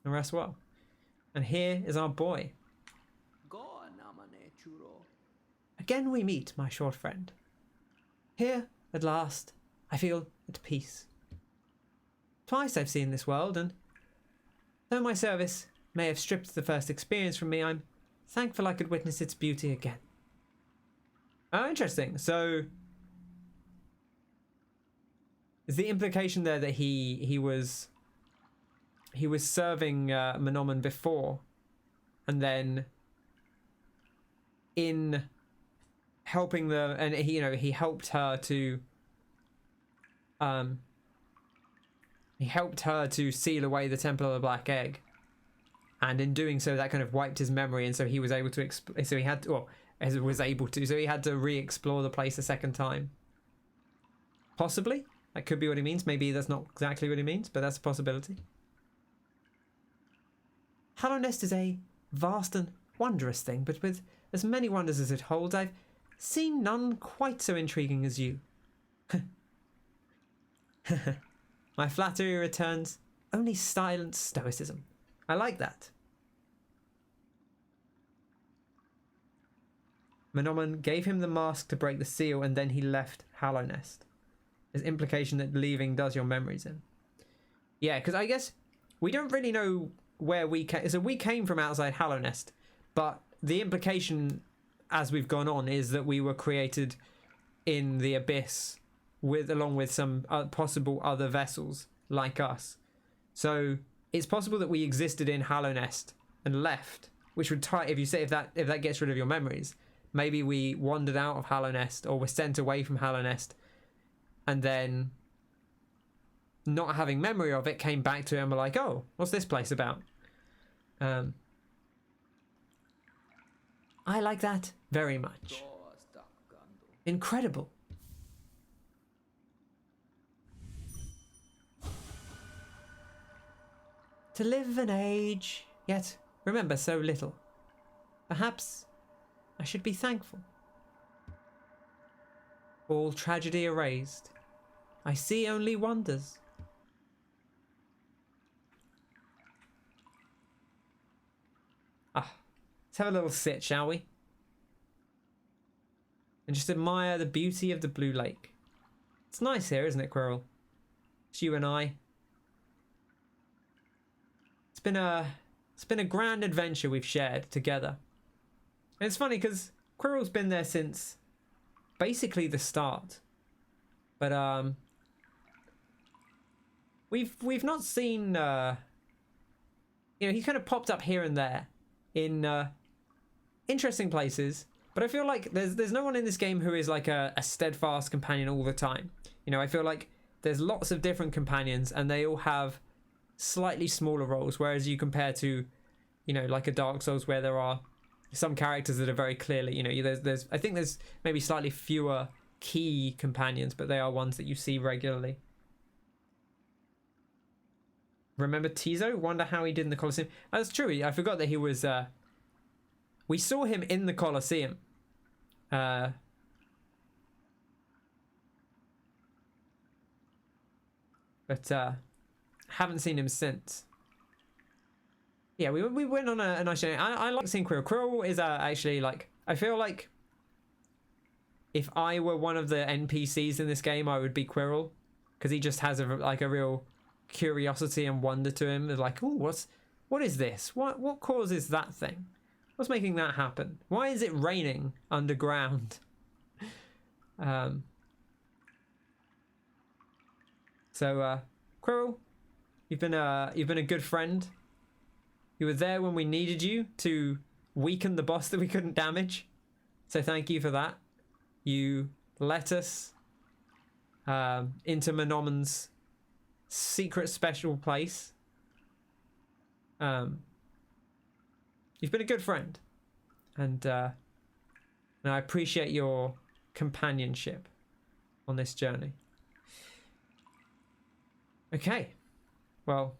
and rest well. And here is our boy. Again we meet, my short friend. Here, at last, I feel at peace. Twice I've seen this world, and though my service may have stripped the first experience from me, I'm thankful I could witness its beauty again. Oh, interesting. So, is the implication there that he was serving Monoman before, and then in helping and he helped her to seal away the Temple of the Black Egg, and in doing so that kind of wiped his memory, and so he was able to he had to re-explore the place a second time. Possibly that could be what he means. Maybe that's not exactly what he means, but that's a possibility. Hallownest is a vast and wondrous thing, but with as many wonders as it holds, I've seen none quite so intriguing as you. My flattery returns, only silent stoicism. I like that. Monoman gave him the mask to break the seal, and then he left Hallownest. There's implication that leaving does your memories in. Yeah, because I guess we don't really know where we came. So we came from outside Hallownest, but the implication as we've gone on is that we were created in the abyss along with some possible other vessels like us. So it's possible that we existed in Hallownest and left, which would tie if that gets rid of your memories, maybe we wandered out of Hallownest or were sent away from Hallownest, and then, not having memory of it, came back to it and were like, oh, what's this place about? I like that very much. Incredible. To live an age, yet remember so little. Perhaps I should be thankful. All tragedy erased, I see only wonders. Let's have a little sit, shall we? And just admire the beauty of the blue lake. It's nice here, isn't it, Quirrel? It's you and I. It's been a grand adventure we've shared together. And it's funny because Quirrel's been there since basically the start. But we've not seen you know, he's kind of popped up here and there in interesting places, but I feel like there's no one in this game who is like a steadfast companion all the time. You know, I feel like there's lots of different companions and they all have slightly smaller roles, whereas you compare to, you know, like a Dark Souls where there are some characters that are very clearly, you know, there's I think there's maybe slightly fewer key companions, but they are ones that you see regularly. Remember Tizo? Wonder how he did in the Colosseum. That's true. I forgot that he was we saw him in the Colosseum. But haven't seen him since. Yeah, we went on a nice journey. I like seeing Quirrel. Quirrel is actually, like, I feel like if I were one of the NPCs in this game, I would be Quirrel, because he just has a real curiosity and wonder to him. They're like, oh, what is this? What causes that thing? What's making that happen? Why is it raining underground? So Quirrel, you've been a good friend. You were there when we needed you to weaken the boss that we couldn't damage. So thank you for that. You let us into Menomen's secret special place. You've been a good friend, and I appreciate your companionship on this journey. Okay, well,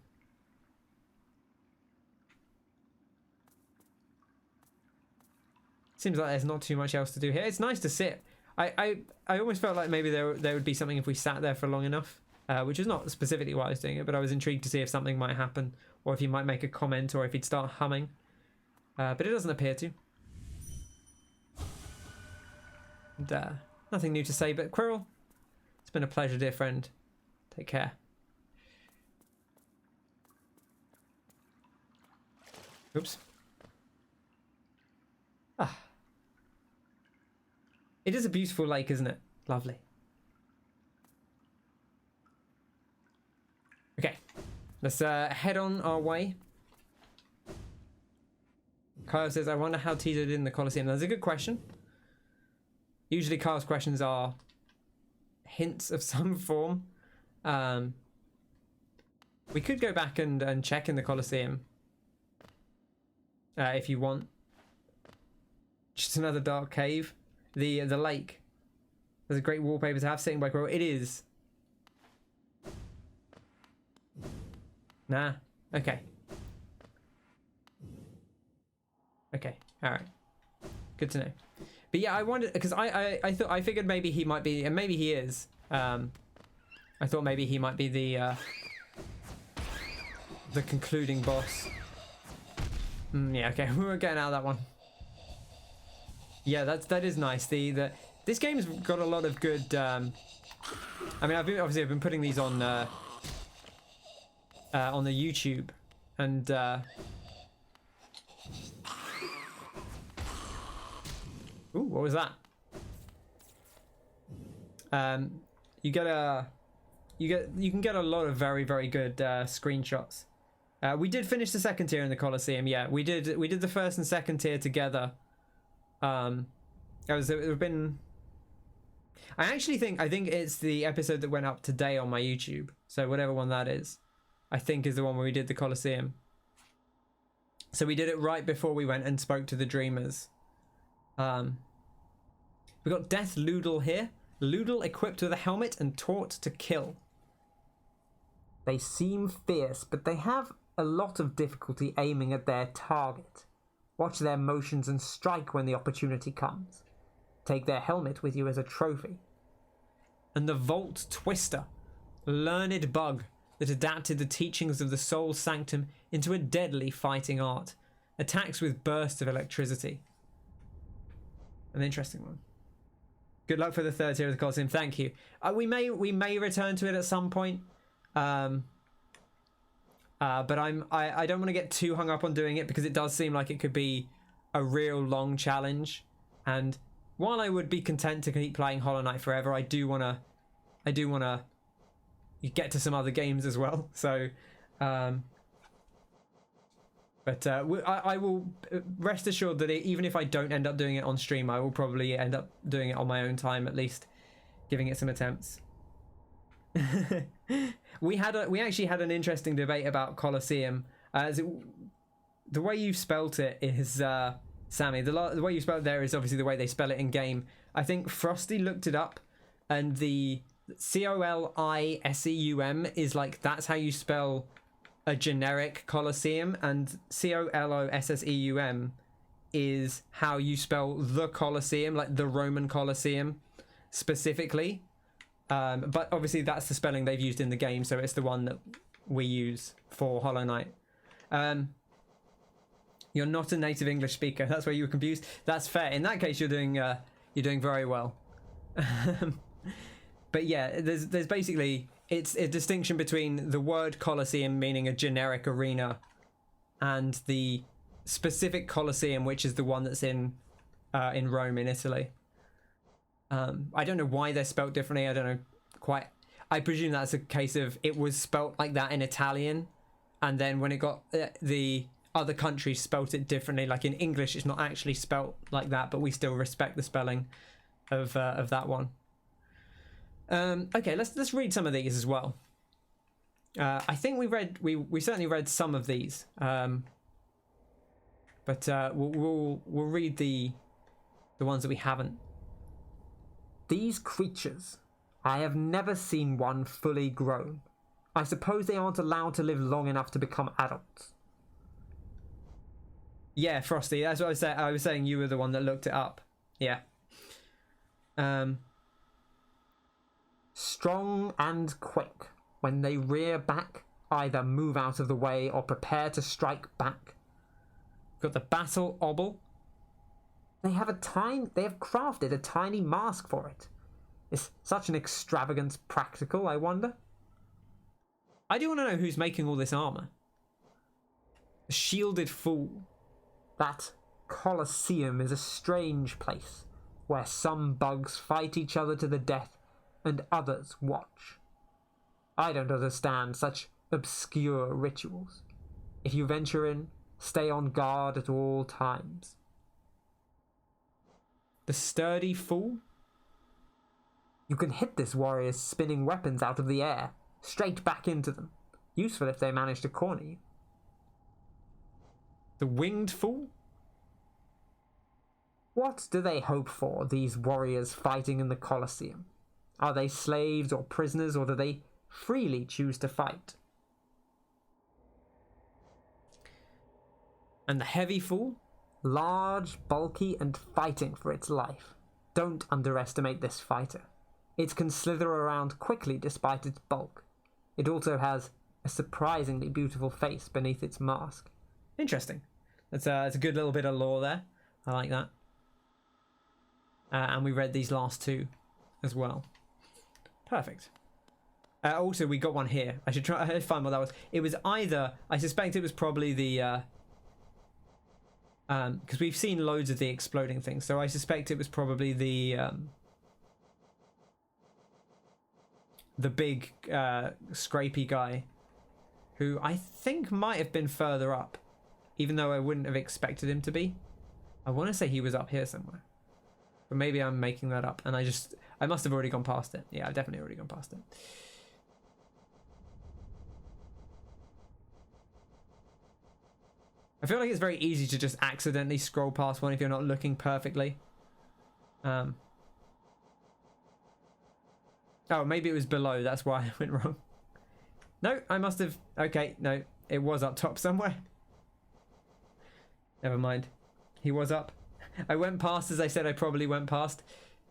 seems like there's not too much else to do here. It's nice to sit. I almost felt like maybe there would be something if we sat there for long enough, which is not specifically why I was doing it, but I was intrigued to see if something might happen, or if he might make a comment, or if he'd start humming. But it doesn't appear to. And nothing new to say, but Quirrel, it's been a pleasure, dear friend. Take care. Oops. Ah. It is a beautiful lake, isn't it? Lovely. Okay. Let's head on our way. Kyle says, I wonder how Tizo did in the Colosseum. That's a good question. Usually Kyle's questions are hints of some form. We could go back and check in the Colosseum. If you want. Just another dark cave. The lake. There's a great wallpaper to have sitting by Quirrel. It is. Nah. Okay. Okay. Alright. Good to know. But yeah, I wondered, because I figured maybe he might be, and maybe he is. I thought maybe he might be the concluding boss. Yeah, okay. We were getting out of that one. Yeah, that is nice. This game's got a lot of good. I mean, I've been putting these on the YouTube, and ooh, what was that? You can get a lot of very, very good screenshots. We did finish the second tier in the Colosseum. Yeah, we did the first and second tier together. There have been. I think it's the episode that went up today on my YouTube. So whatever one that is, I think is the one where we did the Colosseum. So we did it right before we went and spoke to the Dreamers. We got Death Loodle here. Loodle equipped with a helmet and taught to kill. They seem fierce, but they have a lot of difficulty aiming at their target. Watch their motions and strike when the opportunity comes. Take their helmet with you as a trophy. And the Vault Twister, learned bug that adapted the teachings of the Soul Sanctum into a deadly fighting art. Attacks with bursts of electricity. An interesting one. Good luck for the third tier of the Colosseum. Thank you. We may return to it at some point. But I don't want to get too hung up on doing it because it does seem like it could be a real long challenge. And while I would be content to keep playing Hollow Knight forever, I do wanna get to some other games as well. So, I will rest assured that even if I don't end up doing it on stream, I will probably end up doing it on my own time, at least giving it some attempts. We actually had an interesting debate about Colosseum. The way you spelt it is Sammy. The way you spell it there is obviously the way they spell it in game. I think Frosty looked it up, and the Coliseum is like that's how you spell a generic Colosseum, and Colosseum is how you spell the Colosseum, like the Roman Colosseum specifically. But obviously that's the spelling they've used in the game, so it's the one that we use for Hollow Knight. You're not a native English speaker. That's where you were confused. That's fair. In that case, you're doing very well. But yeah, there's basically it's a distinction between the word Colosseum meaning a generic arena, and the specific Colosseum, which is the one that's in Rome in Italy. I don't know why they're spelt differently. I don't know quite. I presume that's a case of it was spelt like that in Italian, and then when it got the other countries spelt it differently. Like in English, it's not actually spelt like that, but we still respect the spelling of that one. Okay, let's read some of these as well. I think we certainly read some of these, but we'll read the ones that we haven't. These creatures, I have never seen one fully grown. I suppose they aren't allowed to live long enough to become adults. Yeah, Frosty, that's what I was saying. I was saying you were the one that looked it up. Yeah. Strong and quick. When they rear back, either move out of the way or prepare to strike back. Got the Battle Obel. They have crafted a tiny mask for it. Is such an extravagance practical, I wonder? I do want to know who's making all this armor. A shielded fool. That Colosseum is a strange place, where some bugs fight each other to the death, and others watch. I don't understand such obscure rituals. If you venture in, stay on guard at all times. The sturdy fool? You can hit this warrior's spinning weapons out of the air, straight back into them. Useful if they manage to corner you. The winged fool? What do they hope for, these warriors fighting in the Colosseum? Are they slaves or prisoners, or do they freely choose to fight? And the heavy fool? Large, bulky, and fighting for its life. Don't underestimate this fighter. It can slither around quickly despite its bulk. It also has a surprisingly beautiful face beneath its mask. Interesting. That's a good little bit of lore there. I like that. And we read these last two as well. Perfect. Also, we got one here. I should try to find what that was. It was either... I suspect it was probably the... because we've seen loads of the exploding things, so I suspect it was probably the big scrapey guy, who I think might have been further up, even though I wouldn't have expected him to be. I want to say he was up here somewhere. But maybe I'm making that up, and I must have already gone past it. Yeah, I've definitely already gone past it. I feel like it's very easy to just accidentally scroll past one if you're not looking perfectly. Oh, maybe it was below. That's why I went wrong. No, I must have... Okay, no. It was up top somewhere. Never mind. He was up. I went past as I said I probably went past.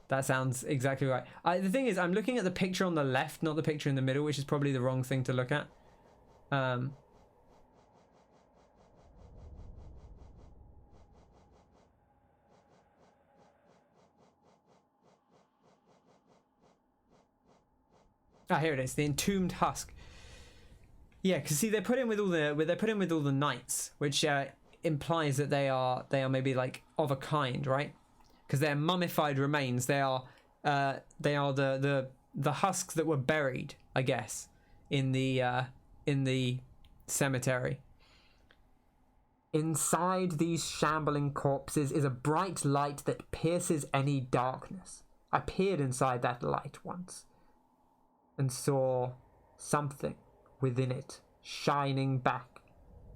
That sounds exactly right. The thing is, I'm looking at the picture on the left, not the picture in the middle, which is probably the wrong thing to look at. Here it is, the entombed husk. Yeah, because see, they're put in with all the knights, which implies that they are maybe like of a kind, right? Because they're mummified remains. They are the husks that were buried, I guess, in the cemetery. Inside these shambling corpses is a bright light that pierces any darkness. I peered inside that light once and saw something within it shining back,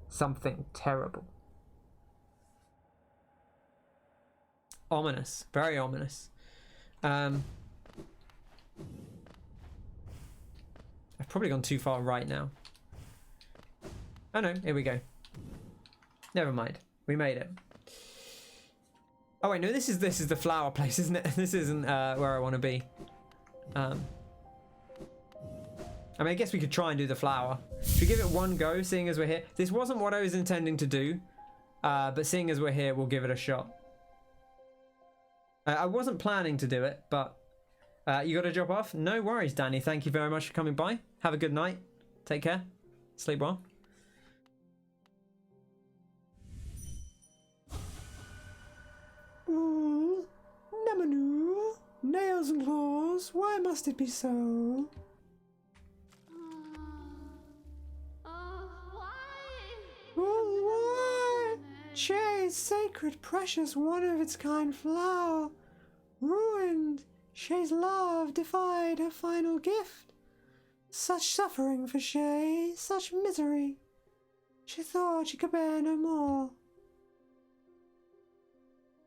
something terrible. Ominous, very ominous. I've probably gone too far right now. Oh no, here we go. Never mind, we made it. Oh wait, no, this is the flower place, isn't it? This isn't where I want to be. I mean, I guess we could try and do the flower. Should we give it one go, seeing as we're here? This wasn't what I was intending to do, but seeing as we're here, we'll give it a shot. I wasn't planning to do it, but you got to drop off? No worries, Danny. Thank you very much for coming by. Have a good night. Take care. Sleep well. Ooh, Namanu, nails and claws, why must it be so? Why? Shay's sacred, precious, one-of-its-kind flower. Ruined. Shay's love defied her final gift. Such suffering for Shay, such misery. She thought she could bear no more.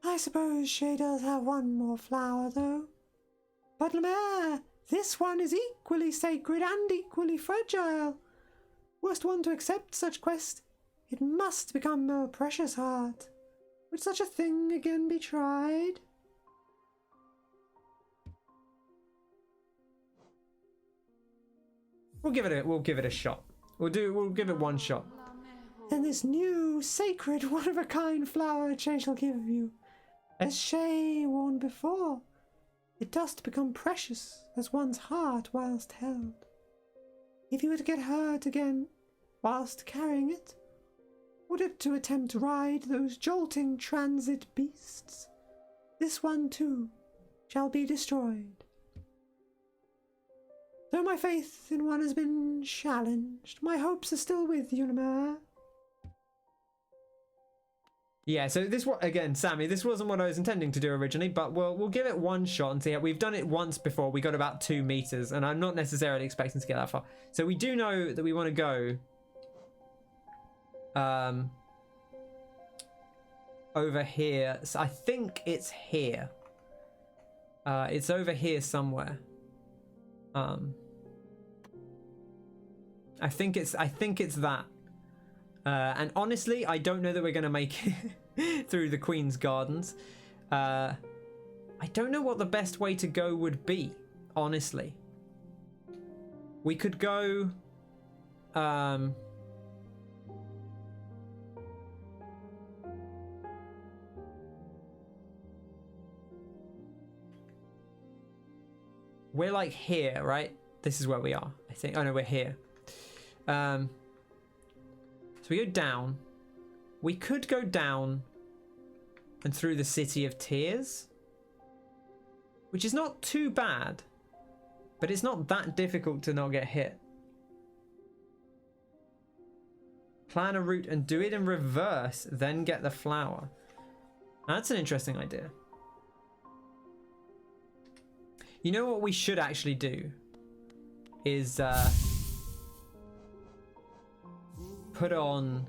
I suppose Shay does have one more flower, though. But Lemaire, this one is equally sacred and equally fragile. Worst one to accept such quest, it must become more precious heart. Would such a thing again be tried? We'll give it a shot. We'll give it one shot. Then this new, sacred, one-of-a-kind flower Shay shall give you, as Shay warned before, it doth become precious as one's heart whilst held. If you were to get hurt again whilst carrying it, would it to attempt to ride those jolting transit beasts, this one too shall be destroyed. Though my faith in one has been challenged, my hopes are still with you, Lemaire. Yeah, so this one again, Sammy. This wasn't what I was intending to do originally, but we'll give it one shot and see how. We've done it once before. We got about 2 meters, and I'm not necessarily expecting to get that far. So we do know that we want to go over here. So I think it's here. It's over here somewhere. I think it's that. And honestly, I don't know that we're going to make it through the Queen's Gardens. I don't know what the best way to go would be, honestly. We could go... we're like here, right? This is where we are, I think. Oh no, we're here. So we go down. We could go down and through the City of Tears, which is not too bad, but it's not that difficult to not get hit. Plan a route and do it in reverse, then get the flower. That's an interesting idea. You know what we should actually do is put on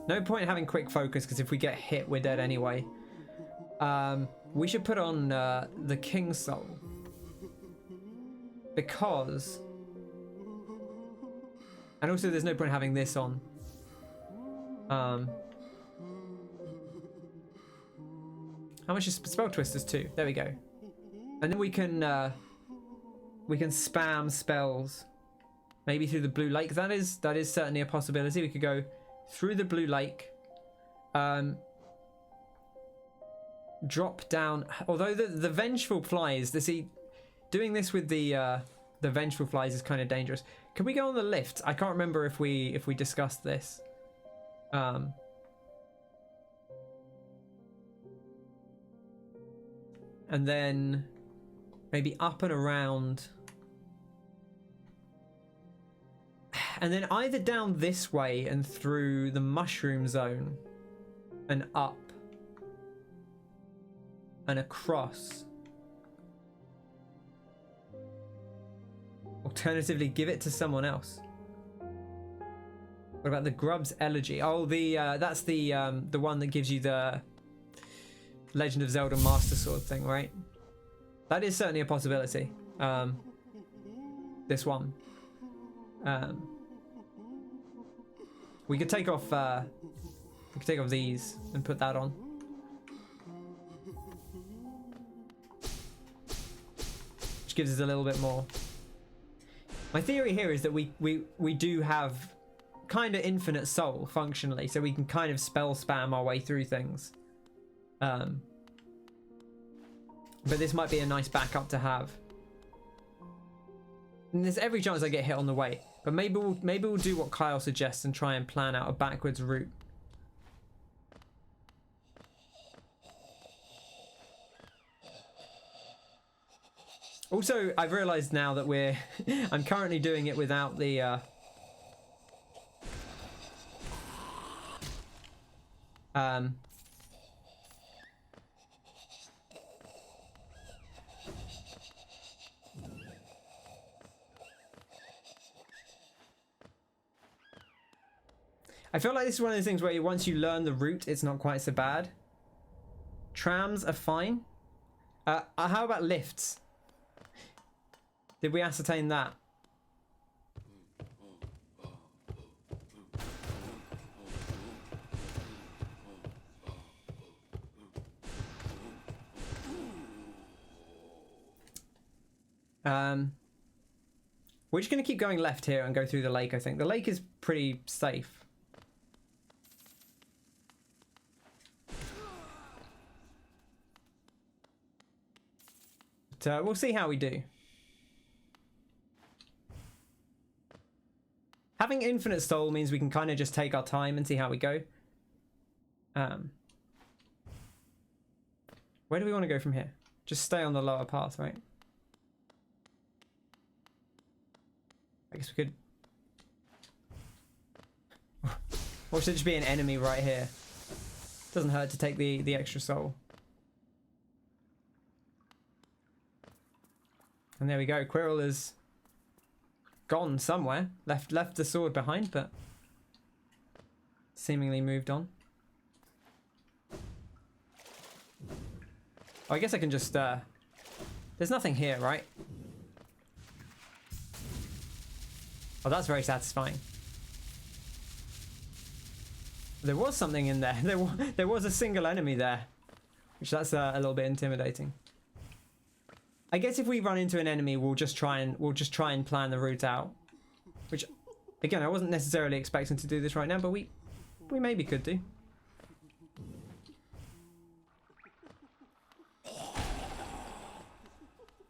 no point having quick focus, because if we get hit we're dead anyway. We should put on the King Soul, because, and also there's no point having this on. How much is spell twisters? 2. There we go. And then we can spam spells, maybe through the blue lake. That is certainly a possibility. We could go through the blue lake, drop down. Although the vengeful flies, doing this with the vengeful flies is kind of dangerous. Can we go on the lift? I can't remember if we discussed this. And then maybe up and around, and then either down this way and through the mushroom zone and up and across. Alternatively, give it to someone else. What about the Grub's Elegy? Oh, that's the one that gives you the Legend of Zelda Master Sword thing, right? That is certainly a possibility. This one. We could take off these and put that on. Which gives us a little bit more. My theory here is that we do have kind of infinite soul functionally, so we can kind of spell spam our way through things. But this might be a nice backup to have. And there's every chance I get hit on the way, but maybe we'll do what Kyle suggests and try and plan out a backwards route. Also, I've realized now that I'm currently doing it without the I feel like this is one of those things where once you learn the route, it's not quite so bad. Trams are fine. How about lifts? Did we ascertain that? We're just going to keep going left here and go through the lake, I think. The lake is pretty safe. But, we'll see how we do. Having infinite soul means we can kind of just take our time and see how we go. Where do we want to go from here? Just stay on the lower path, right? I guess we could... Or should it just be an enemy right here? Doesn't hurt to take the extra soul. And there we go. Quirrel is gone somewhere. Left the sword behind, but seemingly moved on. Oh, I guess I can just... There's nothing here, right? Oh, that's very satisfying. There was something in there. There was a single enemy there, which that's a little bit intimidating. I guess if we run into an enemy, we'll just try and plan the route out. Which, again, I wasn't necessarily expecting to do this right now, but we maybe could do.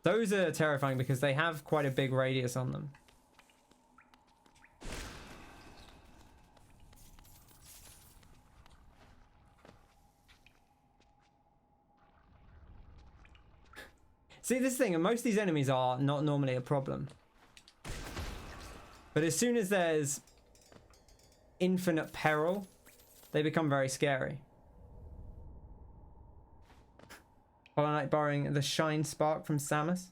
Those are terrifying because they have quite a big radius on them. See, this thing, and most of these enemies are not normally a problem. But as soon as there's infinite peril, they become very scary. Hollow Knight borrowing the Shine Spark from Samus.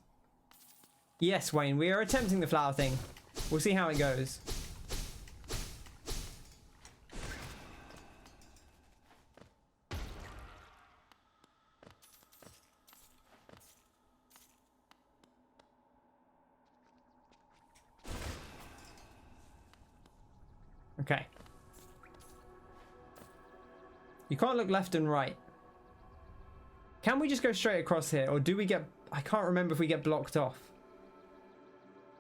Yes, Wayne, we are attempting the flower thing. We'll see how it goes. Okay. You can't look left and right. Can we just go straight across here? Or do we get... I can't remember if we get blocked off.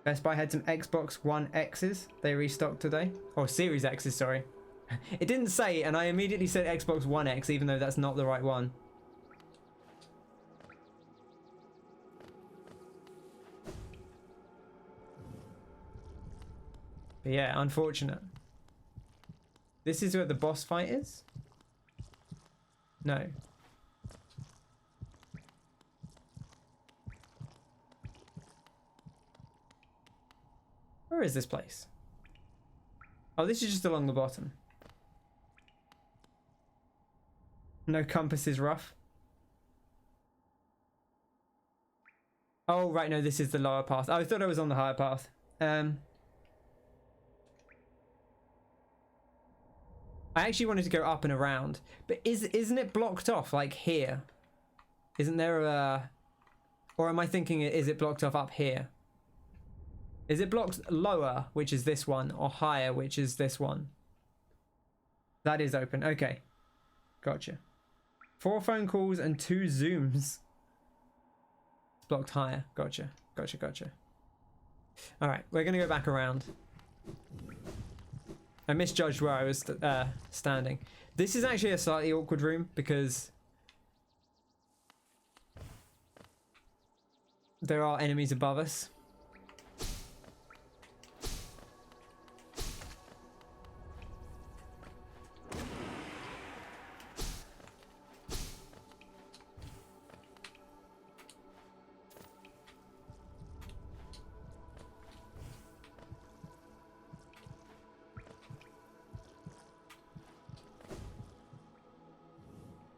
Best Buy had some Xbox One X's. They restocked today. Or Series X's, sorry. It didn't say, and I immediately said Xbox One X, even though that's not the right one. But yeah, unfortunate. This is where the boss fight is? No. Where is this place? Oh, this is just along the bottom. No compass is rough. Oh, right, no, this is the lower path. Oh, I thought I was on the higher path. I actually wanted to go up and around, but isn't it blocked off like here? Isn't there a... Or am I thinking, is it blocked off up here? Is it blocked lower, which is this one, or higher, which is this one? That is open. Okay. Gotcha. 4 phone calls and 2 Zooms. It's blocked higher. Gotcha. Gotcha, gotcha. Alright, we're going to go back around. I misjudged where I was standing. This is actually a slightly awkward room because there are enemies above us.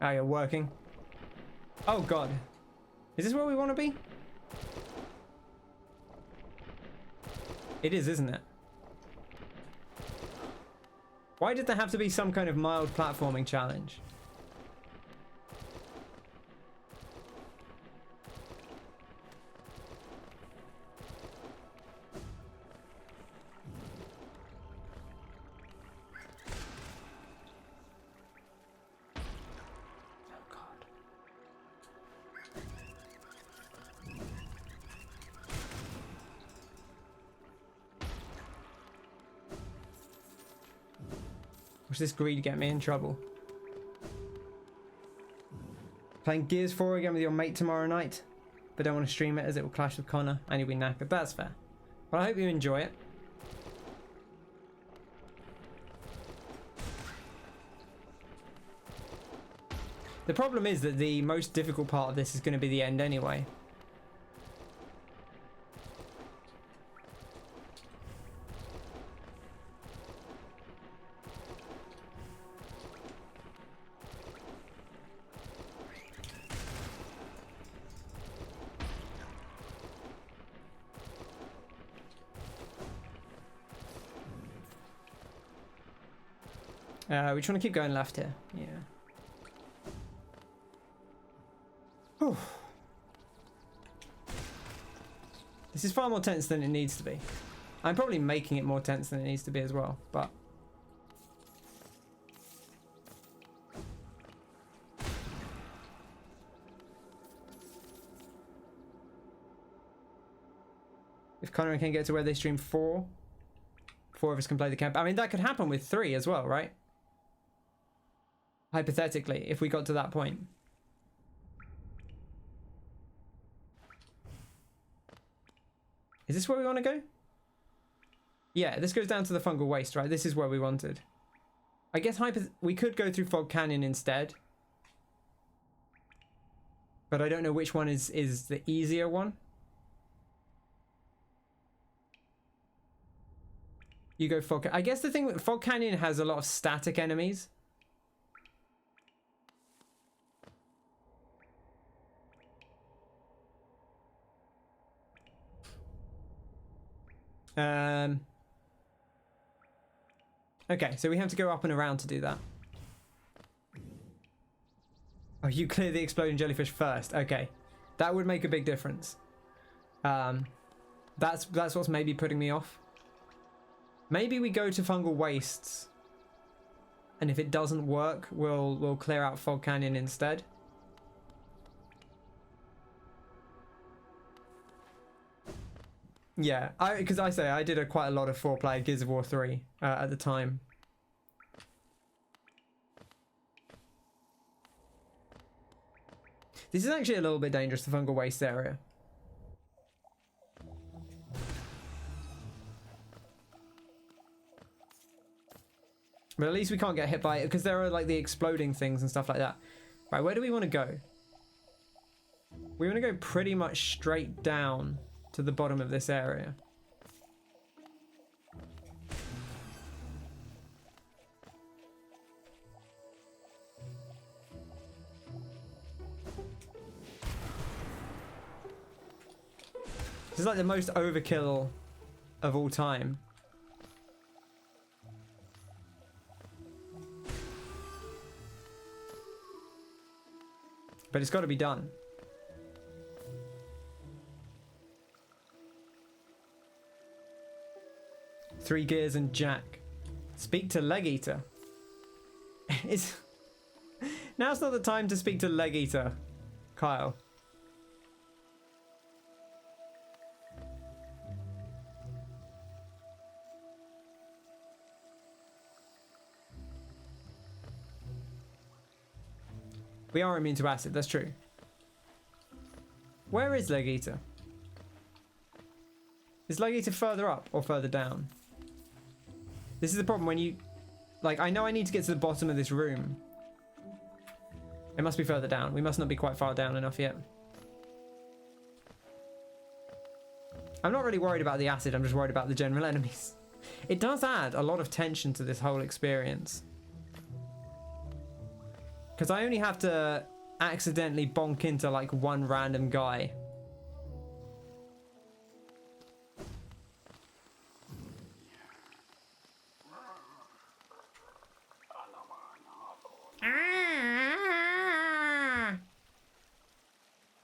Oh, you're working. Oh, God. Is this where we want to be? It is, isn't it? Why did there have to be some kind of mild platforming challenge? Watch this greed get me in trouble. Playing Gears 4 again with your mate tomorrow night, but don't want to stream it as it will clash with Connor and you'll be knackered. That's fair. But I hope you enjoy it. The problem is that the most difficult part of this is going to be the end anyway. We just want to keep going left here. Yeah. Whew. This is far more tense than it needs to be. I'm probably making it more tense than it needs to be as well, but... If Connor and Ken get to where they stream 4 of us can play the camp. I mean, that could happen with 3 as well, right? Hypothetically, if we got to that point. Is this where we want to go? Yeah, this goes down to the fungal waste, right? This is where we wanted. I guess we could go through Fog Canyon instead. But I don't know which one is the easier one. You go Fog Canyon. I guess the thing with Fog Canyon has a lot of static enemies. Okay, so we have to go up and around to do that. Oh, you clear the exploding jellyfish first. Okay, that would make a big difference. That's what's maybe putting me off. Maybe we go to fungal wastes, and if it doesn't work, we'll clear out Fog Canyon instead. Yeah, because I did quite a lot of 4-player Gears of War 3 at the time. This is actually a little bit dangerous, the fungal waste area. But at least we can't get hit by it, because there are like the exploding things and stuff like that. Right, where do we want to go? We want to go pretty much straight down to the bottom of this area. This is like the most overkill of all time. But it's got to be done. Three gears and Jack. Speak to Leg Eater. Now's not the time to speak to Leg Eater, Kyle. We are immune to acid, that's true. Where is Leg Eater? Is Leg Eater further up or further down? This is the problem when you... Like, I know I need to get to the bottom of this room. It must be further down. We must not be quite far down enough yet. I'm not really worried about the acid, I'm just worried about the general enemies. It does add a lot of tension to this whole experience. Because I only have to accidentally bonk into like one random guy.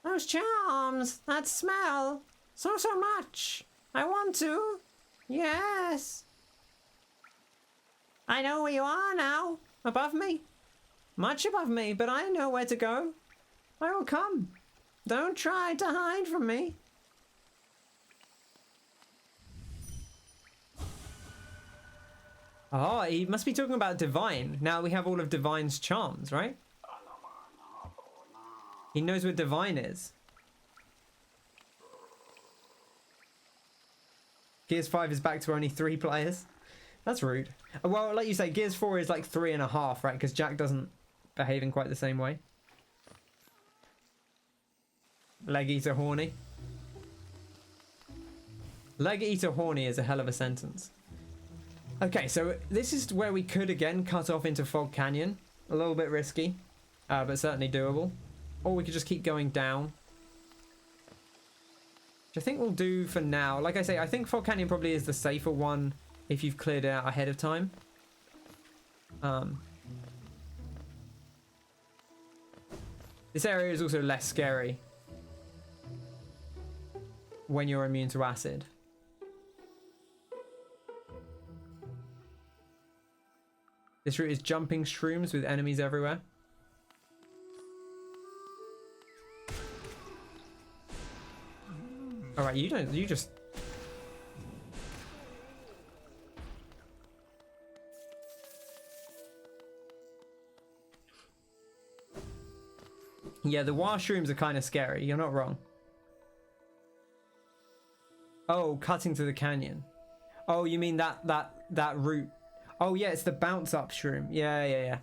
Those charms, that smell, so much. I want to. Yes. I know where you are now, above me. Much above me, but I know where to go. I will come. Don't try to hide from me. Oh, he must be talking about Divine. Now we have all of Divine's charms, right? He knows what Divine is. Gears 5 is back to only 3 players. That's rude. Well, like you say, Gears 4 is like 3.5, right? Because Jack doesn't behave in quite the same way. Leg Eater horny. Leg Eater horny is a hell of a sentence. Okay, so this is where we could again cut off into Fog Canyon. A little bit risky, but certainly doable. Or we could just keep going down. Which I think we'll do for now. Like I say, I think Fog Canyon probably is the safer one if you've cleared it out ahead of time. This area is also less scary when you're immune to acid. This route is jumping shrooms with enemies everywhere. Alright, you just... Yeah, the washrooms are kind of scary. You're not wrong. Oh, cutting to the canyon. Oh, you mean that route? Oh, yeah, it's the bounce up shroom. Yeah.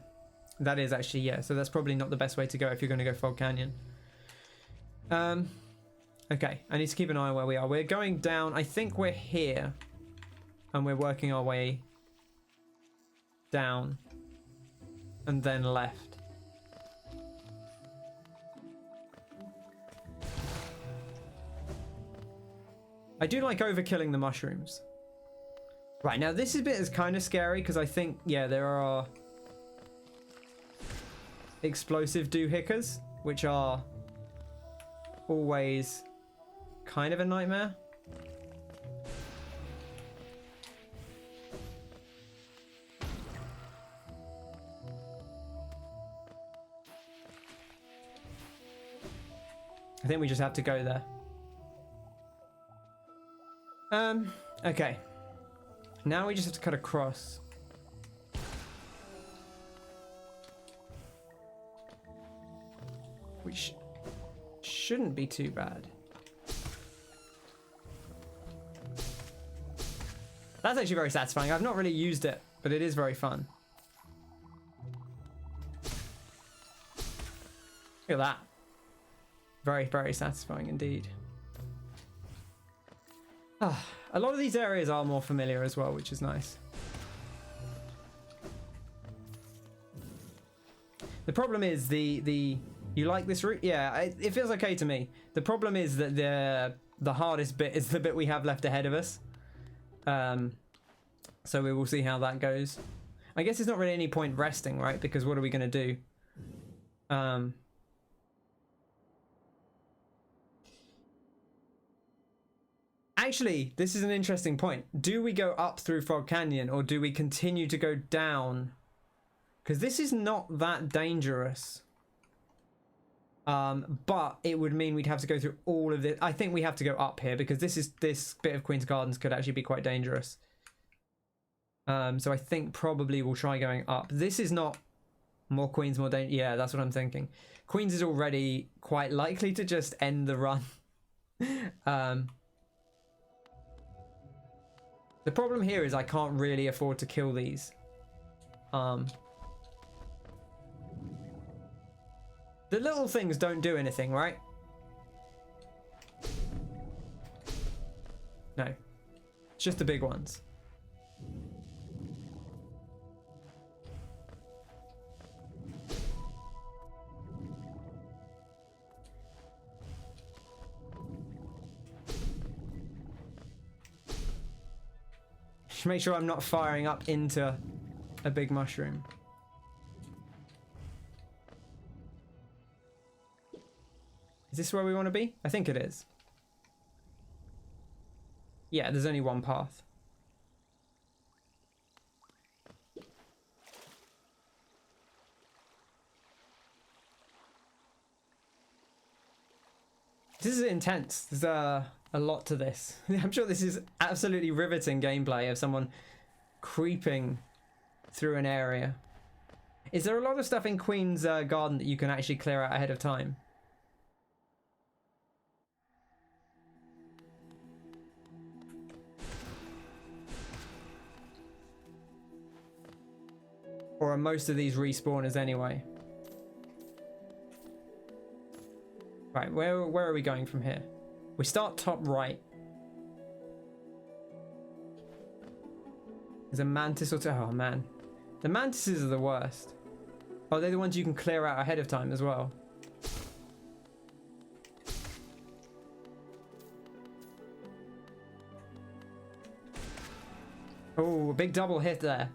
That is actually, yeah. So that's probably not the best way to go if you're going to go Fog Canyon. Okay, I need to keep an eye on where we are. We're going down. I think we're here, and we're working our way down, and then left. I do like overkilling the mushrooms. Right, now this bit is kind of scary because I think, yeah, there are explosive doohickers, which are always kind of a nightmare. I think we just have to go there. Okay. Now we just have to cut across. Which shouldn't be too bad. That's actually very satisfying. I've not really used it, but it is very fun. Look at that. Very, very satisfying indeed. A lot of these areas are more familiar as well, which is nice. The problem is you like this route? Yeah, it feels okay to me. The problem is that the hardest bit is the bit we have left ahead of us. So we will see how that goes. I guess there's not really any point resting, right? Because what are we going to do? Actually, this is an interesting point. Do we go up through Fog Canyon or do we continue to go down? Because this is not that dangerous. But it would mean we'd have to go through all of this. I think we have to go up here because this bit of Queen's Gardens could actually be quite dangerous. So I think probably we'll try going up. This is not more Queens, more dangerous. Yeah, that's what I'm thinking. Queens is already quite likely to just end the run. The problem here is I can't really afford to kill these. The little things don't do anything, right? No. It's just the big ones. Just make sure I'm not firing up into a big mushroom. Is this where we want to be? I think it is. Yeah, there's only one path. This is intense. There's a lot to this. I'm sure this is absolutely riveting gameplay of someone creeping through an area. Is there a lot of stuff in Queen's Garden that you can actually clear out ahead of time? Or are most of these respawners anyway? Right, where are we going from here? We start top right. There's a mantis or two. Oh man. The mantises are the worst. Oh, they're the ones you can clear out ahead of time as well. Oh, a big double hit there.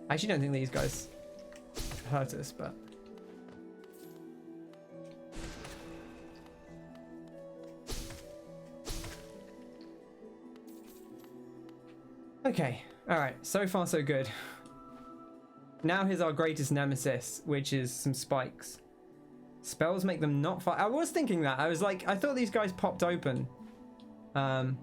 I actually don't think these guys hurt us, but... Okay, alright, so far so good. Now here's our greatest nemesis, which is some spikes. Spells make them not fire. I was thinking that. I was like, I thought these guys popped open. I'm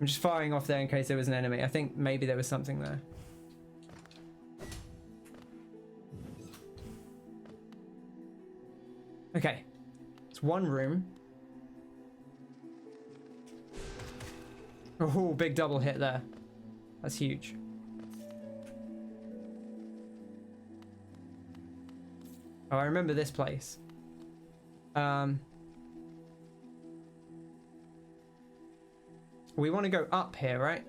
just firing off there in case there was an enemy. I think maybe there was something there. Okay, it's one room. Oh, big double hit there. That's huge. Oh, I remember this place. We want to go up here, right?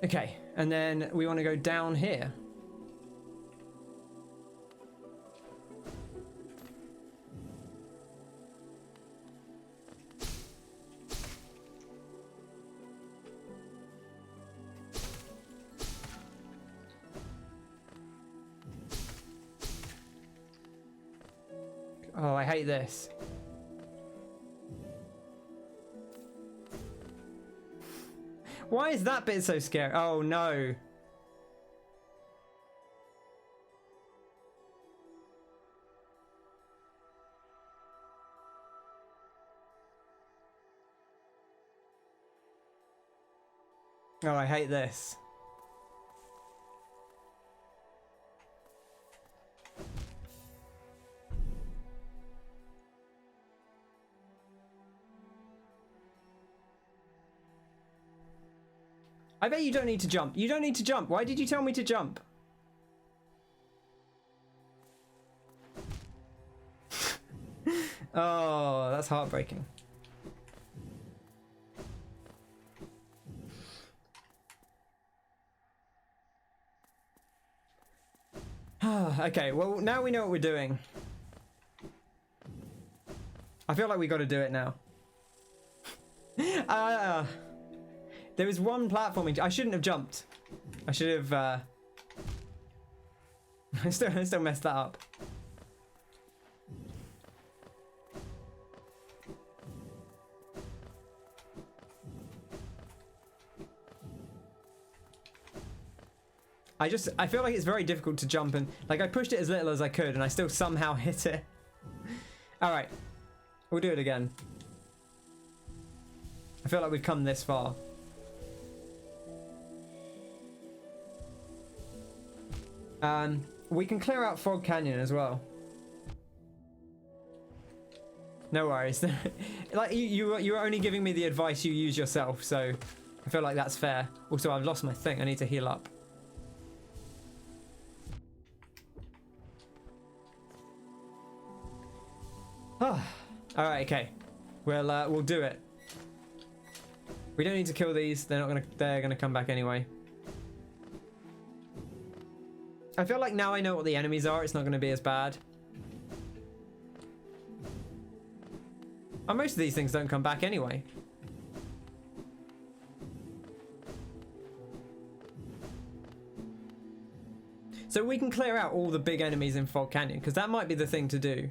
Okay, and then we want to go down here. Oh, I hate this. Why is that bit so scary? Oh no. Oh, I hate this. I bet you don't need to jump. You don't need to jump. Why did you tell me to jump? Oh, that's heartbreaking. Okay, well, now we know what we're doing. I feel like we got to do it now. There was one platforming. I shouldn't have jumped. I should have. I still messed that up. I feel like it's very difficult to jump, and like I pushed it as little as I could and I still somehow hit it. All right, we'll do it again. I feel like we've come this far. We can clear out Fog Canyon as well. No worries. Like you were only giving me the advice you use yourself, so I feel like that's fair. Also, I've lost my thing. I need to heal up. All right, okay. We'll do it. We don't need to kill these. They're gonna come back anyway. I feel like now I know what the enemies are, it's not going to be as bad. And most of these things don't come back anyway. So we can clear out all the big enemies in Fog Canyon, because that might be the thing to do.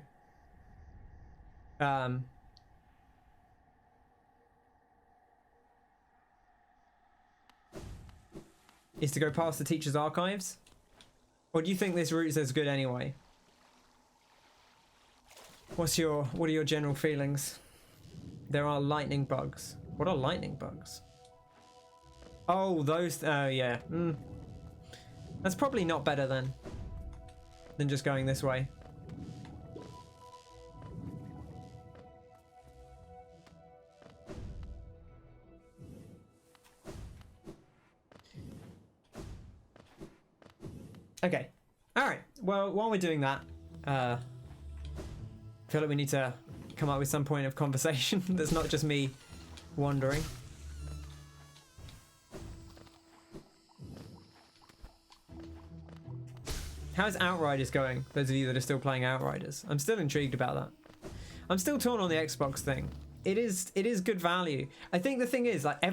Is to go past the teacher's archives? Or do you think this route's as good anyway? What are your general feelings? There are lightning bugs. What are lightning bugs? Oh, those. Oh, yeah. That's probably not better then than just going this way. Okay. Alright. Well, while we're doing that, I feel like we need to come up with some point of conversation that's not just me wandering. How's Outriders going? Those of you that are still playing Outriders. I'm still intrigued about that. I'm still torn on the Xbox thing. It is good value. I think the thing is, like,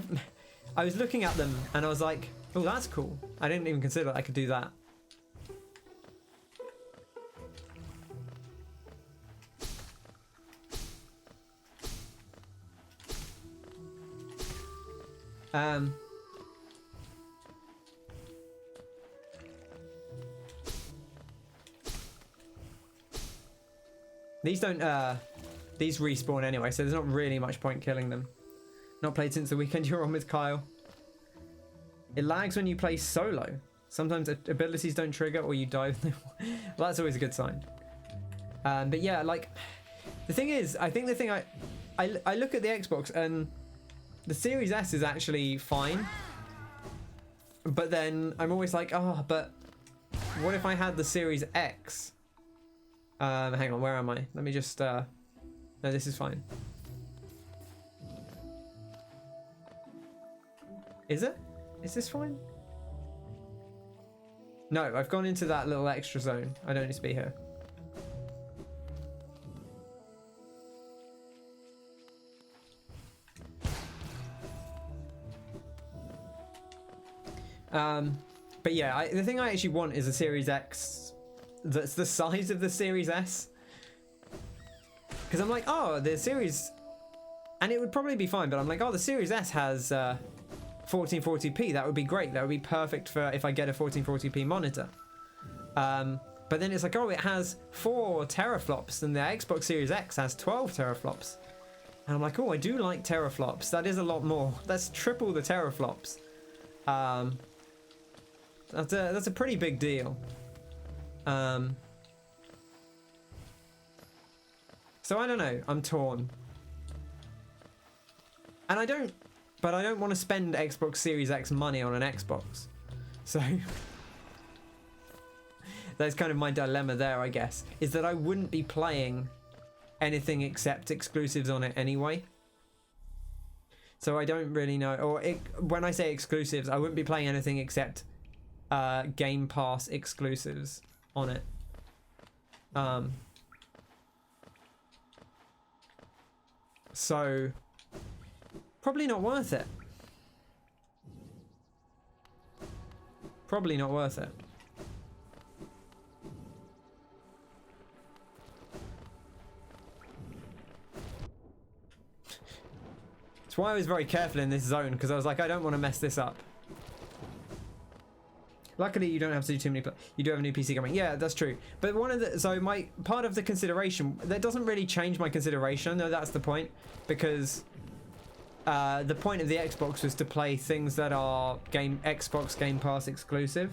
I was looking at them and I was like, oh, that's cool. I didn't even consider I could do that. These don't, these respawn anyway, so there's not really much point killing them. Not played since the weekend you were on with Kyle. It lags when you play solo. Sometimes abilities don't trigger or you die. Well, that's always a good sign. But yeah, like, the thing is, I think the thing I look at the Xbox and the Series S is actually fine. But then I'm always like, oh, but what if I had the Series X? Hang on, where am I? Let me just, no, this is fine. Is it? Is this fine? No, I've gone into that little extra zone. I don't need to be here. But yeah, the thing I actually want is a Series X that's the size of the Series S. Because I'm like, oh, the Series... And it would probably be fine, but I'm like, oh, the Series S has 1440p. That would be great. That would be perfect for if I get a 1440p monitor. But then it's like, oh, it has 4 teraflops, and the Xbox Series X has 12 teraflops. And I'm like, oh, I do like teraflops. That is a lot more. That's triple the teraflops. That's a pretty big deal. So I don't know. I'm torn. And I don't want to spend Xbox Series X money on an Xbox. So that's kind of my dilemma there, I guess, is that I wouldn't be playing anything except exclusives on it anyway. So I don't really know. Or when I say exclusives, I wouldn't be playing anything except Game Pass exclusives on it. So probably not worth it. Probably not worth it. That's why I was very careful in this zone, because I was like, I don't want to mess this up. Luckily, you don't have to do too many. You do have a new PC coming. Yeah, that's true. But my part of the consideration, that doesn't really change my consideration. No, that's the point, because the point of the Xbox was to play things that are Xbox Game Pass exclusive.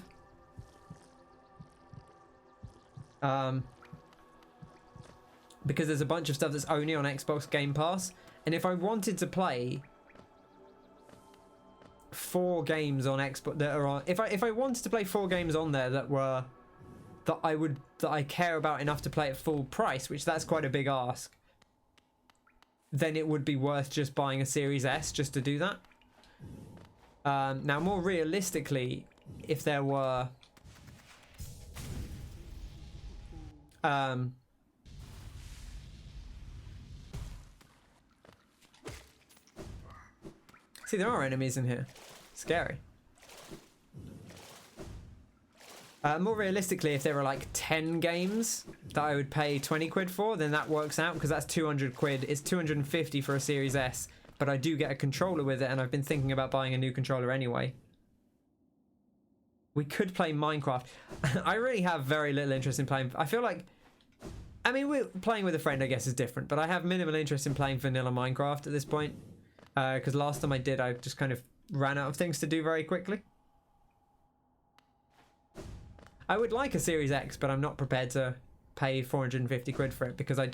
Because there's a bunch of stuff that's only on Xbox Game Pass, and if I wanted to play 4 games on Xbox that are on, if I wanted to play 4 games on there that I care about enough to play at full price, which that's quite a big ask, then it would be worth just buying a Series S just to do that. Now, more realistically, if there were see, there are enemies in here. Scary. More realistically, if there were like 10 games that I would pay 20 quid for, then that works out, because that's 200 quid. It's 250 for a Series S, but I do get a controller with it, and I've been thinking about buying a new controller anyway. We could play Minecraft. I really have very little interest in playing. I feel like, I mean, we're playing with a friend, I guess, is different, but I have minimal interest in playing vanilla Minecraft at this point, because last time I did, I just kind of ran out of things to do very quickly. I would like a Series X, but I'm not prepared to pay 450 quid for it, because I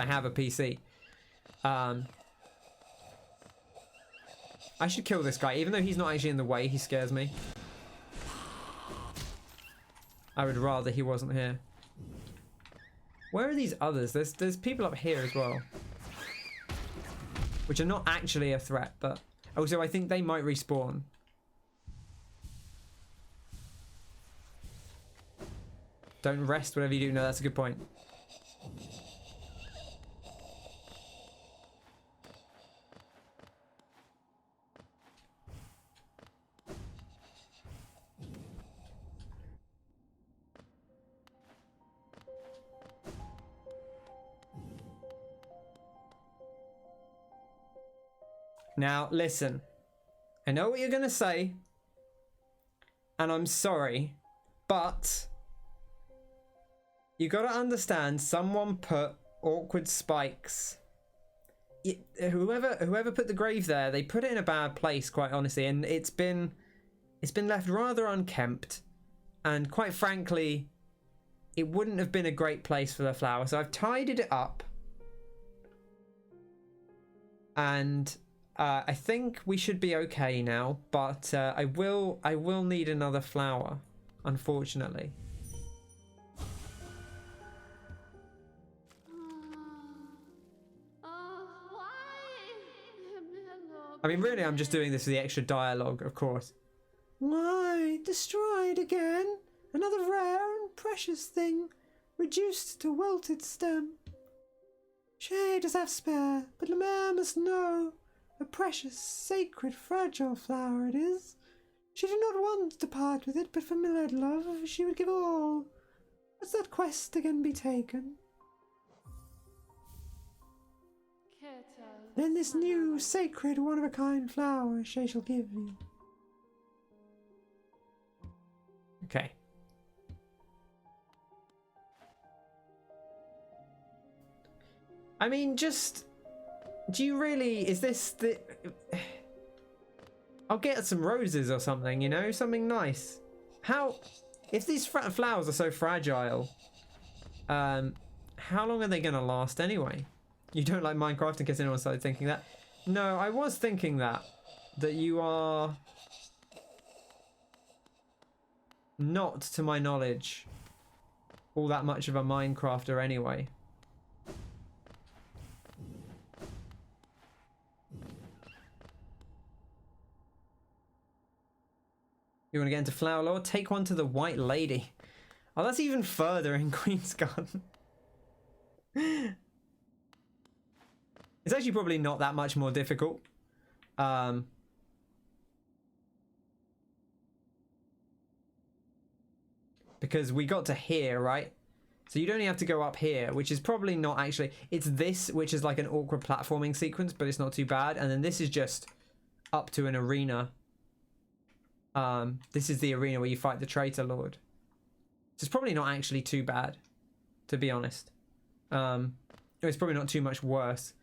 have a PC. I should kill this guy, even though he's not actually in the way. He scares me. I would rather he wasn't here. Where are these others? There's people up here as well, which are not actually a threat, but also I think they might respawn. Don't rest whatever you do. No, that's a good point. Now, listen. I know what you're going to say, and I'm sorry, but you got to understand, someone put awkward spikes. Whoever put the grave there, they put it in a bad place, quite honestly, and it's been left rather unkempt, and quite frankly, it wouldn't have been a great place for the flower. So I've tidied it up, and I think we should be okay now. But I will need another flower, unfortunately. I mean, really, I'm just doing this for the extra dialogue, of course. Why, destroyed again? Another rare and precious thing, reduced to wilted stem. She does have spare, but Lemaire must know. A precious, sacred, fragile flower it is. She did not want to part with it, but for Millard love she would give all. Must that quest again be taken? Then this new, sacred, one-of-a-kind flower she shall give you. Okay. I mean, just... Do you really... Is this the... I'll get some roses or something, you know? Something nice. How... If these flowers are so fragile, how long are they going to last anyway? You don't like Minecraft, in case anyone started thinking that. No, I was thinking that. That you are... not, to my knowledge, all that much of a Minecrafter anyway. You want to get into flower lore? Take one to the White Lady. Oh, that's even further in Queen's Garden. It's actually probably not that much more difficult. Because we got to here, right? So you'd only have to go up here, which is probably not actually... It's this, which is like an awkward platforming sequence, but it's not too bad. And then this is just up to an arena. This is the arena where you fight the traitor lord. So it's probably not actually too bad, to be honest. It's probably not too much worse.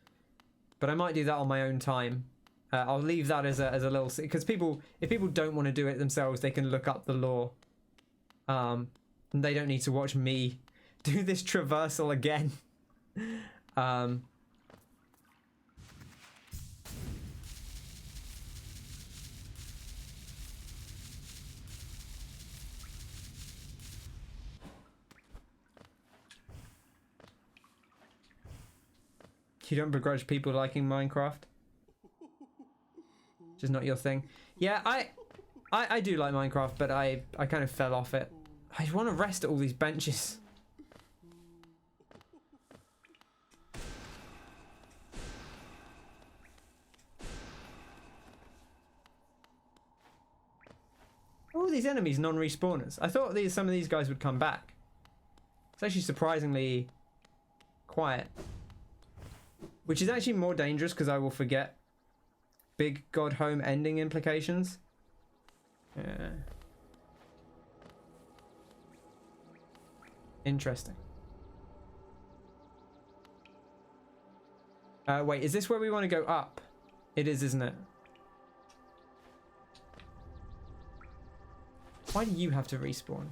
But I might do that on my own time. I'll leave that as a little... Because if people don't want to do it themselves, they can look up the lore. And they don't need to watch me do this traversal again. You don't begrudge people liking Minecraft? Just not your thing. Yeah, I do like Minecraft, but I kind of fell off it. I just want to rest at all these benches. All these enemies non-respawners. I thought some of these guys would come back. It's actually surprisingly quiet. Which is actually more dangerous because I will forget big God Home ending implications. Yeah. Interesting. Wait, is this where we want to go up? It is, isn't it? Why do you have to respawn?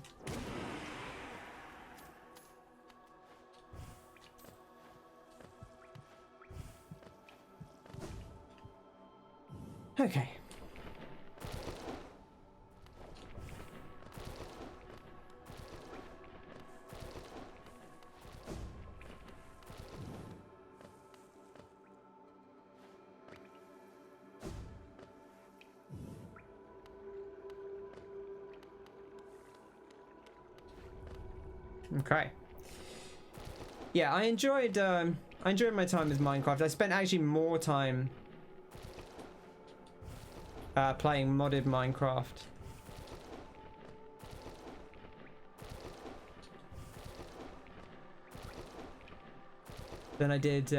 Okay. Okay. Yeah, I enjoyed my time with Minecraft. I spent actually more time playing modded Minecraft. Than I did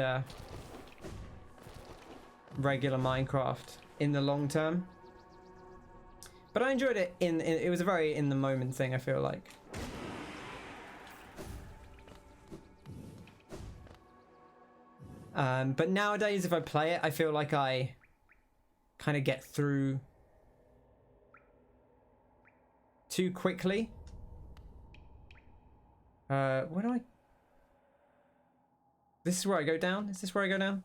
regular Minecraft in the long term. But I enjoyed it it was a very in the moment thing, I feel like. But nowadays, if I play it, I feel like I kind of get through too quickly. Where do I... This is where I go down? Is this where I go down?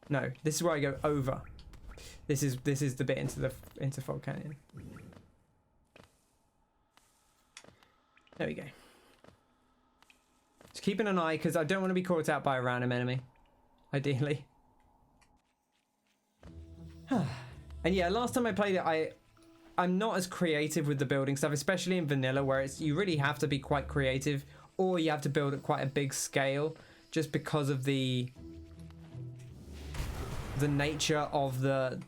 No, this is where I go over. This is the bit into Fog Canyon. There we go. Just keeping an eye, because I don't want to be caught out by a random enemy. Ideally. And yeah, last time I played it, I'm not as creative with the building stuff, especially in vanilla, where you really have to be quite creative, or you have to build at quite a big scale, just because of the nature of there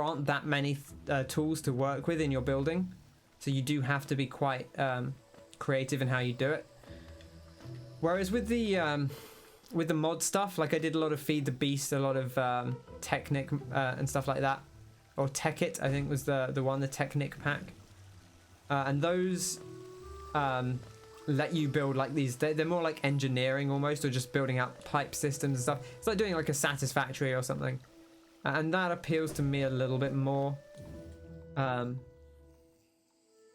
aren't that many tools to work with in your building, so you do have to be quite creative in how you do it. Whereas with the mod stuff, like I did a lot of Feed the Beast, a lot of Technic and stuff like that, or Tech-It I think was the one, the Technic pack, and those let you build like these, they're more like engineering almost, or just building out pipe systems and stuff. It's like doing like a Satisfactory or something, and that appeals to me a little bit more.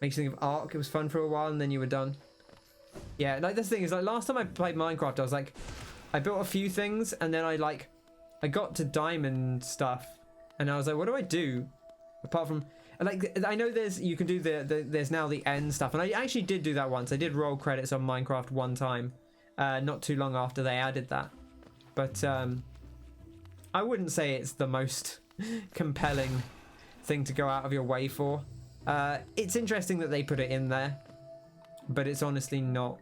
Makes you think of Ark. It was fun for a while and then you were done. Yeah, like this thing is, like last time I played Minecraft, I was like, I built a few things and then I got to diamond stuff and I was like, what do I do apart from, like, I know you can do there's now the end stuff, and I actually did do that once. I did roll credits on Minecraft one time, not too long after they added that, but I wouldn't say it's the most compelling thing to go out of your way for. It's interesting that they put it in there, but it's honestly not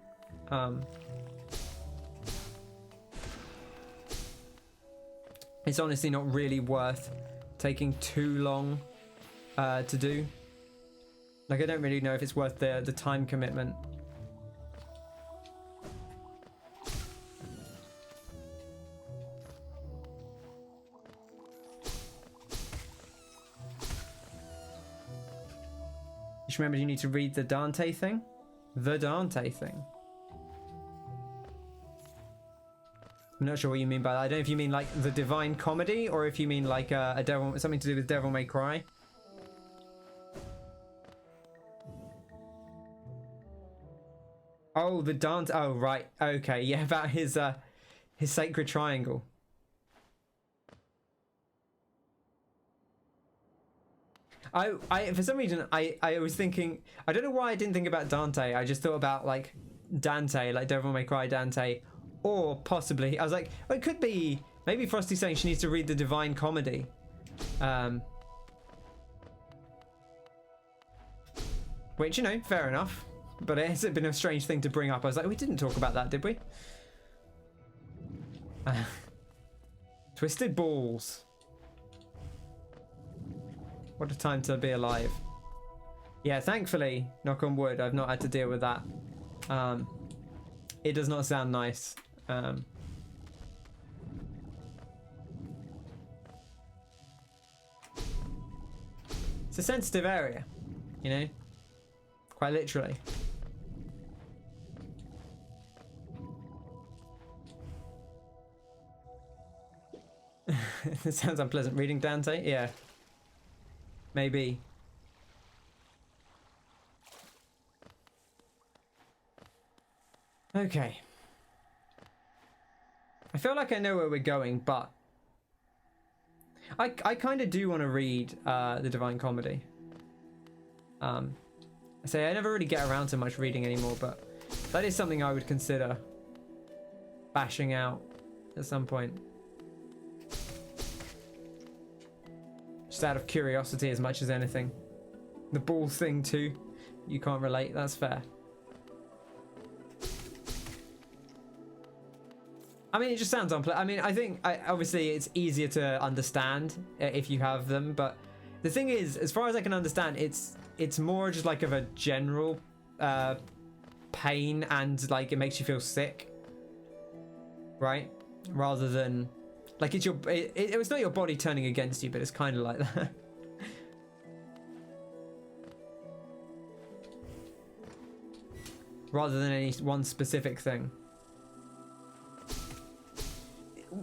it's honestly not really worth taking too long to do. Like, I don't really know if it's worth the time commitment. Just remember, you need to read the Dante thing. The Dante thing. I'm not sure what you mean by that. I don't know if you mean like the Divine Comedy, or if you mean like a devil, something to do with Devil May Cry. Oh, the dance. Oh, right. Okay, yeah, about his sacred triangle. I for some reason I was thinking, I don't know why I didn't think about Dante. I just thought about like Dante, like Devil May Cry Dante, or possibly I was like, well, it could be maybe Frosty's saying she needs to read the Divine Comedy. Which, you know, fair enough. But it's been a strange thing to bring up. I was like, we didn't talk about that, did we? Twisted balls. What a time to be alive. Yeah, thankfully, knock on wood, I've not had to deal with that. It does not sound nice. It's a sensitive area, you know? Quite literally. It sounds unpleasant reading Dante. Yeah. Maybe. Okay. I feel like I know where we're going, but I kind of do want to read the Divine Comedy. I say I never really get around to much reading anymore, but that is something I would consider bashing out at some point. Just out of curiosity as much as anything. The ball thing too. You can't relate, that's fair. I mean, it just sounds unpleasant. I mean, I think obviously it's easier to understand if you have them, but the thing is, as far as I can understand, it's more just like of a general pain, and like it makes you feel sick, right? Rather than like it's not your body turning against you, but it's kind of like that. Rather than any one specific thing.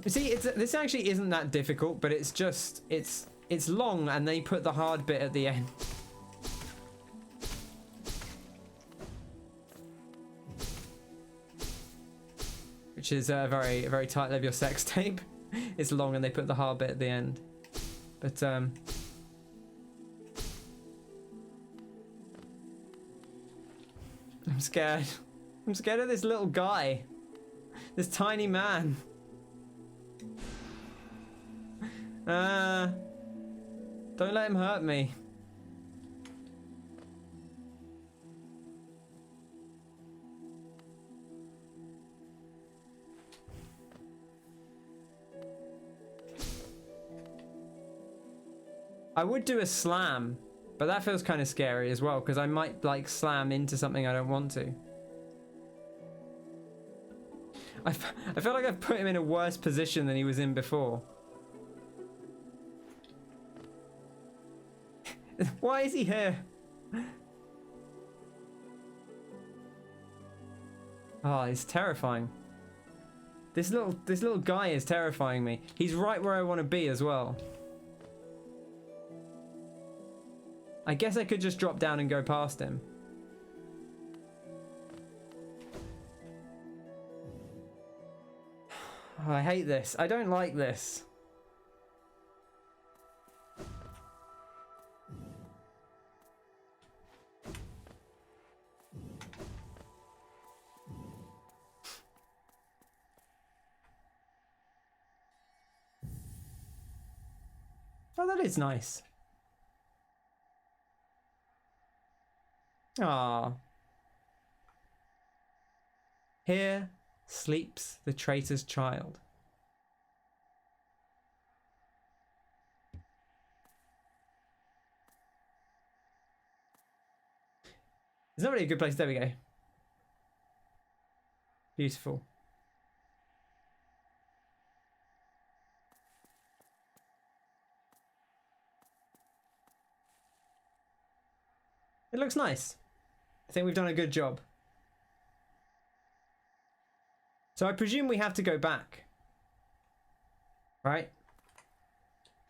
See, this actually isn't that difficult, but it's just it's long, and they put the hard bit at the end. Which is a very, very tight Live Your Sex tape. It's long and they put the hard bit at the end. But I'm scared. I'm scared of this little guy. This tiny man. Don't let him hurt me. I would do a slam, but that feels kind of scary as well, because I might like slam into something I don't want to. I feel like I've put him in a worse position than he was in before. Why is he here? Oh, it's terrifying. This little guy is terrifying me. He's right where I want to be as well. I guess I could just drop down and go past him. Oh, I hate this. I don't like this. Oh, that is nice. Ah. Here sleeps the traitor's child. It's not really a good place. There we go. Beautiful. It looks nice. I think we've done a good job. So I presume we have to go back, right?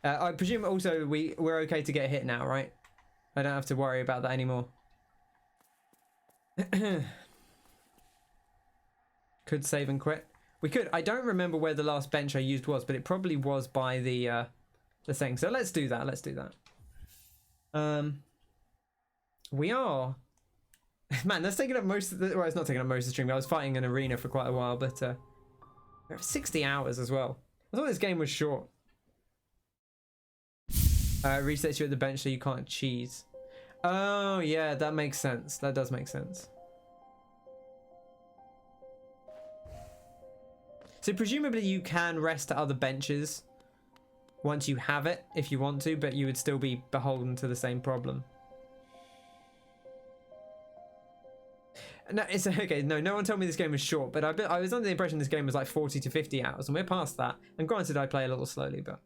I presume also we're okay to get hit now, right? I don't have to worry about that anymore. Could save and quit. We could. I don't remember where the last bench I used was, but it probably was by the thing. So let's do that. Let's do that. We are. Man, that's taking up most of the... Well, it's not taking up most of the stream. I was fighting an arena for quite a while, but... we're at 60 hours as well. I thought this game was short. Resets you at the bench so you can't cheese. Oh, yeah, that makes sense. That does make sense. So presumably you can rest at other benches once you have it, if you want to, but you would still be beholden to the same problem. No, it's okay. No one told me this game was short, but I was under the impression this game was like 40 to 50 hours, and we're past that. And granted, I play a little slowly, but...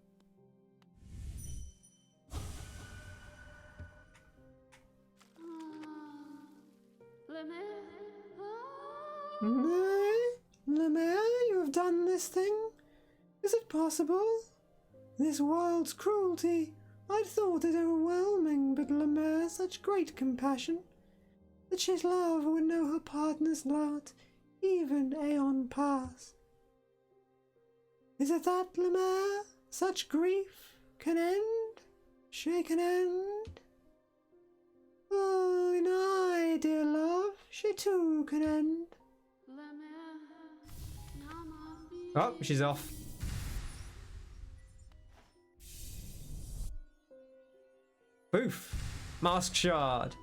Lemaire, you have done this thing? Is it possible? This world's cruelty. I'd thought it overwhelming, but Lemaire, such great compassion. That his love would know her partner's lot, even aeon past. Is it that, Lemaire, such grief can end? She can end? Oh, and I, dear love, she too can end. Oh, she's off. Boof. Mask shard.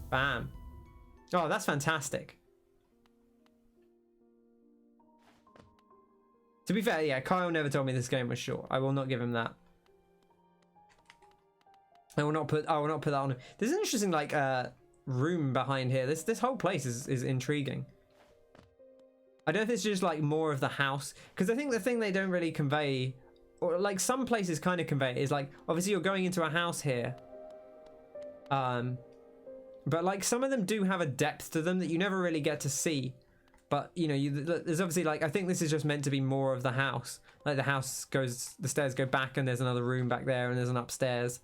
Bam. Oh, that's fantastic. To be fair, yeah, Kyle never told me this game was short. I will not give him that. I will not put that on him. There's an interesting like room behind here. This whole place is intriguing. I don't know if it's just like more of the house, because I think the thing they don't really convey, or like some places kind of convey, is like obviously you're going into a house here. But like some of them do have a depth to them that you never really get to see. But you know, there's obviously like, I think this is just meant to be more of the house. Like the house goes, the stairs go back, and there's another room back there, and there's an upstairs.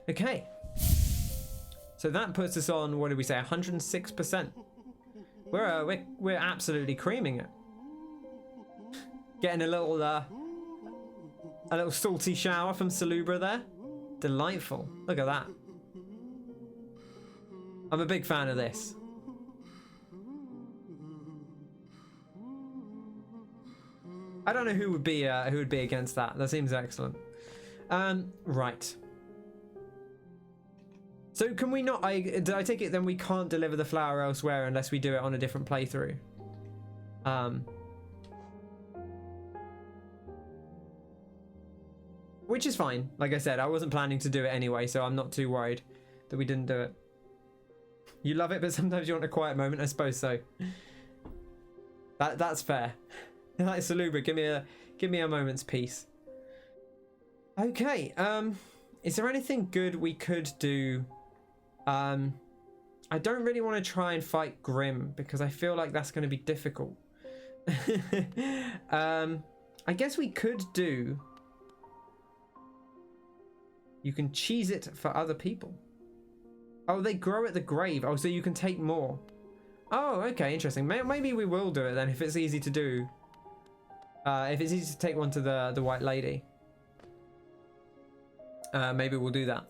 Okay. So that puts us on, what did we say, 106%. We're absolutely creaming it. Getting a little salty shower from Salubra there. Delightful. Look at that. I'm a big fan of this. I don't know who would be against that. That seems excellent. Right. So can we not? Did I take it then we can't deliver the flower elsewhere unless we do it on a different playthrough? which is fine. Like I said, I wasn't planning to do it anyway, so I'm not too worried that we didn't do it. You love it, but sometimes you want a quiet moment. I suppose so. That's fair. Like Saluba, give me a moment's peace. Okay. Is there anything good we could do? I don't really want to try and fight Grim because I feel like that's going to be difficult. I guess we could do. You can cheese it for other people. Oh, they grow at the grave. Oh, so you can take more. Oh, okay, interesting. Maybe we will do it then if it's easy to do. If it's easy to take one to the White Lady. Maybe we'll do that.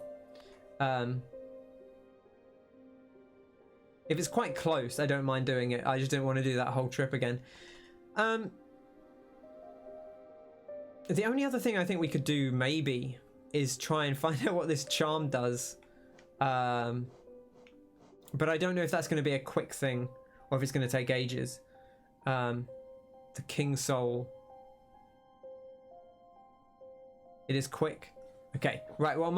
If it's quite close, I don't mind doing it. I just don't want to do that whole trip again. The only other thing I think we could do maybe is try and find out what this charm does. But I don't know if that's going to be a quick thing or if it's going to take ages. The King Soul. It is quick. Okay, right. Well,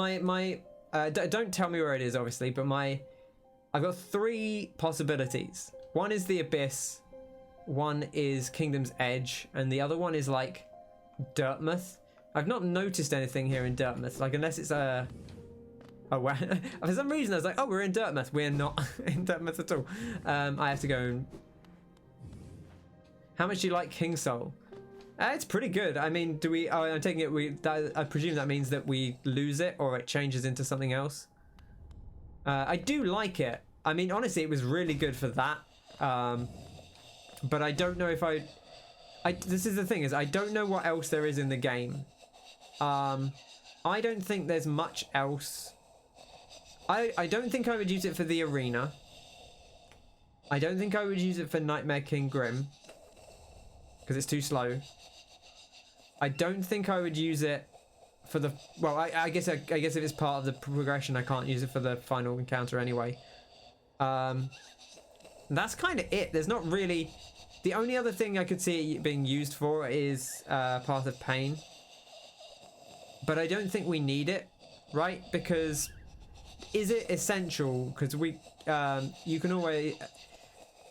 don't tell me where it is, obviously, but I've got 3 possibilities. One is the Abyss, one is Kingdom's Edge, and the other one is like Dirtmouth. I've not noticed anything here in Dirtmouth, like unless it's a. Oh, wow. For some reason I was like, oh, we're in Dirtmouth. We're not in Dirtmouth at all. I have to go and... How much do you like King Soul? It's pretty good. I mean, do we... Oh, I'm taking it... I presume that means that we lose it or it changes into something else. I do like it. I mean, honestly, it was really good for that. But I don't know if this is the thing, is I don't know what else there is in the game. I don't think there's much else... I don't think I would use it for the arena. I don't think I would use it for Nightmare King Grim. Because it's too slow. I don't think I would use it for the... Well, I guess if it's part of the progression, I can't use it for the final encounter anyway. That's kind of it. There's not really... The only other thing I could see it being used for is Path of Pain. But I don't think we need it, right? Because... Is it essential? Because you can always...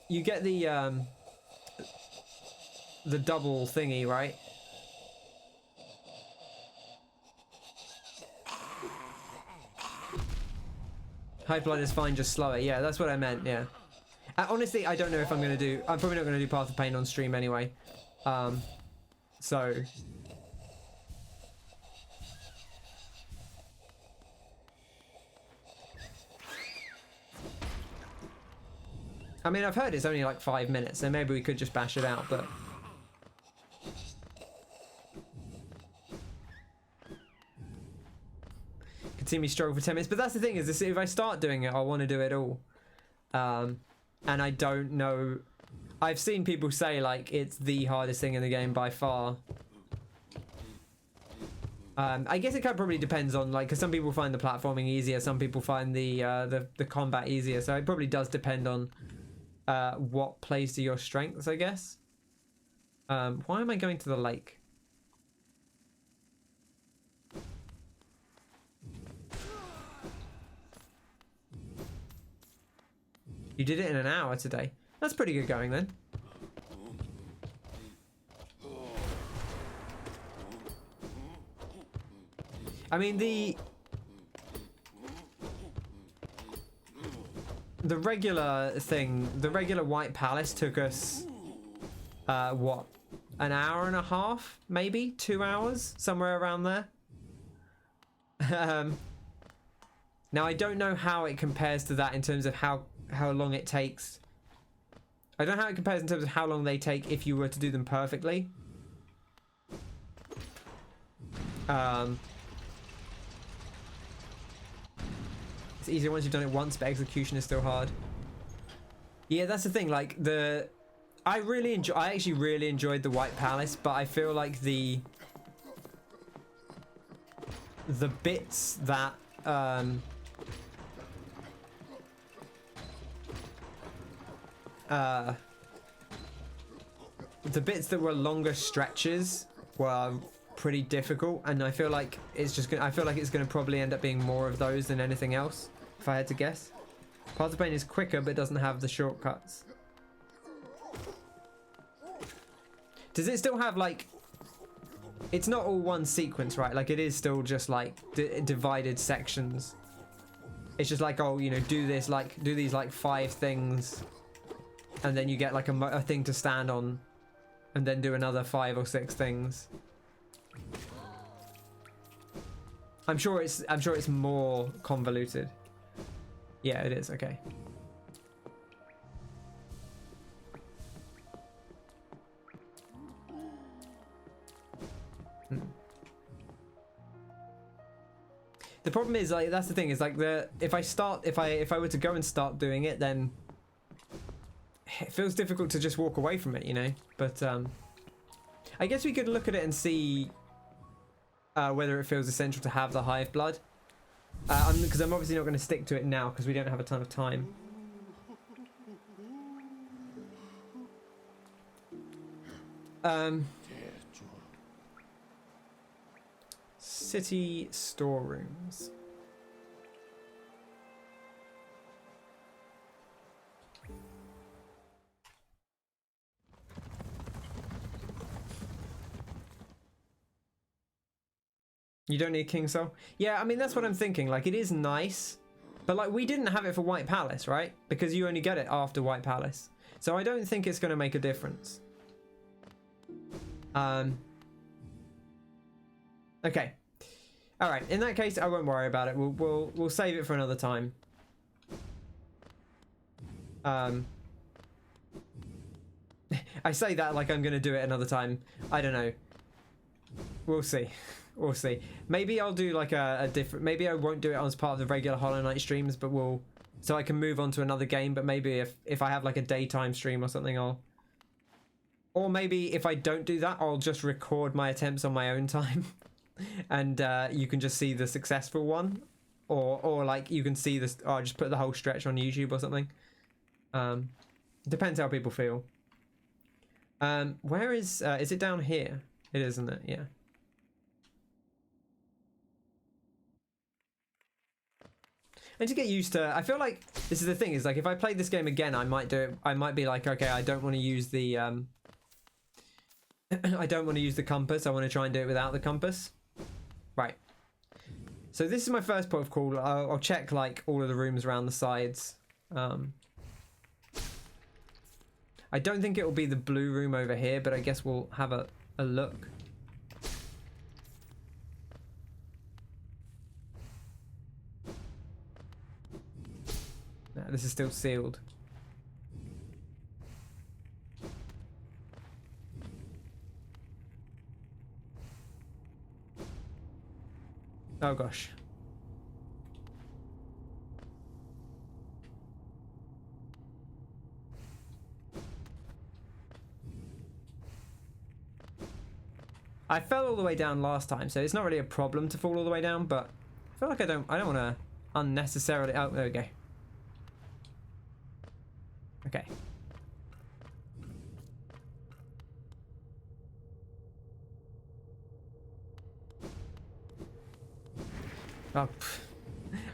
You get the double thingy, right? High blood is fine, just slower. Yeah, that's what I meant, yeah. Honestly, I don't know if I'm going to do... I'm probably not going to do Path of Pain on stream anyway. So... I mean, I've heard it's only like 5 minutes, so maybe we could just bash it out, but... Could see me struggle for 10 minutes, but that's the thing, is if I start doing it, I want to do it all. And I don't know... I've seen people say, like, it's the hardest thing in the game by far. I guess it kind of probably depends on, like, because some people find the platforming easier, some people find the combat easier, so it probably does depend on... what plays to your strengths, I guess. Why am I going to the lake? You did it in an hour today. That's pretty good going then. I mean, the regular thing, the regular White Palace took us, what, an hour and a half, maybe 2 hours, somewhere around there. Now I don't know how it compares to that in terms of how long it takes. I don't know how it compares in terms of how long they take if you were to do them perfectly. It's easier once you've done it once, but execution is still hard. Yeah, that's the thing. Like I actually really enjoyed the White Palace, but I feel like the bits that the bits that were longer stretches were pretty difficult, and I feel like it's just gonna, I feel like it's gonna probably end up being more of those than anything else, if I had to guess. Path of Pain is quicker, but doesn't have the shortcuts. Does it still have like? It's not all one sequence, right? Like it is still just like divided sections. It's just like, oh, you know, do this, like do these like 5 things, and then you get like a thing to stand on, and then do another 5 or 6 things. I'm sure it's more convoluted. Yeah, it is. Okay. The problem is, like, that's the thing, is like if I were to go and start doing it, then it feels difficult to just walk away from it, you know. But I guess we could look at it and see whether it feels essential to have the hive blood. Because I'm obviously not going to stick to it now because we don't have a ton of time. City storerooms. You don't need King Soul? Yeah, I mean, that's what I'm thinking. Like, it is nice, but like, we didn't have it for White Palace, right? Because you only get it after White Palace. So I don't think it's going to make a difference. Okay. All right. In that case, I won't worry about it. We'll save it for another time. I say that like I'm going to do it another time. I don't know. We'll see. We'll see. Maybe I'll do like a different... Maybe I won't do it as part of the regular Hollow Knight streams, but we'll... So I can move on to another game, but maybe if I have like a daytime stream or something, I'll... Or maybe if I don't do that, I'll just record my attempts on my own time. And you can just see the successful one. Or like you can see this... Or just put the whole stretch on YouTube or something. Depends how people feel. Where is it down here? It is, isn't it? Yeah. And to get used to, I feel like this is the thing, is like if I played this game again, I might do it. I might be like, okay, I don't want to use the I don't want to use the compass. I want to try and do it without the compass. Right. So this is my first port of call. I'll check like all of the rooms around the sides. I don't think it will be the blue room over here, but I guess we'll have a look. No, this is still sealed. Oh gosh. I fell all the way down last time, so it's not really a problem to fall all the way down, but I feel like I don't want to unnecessarily... Oh, there we go. Okay. Oh,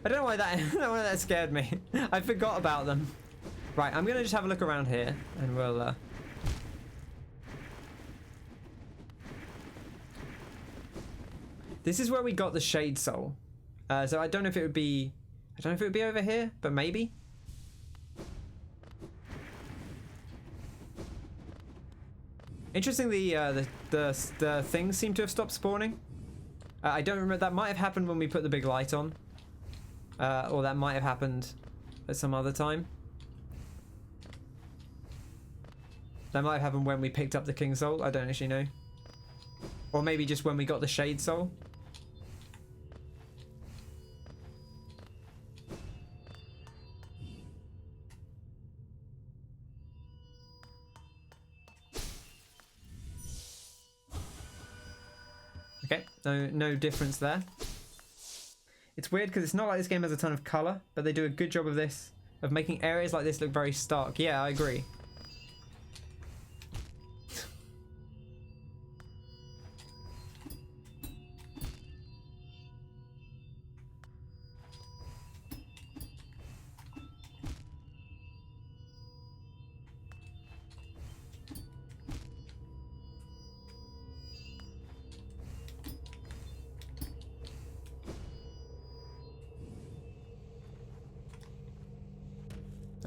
I don't know why that. I don't know why that scared me. I forgot about them. Right, I'm gonna just have a look around here, and we'll. This is where we got the Shade Soul. So I don't know if it would be. I don't know if it would be over here, but maybe. Interestingly, the things seem to have stopped spawning. I don't remember. That might have happened when we put the big light on, or that might have happened at some other time. That might have happened when we picked up the King Soul. I don't actually know. Or maybe just when we got the Shade Soul. Okay, no difference there. It's weird because it's not like this game has a ton of colour, but they do a good job of this, of making areas like this look very stark. Yeah, I agree.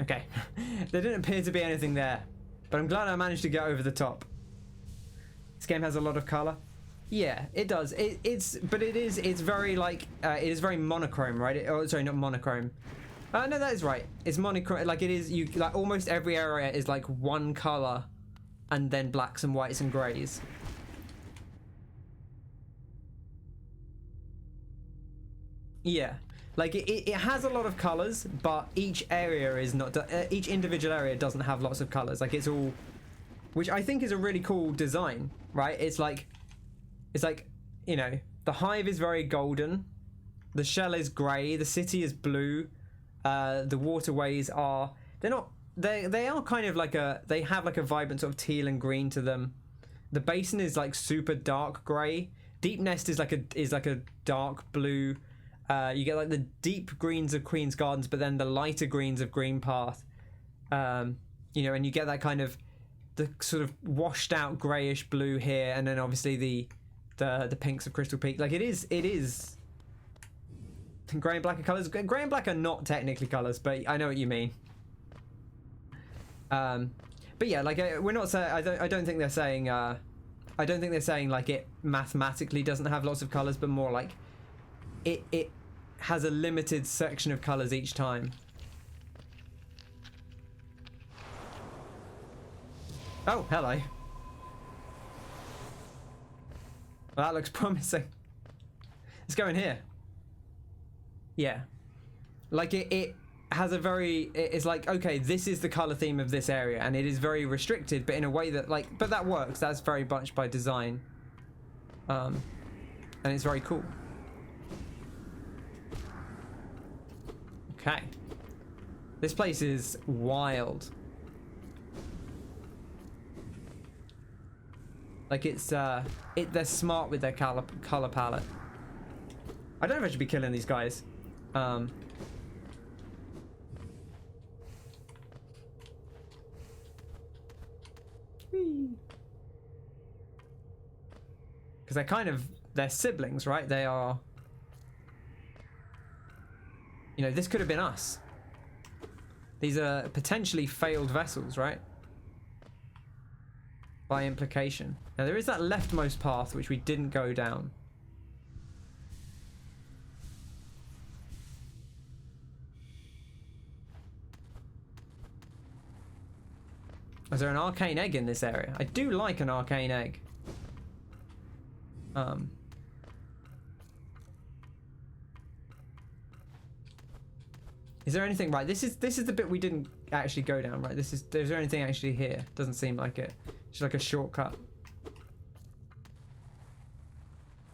Okay. There didn't appear to be anything there, but I'm glad I managed to get over the top. This game has a lot of color. Yeah, it does. It's very like it is very monochrome, right? Oh, sorry, not monochrome. No, that is right. It's monochrome. Like it is. You like almost every area is like one color, and then blacks and whites and grays. Yeah, like it has a lot of colors, but each area is not. Each individual area doesn't have lots of colors. Like it's all, which I think is a really cool design, right? It's like, you know, the hive is very golden, the shell is grey, the city is blue, the waterways are they are kind of like they have like a vibrant sort of teal and green to them. The basin is like super dark grey. Deep Nest is like a dark blue. You get like the deep greens of Queen's Gardens, but then the lighter greens of Green Path. You know, and you get that kind of the sort of washed out greyish blue here, and then obviously the pinks of Crystal Peak. Like it is grey and black are colours. Grey and black are not technically colours, but I know what you mean. But yeah, like we're not saying. I don't think they're saying. I don't think they're saying like it mathematically doesn't have lots of colours, but more like it has a limited section of colours each time. Oh, hello. Well, that looks promising. Let's go in here. Yeah. Like it has a very, it's like, okay, this is the color theme of this area, and it is very restricted, but in a way that like, but that works. That's very much by design. And it's very cool. Okay. This place is wild. Like it's they're smart with their color palette. I don't know if I should be killing these guys. Because they're siblings, right? They are, you know, this could have been us. These are potentially failed vessels, right? By implication. Now there is that leftmost path which we didn't go down. Is there an arcane egg in this area? I do like an arcane egg. Is there anything, right? This is the bit we didn't actually go down, right? Is there anything actually here? Doesn't seem like it. Just like a shortcut.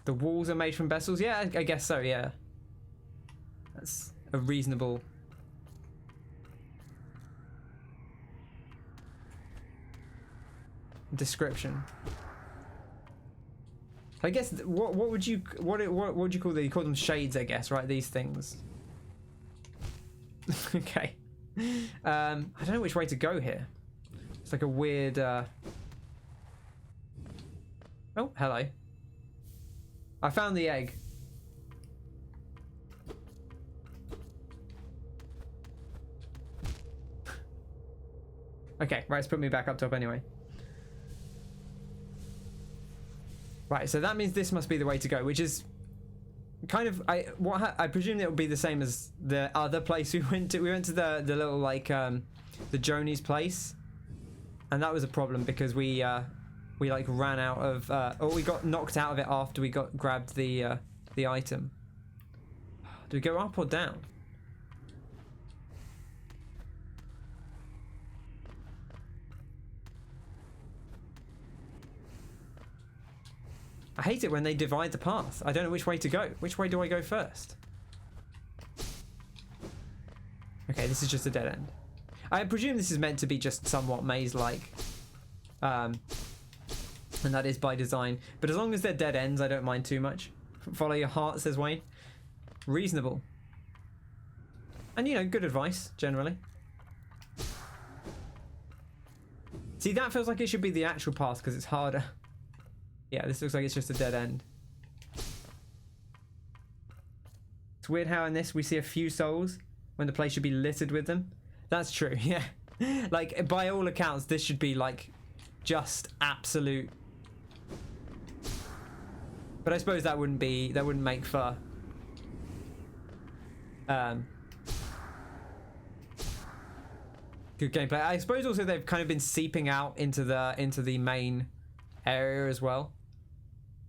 The walls are made from vessels? Yeah, I guess so, yeah. That's a reasonable description. I guess what would you call them? You call them shades, I guess, right? These things. Okay. I don't know which way to go here. It's like a weird Oh, hello. I found the egg. Okay, right, it's put me back up top anyway. Right, so that means this must be the way to go, which is kind of I presume it would be the same as the other place we went to. We went to the little like the Joni's place, and that was a problem because we like ran out of or we got knocked out of it after we grabbed the item. Do we go up or down? I hate it when they divide the path. I don't know which way to go. Which way do I go first? Okay, this is just a dead end. I presume this is meant to be just somewhat maze-like. And that is by design. But as long as they're dead ends, I don't mind too much. Follow your heart, says Wayne. Reasonable. And, you know, good advice, generally. See, that feels like it should be the actual path because it's harder. Yeah, this looks like it's just a dead end. It's weird how in this we see a few souls when the place should be littered with them. That's true, yeah. Like, by all accounts, this should be, like, just absolute... But I suppose that wouldn't make for... good gameplay. I suppose also they've kind of been seeping out into the main area as well.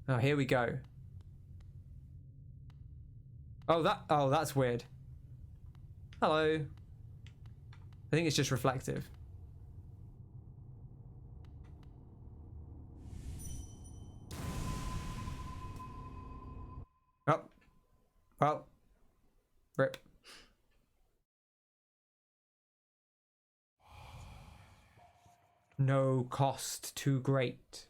Oh, here we go. Oh, that's weird. Hello. I think it's just reflective. Oh. Well. Rip. No cost too great.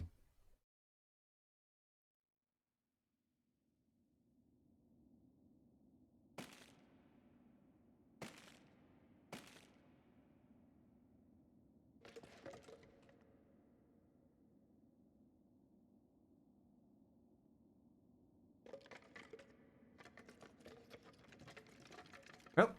Oh.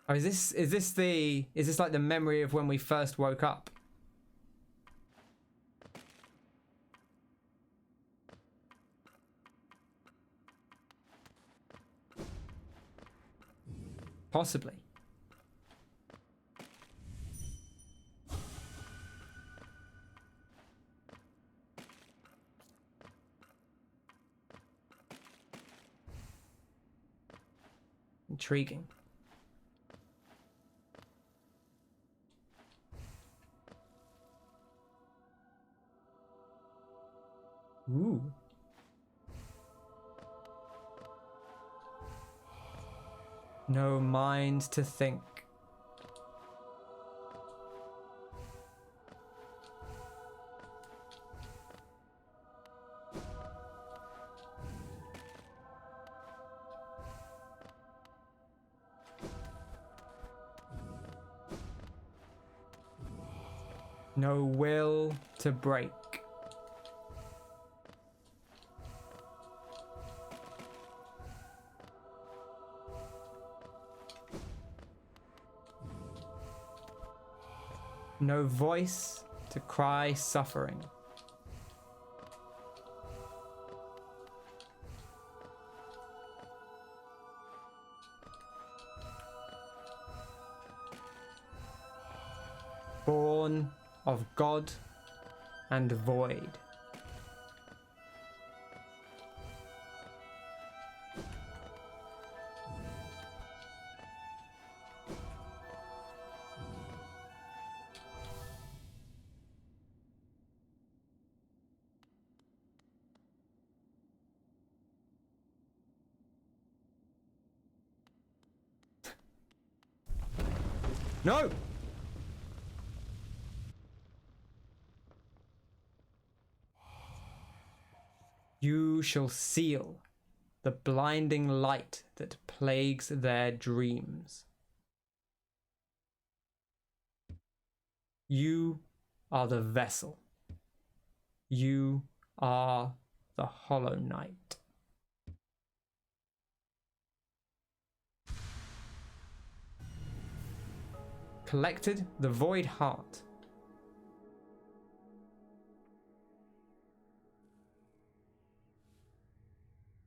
Oh, is this like the memory of when we first woke up? Possibly. Intriguing. Ooh. No mind to think. No will to break. No voice to cry suffering. Born of God and void. No! You shall seal the blinding light that plagues their dreams. You are the vessel. You are the Hollow Knight. Collected the Void Heart.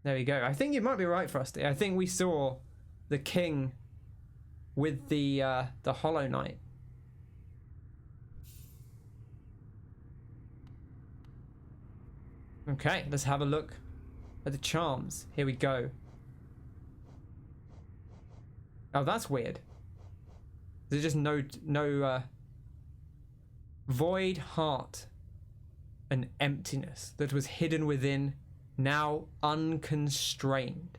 There we go. I think you might be right, Frosty. I think we saw the king with the Hollow Knight. Okay, let's have a look at the charms. Here we go. Oh, that's weird. There's just no void heart, an emptiness that was hidden within, now unconstrained,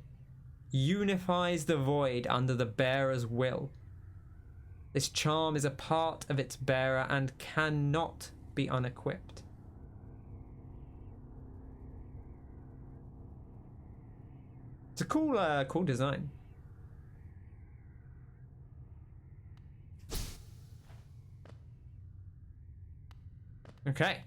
unifies the void under the bearer's will. This charm is a part of its bearer and cannot be unequipped. It's a cool design. Okay.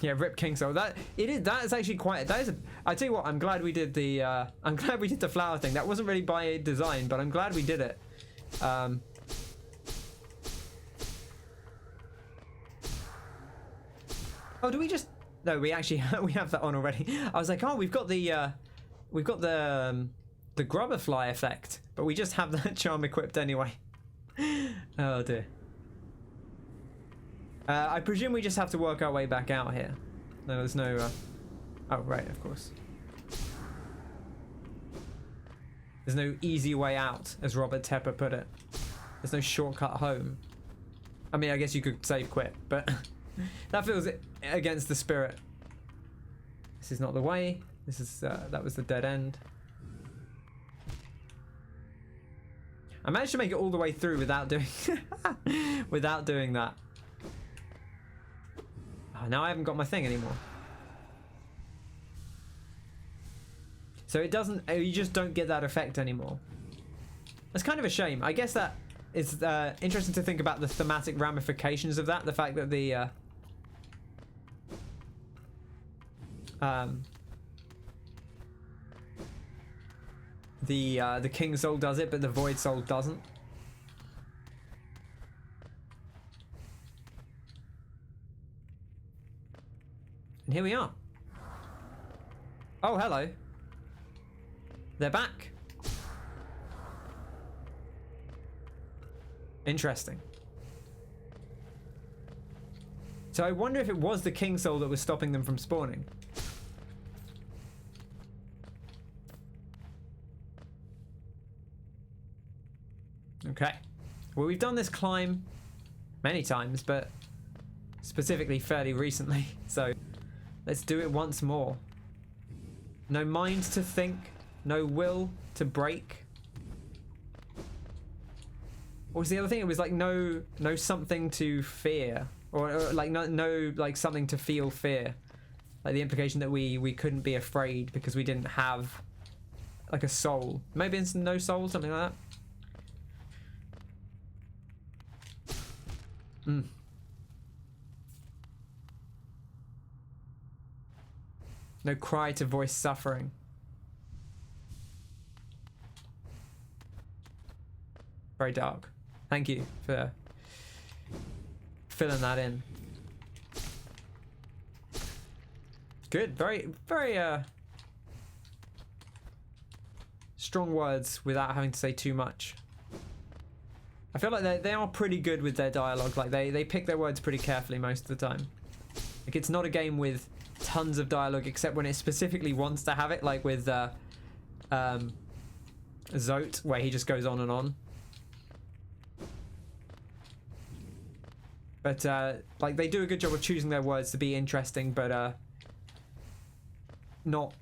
Yeah, rip King Soul. That is actually quite. That is. I tell you what. I'm glad we did the. I'm glad we did the flower thing. That wasn't really by design, but I'm glad we did it. Oh, do we just? No, we actually we have that on already. I was like, oh, we've got the grubber fly effect, but we just have that charm equipped anyway. Oh dear. I presume we just have to work our way back out here. No, there's no... Oh, right, of course. There's no easy way out, as Robert Tepper put it. There's no shortcut home. I mean, I guess you could save quit, but that feels against the spirit. This is not the way. This is... that was the dead end. I managed to make it all the way through without doing... without doing that. Oh, now I haven't got my thing anymore. So it doesn't... You just don't get that effect anymore. That's kind of a shame. I guess that is interesting to think about the thematic ramifications of that. The fact that the King Soul does it, but the Void Soul doesn't. And here we are. Oh, hello. They're back. Interesting. So I wonder if it was the King Soul that was stopping them from spawning. Okay. Well, we've done this climb many times, but specifically fairly recently, so let's do it once more. No mind to think, no will to break. What was the other thing? It was like no something to fear, or like no like something to feel fear. Like the implication that we couldn't be afraid because we didn't have like a soul. Maybe it's no soul, something like that. No cry to voice suffering. Very dark. Thank you for filling that in. Good. Very strong words without having to say too much. I feel like they are pretty good with their dialogue. Like they pick their words pretty carefully most of the time. Like it's not a game with tons of dialogue except when it specifically wants to have it, like with Zote, where he just goes on and on. But like they do a good job of choosing their words to be interesting, but not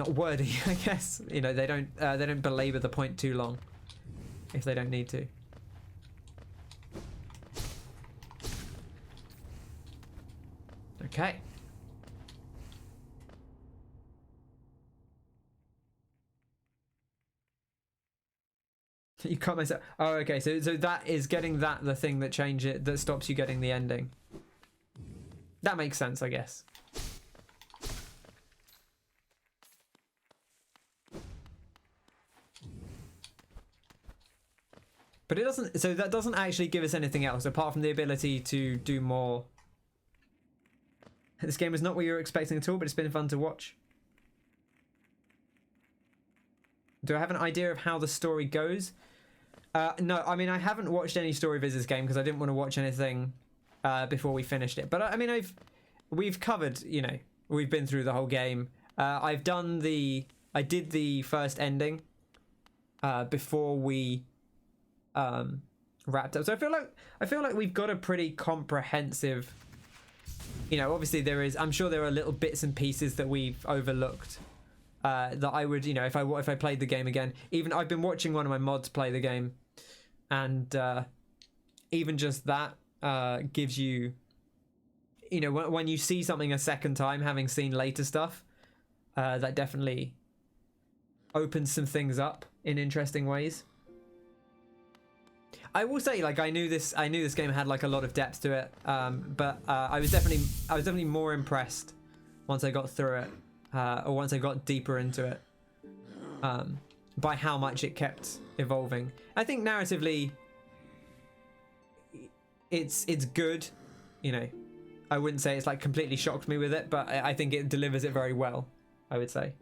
wordy, I guess. You know, they don't belabor the point too long if they don't need to. Okay. You can't mess up. Oh, okay. So that is getting that the thing that that stops you getting the ending. That makes sense, I guess. But it doesn't. So that doesn't actually give us anything else apart from the ability to do more. This game is not what you were expecting at all, but it's been fun to watch. Do I have an idea of how the story goes? No, I mean, I haven't watched any story vids this game because I didn't want to watch anything before we finished it. But I mean, we've covered, you know, we've been through the whole game. I did the first ending before we wrapped up. So I feel like we've got a pretty comprehensive. You know, obviously I'm sure there are little bits and pieces that we've overlooked that I would, you know, if I played the game again. Even I've been watching one of my mods play the game, and even just that gives you, you know, when you see something a second time, having seen later stuff, that definitely opens some things up in interesting ways. I will say, like, I knew this game had like a lot of depth to it, but I was definitely more impressed once I got through it, or once I got deeper into it, by how much it kept evolving. I think narratively, it's good, you know. I wouldn't say it's like completely shocked me with it, but I think it delivers it very well, I would say.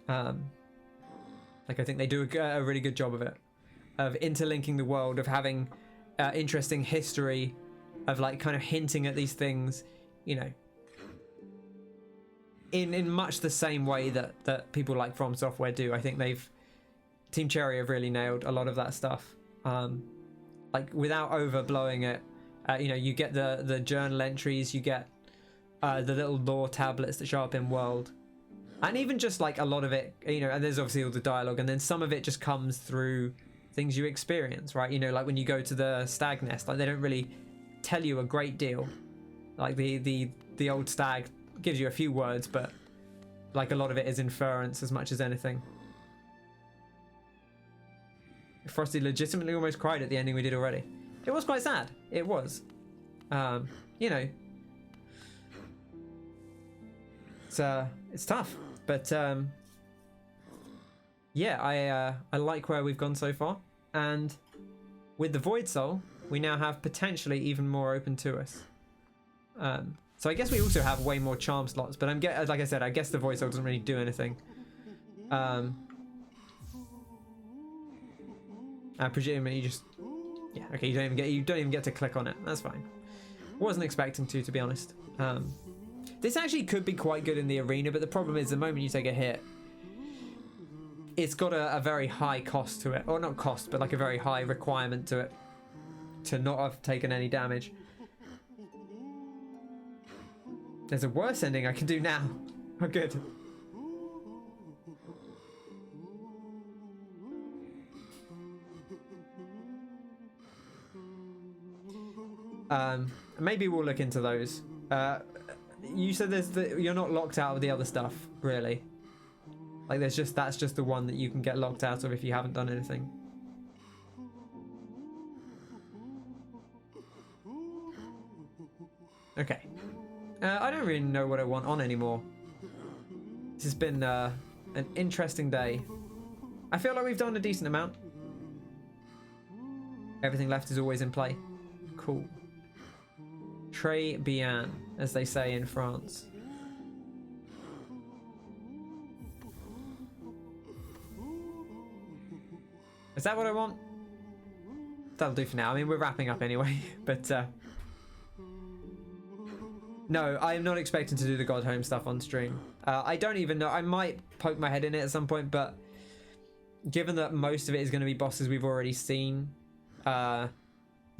Like, I think they do a really good job of it, of interlinking the world, of having interesting history, of like kind of hinting at these things, you know, in much the same way that people like From Software do. I think Team Cherry have really nailed a lot of that stuff, like without overblowing it. You know, you get the journal entries, you get the little lore tablets that show up in world. And even just like a lot of it, you know, and there's obviously all the dialogue, and then some of it just comes through things you experience, right? You know, like when you go to the stag nest, like they don't really tell you a great deal. Like the old stag gives you a few words, but like a lot of it is inference as much as anything. Frosty legitimately almost cried at the ending we did already. It was quite sad. It was. You know, it's tough. But yeah, I like where we've gone so far, and with the Void Soul, we now have potentially even more open to us. So I guess we also have way more charm slots, but like I said, I guess the Void Soul doesn't really do anything. I presume you just, yeah, okay, you don't even get to click on it. That's fine. Wasn't expecting to be honest. This actually could be quite good in the arena, but the problem is the moment you take a hit, it's got a very high cost to it. Or not cost, but like a very high requirement to it to not have taken any damage. There's a worse ending I can do now. Oh, good. Maybe we'll look into those. You said you're not locked out of the other stuff, really. Like that's just the one that you can get locked out of if you haven't done anything. Okay. I don't really know what I want on anymore. This has been an interesting day. I feel like we've done a decent amount. Everything left is always in play. Cool. Très bien, as they say in France. Is that what I want? That'll do for now. I mean, we're wrapping up anyway, but no, I am not expecting to do the God Home stuff on stream. I don't even know. I might poke my head in it at some point, but given that most of it is going to be bosses we've already seen, as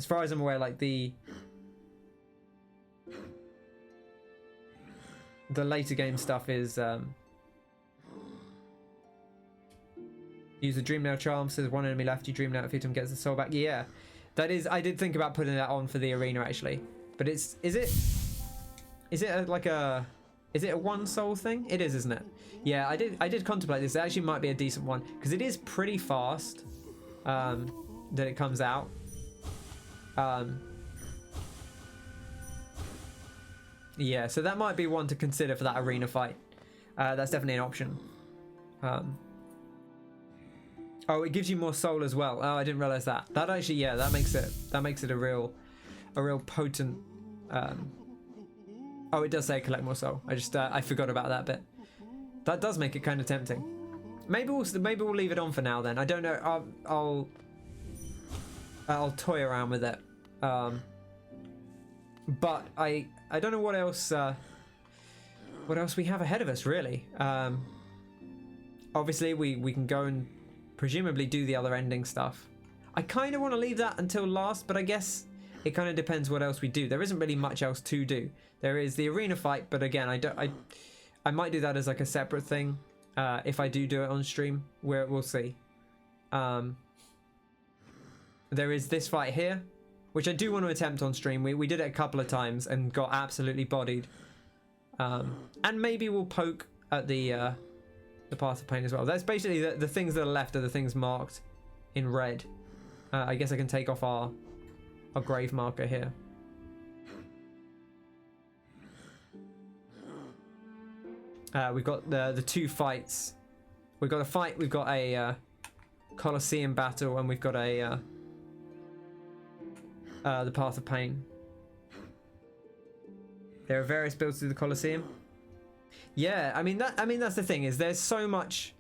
far as I'm aware, like the later game stuff is use the Dreamnail charm, says one enemy left, you Dreamnail defeat him, gets the soul back. Yeah, that is, I did think about putting that on for the arena actually, but is it a one soul thing? It is, isn't it? Yeah, I did contemplate this. It actually might be a decent one because it is pretty fast that it comes out. Yeah, so that might be one to consider for that arena fight. That's definitely an option. Oh, it gives you more soul as well. Oh, I didn't realize that. That actually, yeah, that makes it a real potent. Oh, it does say collect more soul. I forgot about that bit. That does make it kind of tempting. Maybe we'll leave it on for now then. I don't know. I'll toy around with it. But I don't know what else we have ahead of us really. Obviously we can go and presumably do the other ending stuff. I kind of want to leave that until last, but I guess it kind of depends what else we do. There isn't really much else to do. There is the arena fight, but again, I might do that as like a separate thing if I do it on stream. We'll see. There is this fight here, which I do want to attempt on stream. We did it a couple of times and got absolutely bodied. And maybe we'll poke at the Path of Pain as well. That's basically the things that are left are the things marked in red. I guess I can take off our grave marker here. We've got the two fights. We've got a fight. We've got a Colosseum battle, and we've got a the Path of Pain. There are various builds to the Colosseum. Yeah, I mean that's the thing, is there's so much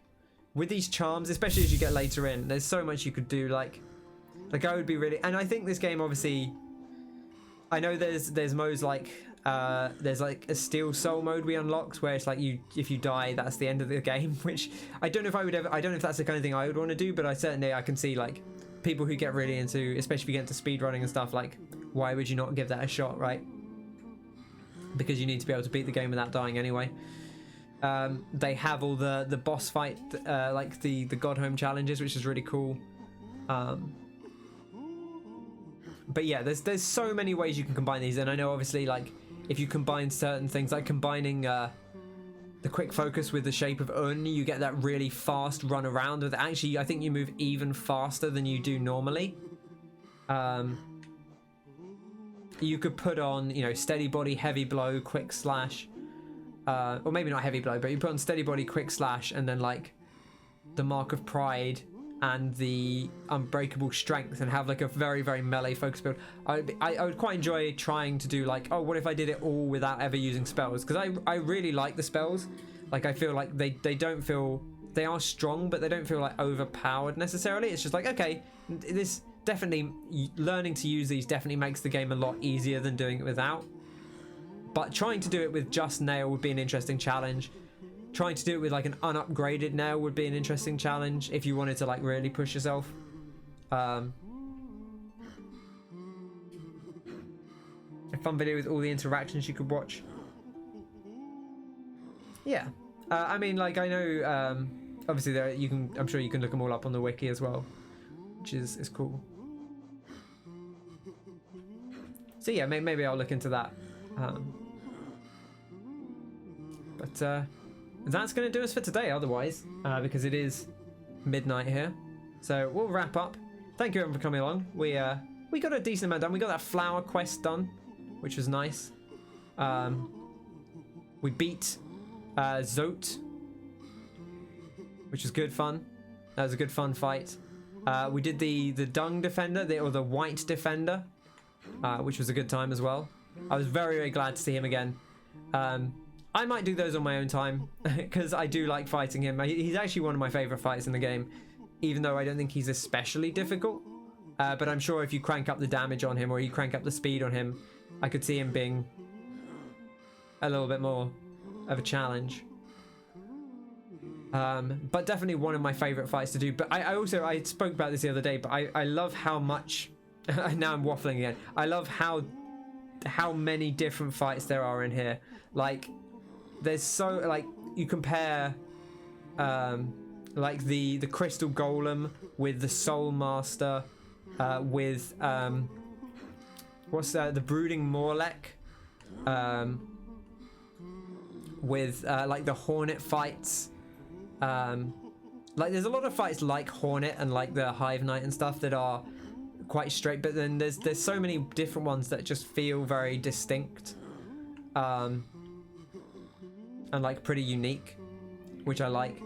with these charms, especially as you get later in. There's so much you could do. Like I would be really, and I think this game obviously. I know there's modes like there's like a Steel Soul mode we unlocked where it's like if you die, that's the end of the game. Which I don't know if I don't know if that's the kind of thing I would want to do, but I can see like people who get really into, especially if you get into speedrunning and stuff, like why would you not give that a shot, right? Because you need to be able to beat the game without dying anyway. They have all the boss fight, like the God Home challenges, which is really cool. But yeah, there's so many ways you can combine these, and I know obviously like if you combine certain things, like combining the quick focus with the shape of Un, you get that really fast run around. With actually, I think you move even faster than you do normally. You could put on, you know, steady body, heavy blow, quick slash, or maybe not heavy blow, but you put on steady body, quick slash, and then like the Mark of Pride and the Unbreakable Strength, and have like a very, very melee focus build. I would quite enjoy trying to do like, oh, what if I did it all without ever using spells? Because I really like the spells. Like I feel like they don't feel, they are strong, but they don't feel like overpowered necessarily. It's just like, okay, this definitely, learning to use these definitely makes the game a lot easier than doing it without. But trying to do it with just nail would be an interesting challenge. Trying to do it with like an unupgraded nail would be an interesting challenge if you wanted to like really push yourself. A fun video with all the interactions you could watch. Yeah, I mean, like I know, obviously there you can. I'm sure you can look them all up on the wiki as well, which is cool. So yeah, maybe I'll look into that. But that's going to do us for today. Otherwise, because it is midnight here, so we'll wrap up. Thank you everyone for coming along. We got a decent amount done. We got that flower quest done, which was nice. We beat Zote, which was good fun. That was a good fun fight. We did the Dung Defender, or the White Defender, which was a good time as well. I was very, very glad to see him again. I might do those on my own time because I do like fighting him. He's actually one of my favorite fights in the game, even though I don't think he's especially difficult. But I'm sure if you crank up the damage on him or you crank up the speed on him, I could see him being a little bit more of a challenge. But definitely one of my favorite fights to do. But I spoke about this the other day, but I love how much now I'm waffling again. I love how many different fights there are in here. Like there's so, like, you compare like the Crystal Golem with the Soul Master, with what's that, the Brooding Morlek, with like the Hornet fights. Like there's a lot of fights like Hornet and like the Hive Knight and stuff that are quite straight, but then there's so many different ones that just feel very distinct, and like pretty unique, which I like.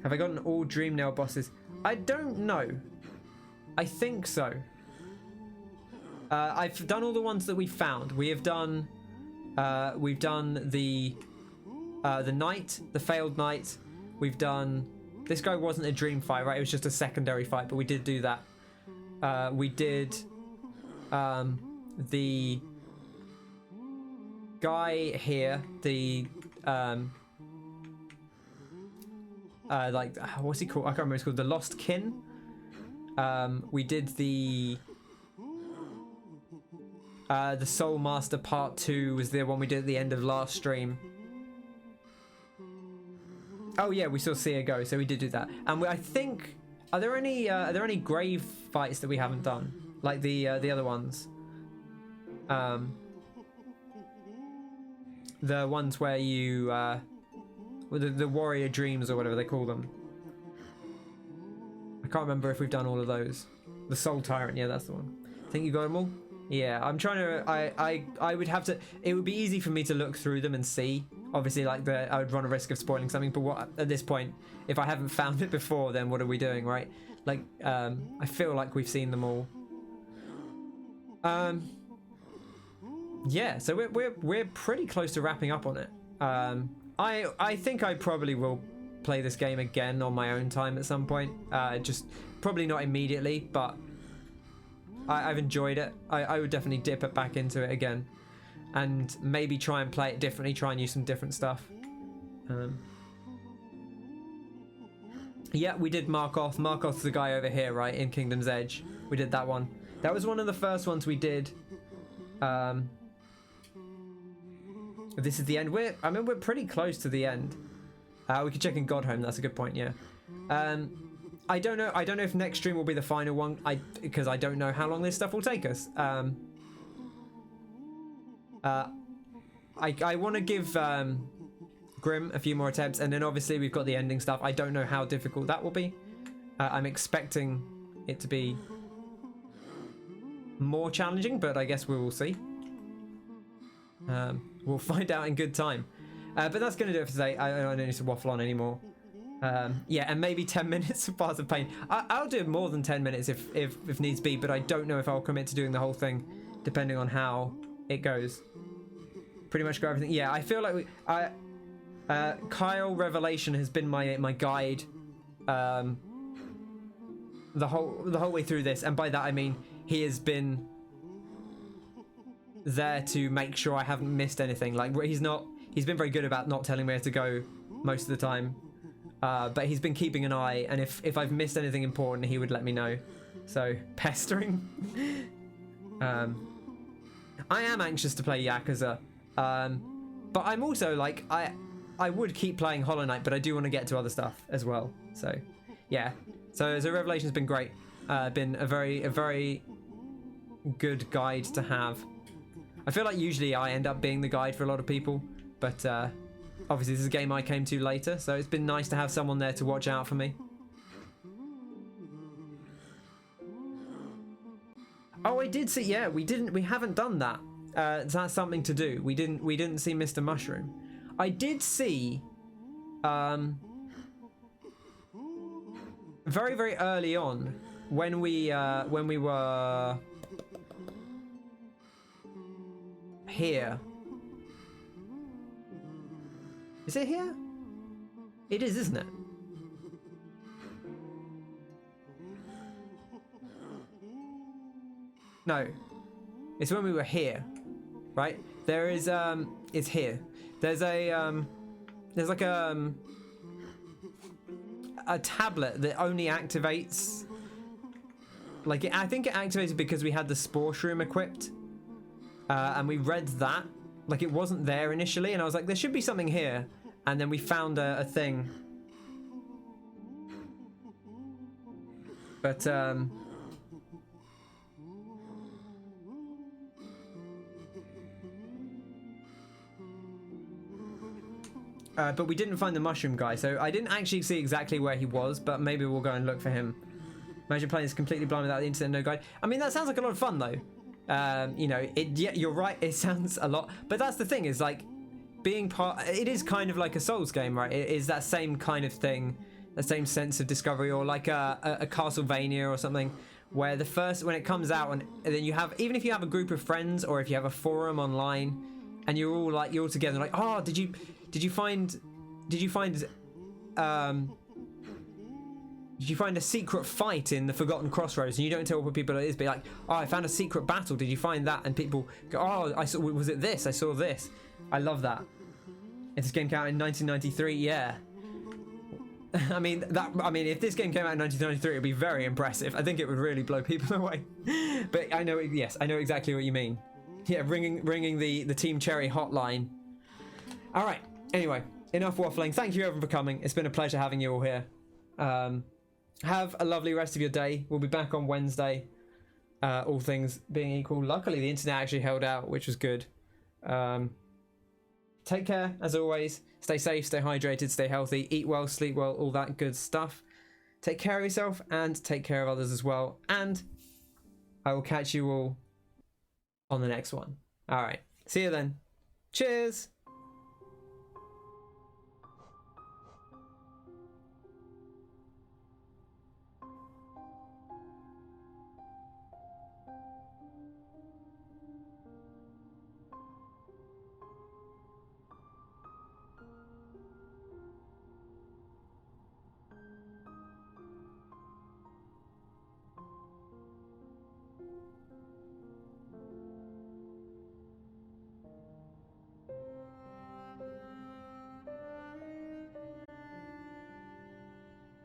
Have I gotten all Dream Nail bosses? I don't know. I think so. I've done all the ones that we found. We've done the Knight, the Failed Knight. We've done, this guy wasn't a dream fight, right? It was just a secondary fight, but we did do that. We did the guy here, the like, what's he called? I can't remember. It's called the Lost Kin. We did the Soul Master Part 2 was the one we did at the end of last stream. Oh yeah, we saw Seer go, so we did do that. And I think, are there any grave fights that we haven't done, like the other ones? The ones where you the warrior dreams or whatever they call them. can't remember if we've done all of those. The Soul Tyrant, yeah, that's the one. Think you got them all? Yeah, I'm trying to. I would have to. It would be easy for me to look through them and see. Obviously, like I would run a risk of spoiling something. But what at this point, if I haven't found it before, then what are we doing, right? Like, I feel like we've seen them all. Yeah, so we're pretty close to wrapping up on it. I think I probably will play this game again on my own time at some point. Just probably not immediately, but I've enjoyed it. I would definitely dip it back into it again, and maybe try and play it differently. Try and use some different stuff. Yeah, we did Markoth. Markoth's the guy over here, right, in Kingdom's Edge. We did that one. That was one of the first ones we did. This is the end. I mean, we're pretty close to the end. We could check in Godhome. That's a good point. Yeah. I don't know. I don't know if next stream will be the final one. Because I don't know how long this stuff will take us. I want to give Grim a few more attempts, and then obviously we've got the ending stuff. I don't know how difficult that will be. I'm expecting it to be more challenging, but I guess we will see. We'll find out in good time. But that's going to do it for today. I don't need to waffle on anymore. Yeah, and maybe 10 minutes of Paths of Pain. I'll do more than 10 minutes if needs be, but I don't know if I'll commit to doing the whole thing, depending on how it goes. Pretty much got everything. Yeah, I feel like Kyle Revelation has been my guide the whole way through this, and by that I mean he has been there to make sure I haven't missed anything. Like, he's been very good about not telling me where to go most of the time, but he's been keeping an eye, and if I've missed anything important, he would let me know. So pestering. I am anxious to play Yakuza, but I'm also like I would keep playing Hollow Knight, but I do want to get to other stuff as well. So yeah, so Revelation's been great. Been a very good guide to have. I feel like usually I end up being the guide for a lot of people, but obviously this is a game I came to later, so it's been nice to have someone there to watch out for me. Oh, I did see. Yeah, we haven't done that. That's something to do. We didn't see Mr. Mushroom. I did see very early on when we were here. Is it here? It is, isn't it? No, it's when we were here, right? There is it's here. There's there's like a tablet that only activates, like, I think it activated because we had the Spore Shroom equipped, and we read that, like, it wasn't there initially, and I was like, there should be something here, and then we found a thing, but but we didn't find the mushroom guy, so I didn't actually see exactly where he was, but maybe we'll go and look for him. Imagine playing this completely blind without the internet, no guide. I mean, that sounds like a lot of fun, though. You know, yeah, you're right, it sounds a lot, but that's the thing, is like, being part, it is kind of like a Souls game, right? It is that same kind of thing, the same sense of discovery, or like a Castlevania or something, where when it comes out, and then you have, even if you have a group of friends, or if you have a forum online, and you're all together, like, oh, did you find a secret fight in the Forgotten Crossroads, and you don't tell what people it is, but like, oh, I found a secret battle, did you find that? And people go, oh, was it this? I saw this. I love that. If this game came out in 1993, yeah. I mean, if this game came out in 1993, it would be very impressive. I think it would really blow people away. But I know exactly what you mean. Yeah, ringing the Team Cherry hotline. All right. Anyway, enough waffling. Thank you everyone for coming. It's been a pleasure having you all here. Have a lovely rest of your day. We'll be back on Wednesday. All things being equal. Luckily, the internet actually held out, which was good. Take care, as always. Stay safe, stay hydrated, stay healthy, eat well, sleep well, all that good stuff. take care of yourself and take care of others as well. And I will catch you all on the next one. All right. See you then. Cheers.